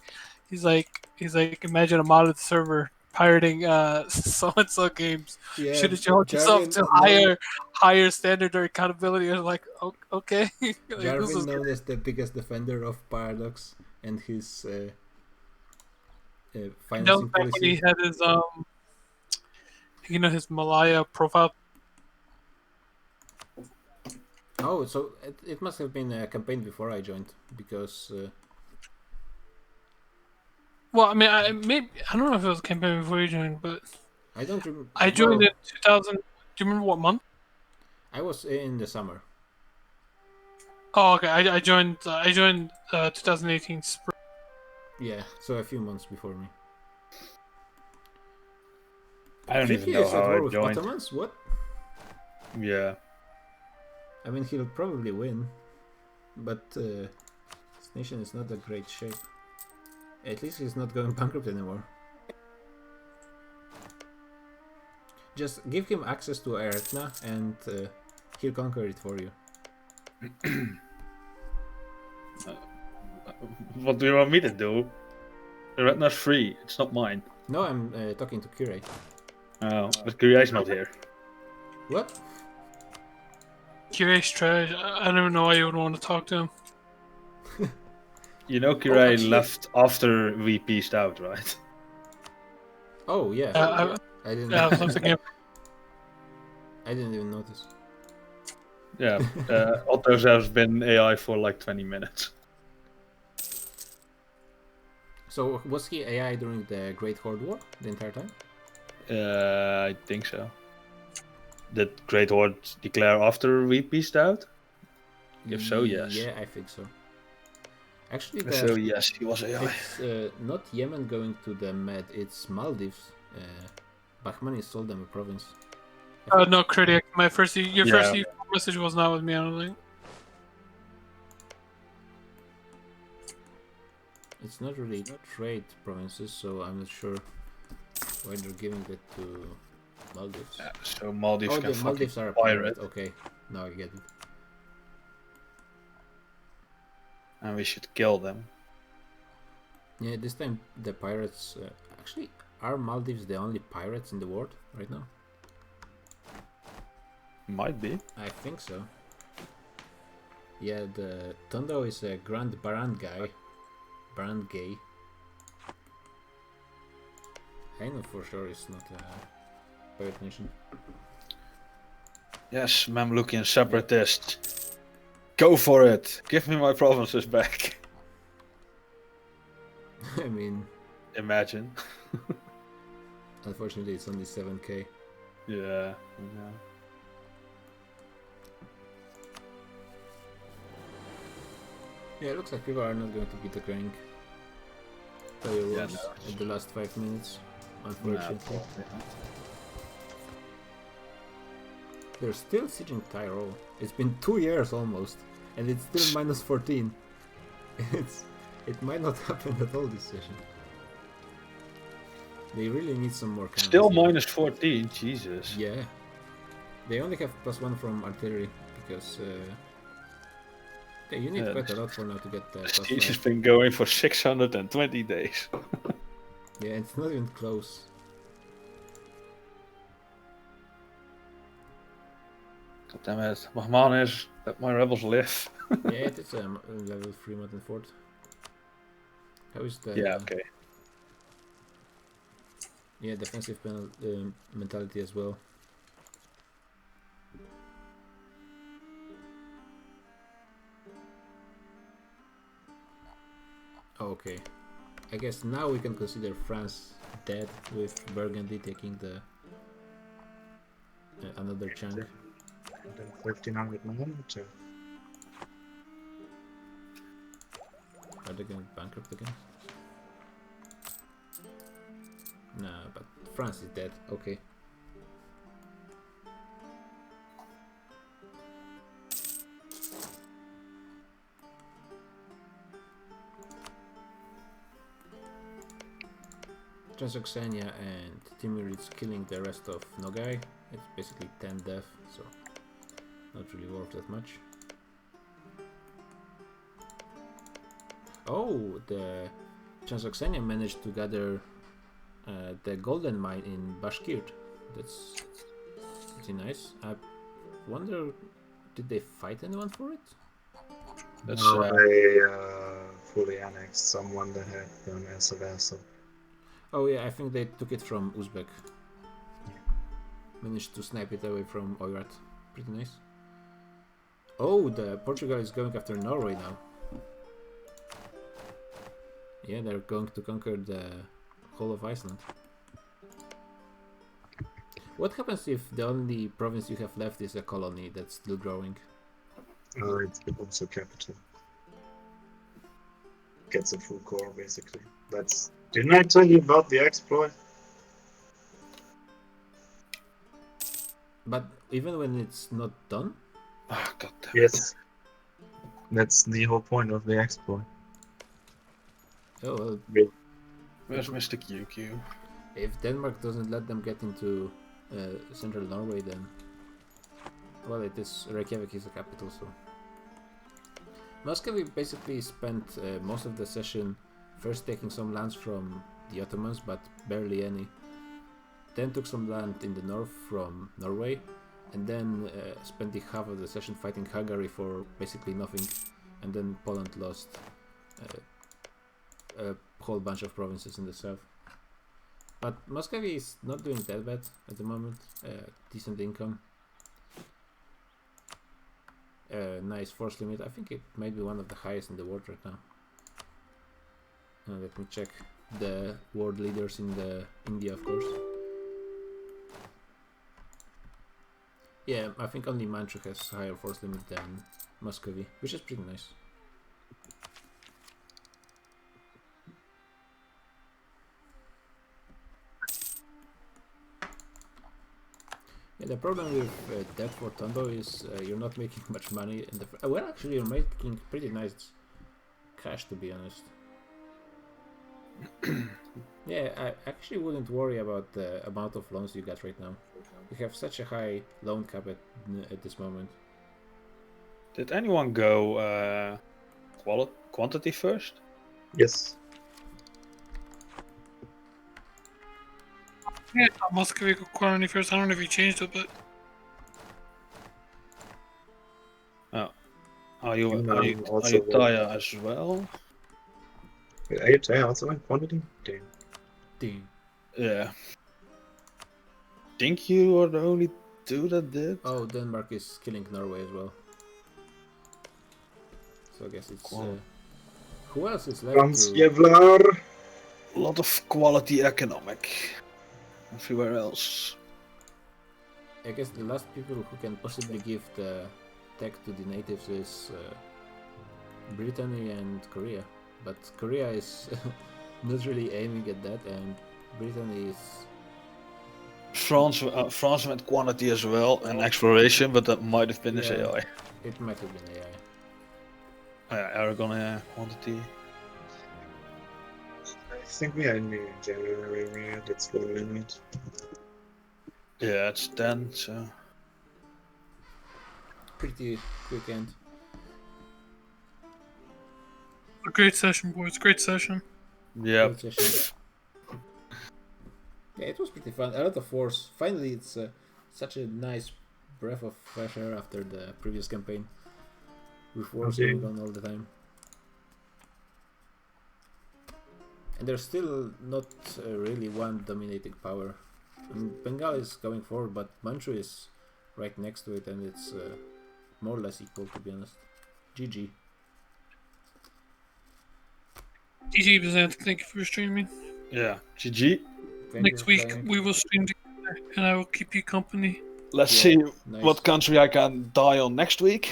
imagine a modded server pirating so-and-so games. Yeah, Should have held yourself to higher standard or accountability. I was like, okay. Jarvan known as the biggest defender of Paradox and his financing back policy. when he had his his Malaya profile. Oh, so it must have been a campaign before I joined, because Well, I mean, I don't know if it was a campaign before you joined, but I don't remember. I joined in 2000. Do you remember what month? I was in the summer. Oh, okay. I joined 2018 spring. Yeah, so a few months before me. I don't even He know is at how war I with joined. Ottomans? What? Yeah. I mean, he'll probably win, but his nation is not a great shape. At least he's not going bankrupt anymore. Just give him access to Eretna and he'll conquer it for you. What do you want me to do? Eretna's free. It's not mine. No, I'm talking to Kirei. Oh, but Kirai's not here. What? Kirai's trash. I don't even know why you would want to talk to him. You know, Kirai actually- left after we peaced out, right? Oh yeah, I didn't. Yeah, I was thinking. I didn't even notice. Yeah, Otto's has been AI for like 20 minutes. So was he AI during the Great Horde War the entire time? I think so. Did Great Horde declare after we peaced out? If so, yes. Yeah, I think so. Actually, If so, yes, he was AI. It's not Yemen going to the Med, it's Maldives. Bahmani sold them a province. No, critic. My first first message was not with me. I don't think. It's not really trade provinces, so I'm not sure why they're giving it to Maldives. So Maldives oh, can the fucking Maldives are a pirate. Okay, now I get it. And we should kill them. Yeah, this time the pirates... actually, are Maldives the only pirates in the world right now? Might be. I think so. Yeah, the Tondo is a Grand Baran guy. Baran gay. I know for sure it's not a pirate nation. Yes, Mamlukian separatist. Go for it! Give me my provinces back. I mean... Imagine. Unfortunately, it's only 7k. Yeah. Yeah, it looks like people are not going to be declaring fireworks no. in the last 5 minutes, unfortunately. They're still sieging Tyrol. It's been 2 years almost, and it's still minus 14. It might not happen at all this session. They really need some more cannons. Still minus 14, Jesus. Yeah. They only have +1 from artillery, because you need quite a lot for now to get the Siege has been going for 620 days. Yeah, it's not even close. God damn it. Mahmanis, let my rebels live. Yeah, it is a level 3 mountain fort. How is the... Yeah, okay. Yeah, defensive mentality as well. Okay. I guess now we can consider France dead with Burgundy taking the another chunk. And then 1500 mana to Are they going bankrupt again? Nah, but France is dead. Okay. Transoxania and Timur is killing the rest of Nogai. It's basically 10 death, so not really worth that much. Oh, the Transoxania managed to gather the golden mine in Bashkirt. That's pretty nice. I wonder, did they fight anyone for it? no, they fully annexed someone that had them as a vassal. Oh yeah, I think they took it from Uzbek. Managed to snipe it away from Oirat. Pretty nice. Oh, the Portugal is going after Norway now. Yeah, they're going to conquer the whole of Iceland. What happens if the only province you have left is a colony that's still growing? It becomes a capital. Gets a full core basically. That's. Didn't I tell you about the exploit? But even when it's not done? Ah, god damn. Yes. That's the whole point of the exploit. Oh well. Where's Mr. QQ? If Denmark doesn't let them get into central Norway, then well, it is Reykjavik is the capital, so Muscovy basically spent most of the session first taking some lands from the Ottomans, but barely any. Then took some land in the north from Norway, and then spent the half of the session fighting Hungary for basically nothing, and then Poland lost a whole bunch of provinces in the south. But Muscovy is not doing that bad at the moment. Decent income. Nice force limit. I think it might be one of the highest in the world right now. Let me check the world leaders in the India, of course. Yeah, I think only Manchu has higher force limit than Muscovy, which is pretty nice. Yeah, the problem with that for Tondo is you're not making much money in the. Well, actually, you're making pretty nice cash, to be honest. Yeah, I actually wouldn't worry about the amount of loans you got right now. You have such a high loan cap at this moment. Did anyone go quantity first? Yes. Yeah, Muscovy got quantity first. I don't know if he changed it, but Are you also Taya as well? Wait, are you Taya also in quantity? Damn. Yeah. Think you are the only two that did? Oh, Denmark is killing Norway as well. So I guess it's... who else is left to... A lot of quality economic. Everywhere else. I guess the last people who can possibly give the tech to the natives is Brittany and Korea. But Korea is not really aiming at that, and Brittany is... France went quantity as well, and exploration, but that might have been his AI. It might have been AI. Aragon quantity. I think we are in January, that's the limit. Yeah, it's 10, so... Pretty quick end. a great session, boys. Great session. Yeah. Yeah, it was pretty fun. A lot of force. Finally, it's such a nice breath of fresh air after the previous campaign with wars going on all the time. And there's still not really one dominating power. I mean, Bengal is going forward, but Manchu is right next to it, and it's more or less equal, to be honest. GG. GG, Byzantium. Thank you for streaming. Yeah, GG. Next week we will stream together, and I will keep you company. Let's Yeah, see nice. what country I can die on next week.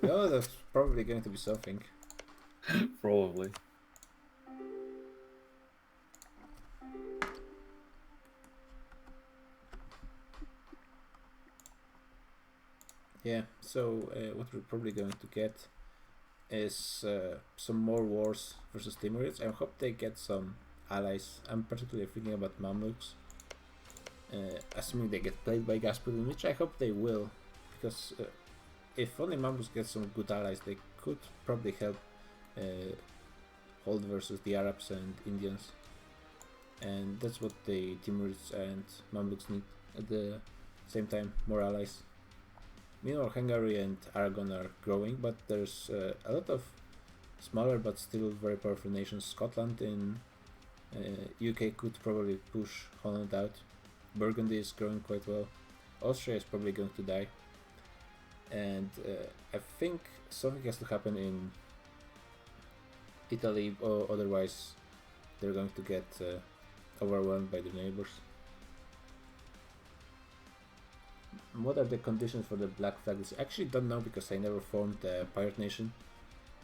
Oh, that's probably going to be something. Probably. Yeah, so what we're probably going to get is some more wars versus Timurids. I hope they get some allies. I'm particularly thinking about Mamluks. Assuming they get played by Gasputin, which I hope they will, because if only Mamluks get some good allies, they could probably help hold versus the Arabs and Indians. And that's what the Timurids and Mamluks need at the same time, more allies. Meanwhile, Hungary and Aragon are growing, but there's a lot of smaller but still very powerful nations. Scotland in UK could probably push Holland out. Burgundy is growing quite well. Austria is probably going to die. And I think something has to happen in Italy, or otherwise they're going to get overwhelmed by their neighbors. What are the conditions for the Black Flag? I actually don't know because I never formed a pirate nation.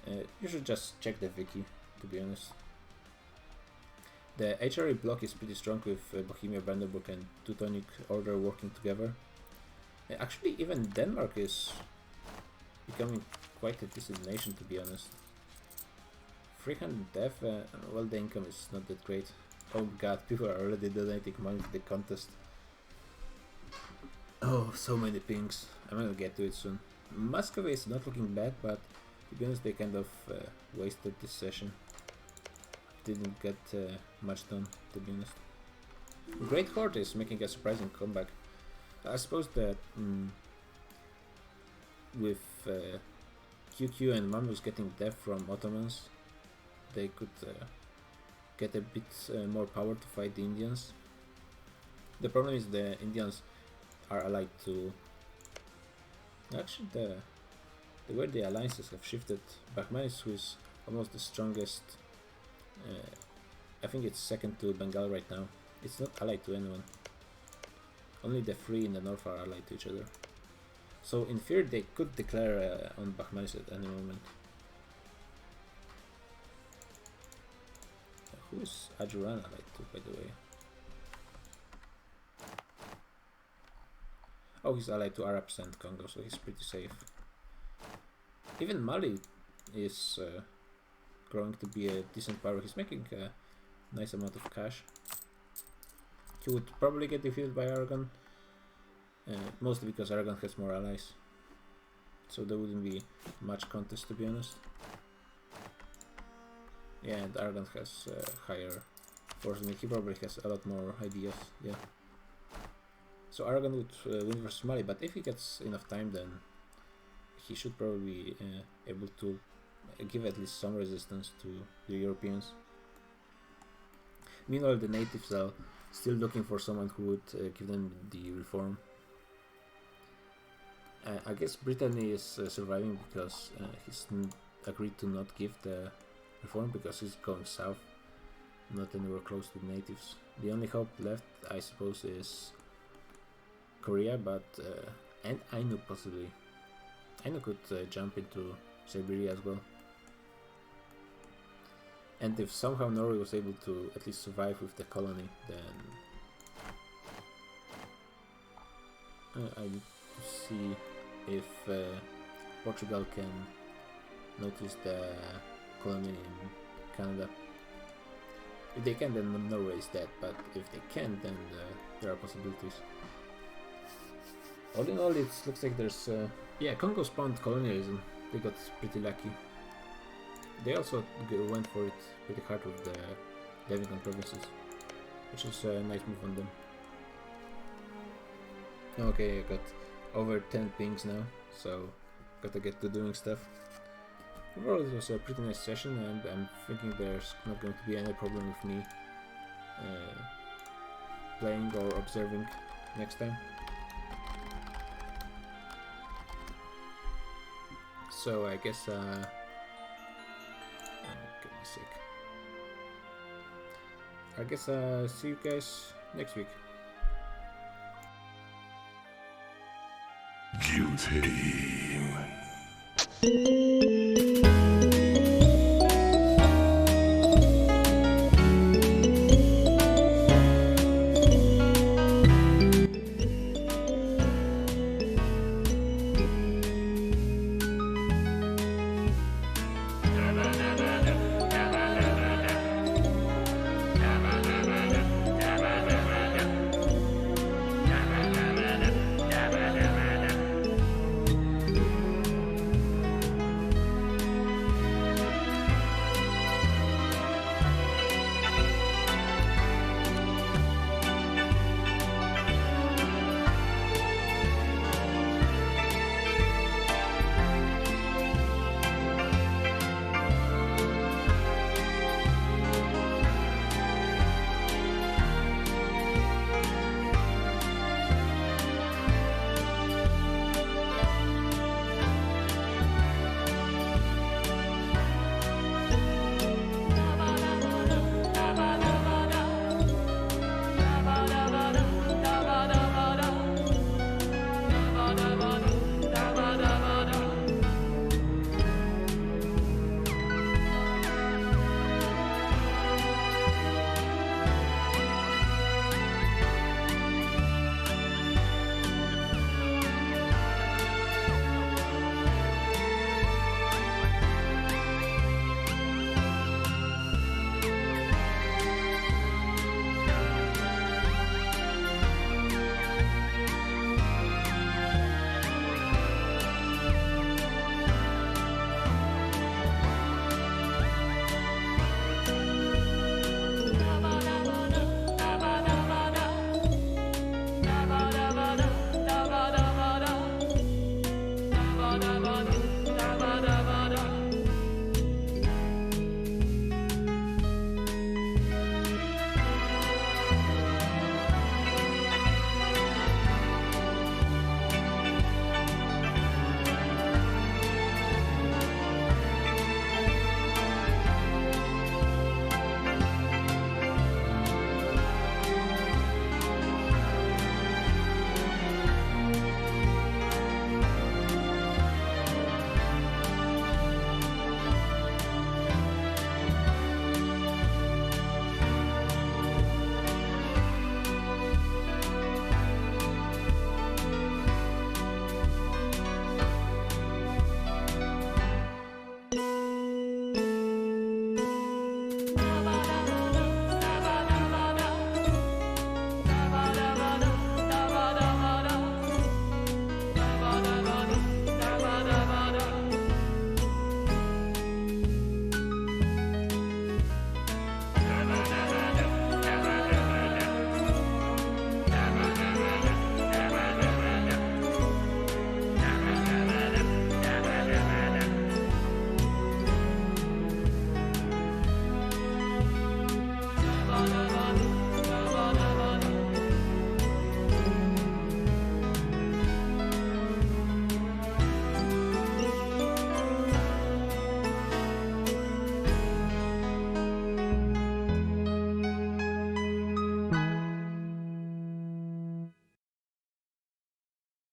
You should just check the wiki, to be honest. The HRE bloc is pretty strong with Bohemia, Brandenburg and Teutonic Order working together. Actually, even Denmark is becoming quite a decent nation, to be honest. 300 death, well, the income is not that great. Oh god, people are already donating money to the contest. Oh, so many pings. I'm gonna get to it soon. Muscovy is not looking bad, but to be honest, they kind of wasted this session. Didn't get much done, to be honest. Great Horde is making a surprising comeback. I suppose that with QQ and Mamluks getting death from Ottomans, they could get a bit more power to fight the Indians. The problem is the Indians are allied to... Actually, the way the alliances have shifted. Bahmanis, who is almost the strongest, I think it's second to Bengal right now. It's not allied to anyone. Only the three in the north are allied to each other. So in theory they could declare on Bahmanis at any moment. Who is Ajuran allied to, by the way? Oh, he's allied to Arabs and Congo, so he's pretty safe. Even Mali is growing to be a decent power. He's making a nice amount of cash. He would probably get defeated by Aragon, mostly because Aragon has more allies. So there wouldn't be much contest, to be honest. Yeah, and Aragon has higher force than me. He probably has a lot more ideas, yeah. So Aragon would win versus Mali, but if he gets enough time, then he should probably be able to give at least some resistance to the Europeans. Meanwhile, the natives are still looking for someone who would give them the reform. I guess Brittany is surviving because he's agreed to not give the reform because he's going south, not anywhere close to the natives. The only hope left, I suppose, is Korea, but and Ainu possibly. Ainu could jump into Siberia as well. And if somehow Norway was able to at least survive with the colony, then I need to see if Portugal can notice the colony in Canada. If they can, then Norway is dead, but if they can't, then there are possibilities. All in all, it looks like there's... yeah, Congo spawned colonialism. They got pretty lucky. They also went for it pretty hard with the Devon provinces, which is a nice move on them. Okay, I got over 10 pings now, so gotta get to doing stuff. Overall, it was a pretty nice session, and I'm thinking there's not going to be any problem with me playing or observing next time. So I guess give me a sec. I guess see you guys next week. Guilty.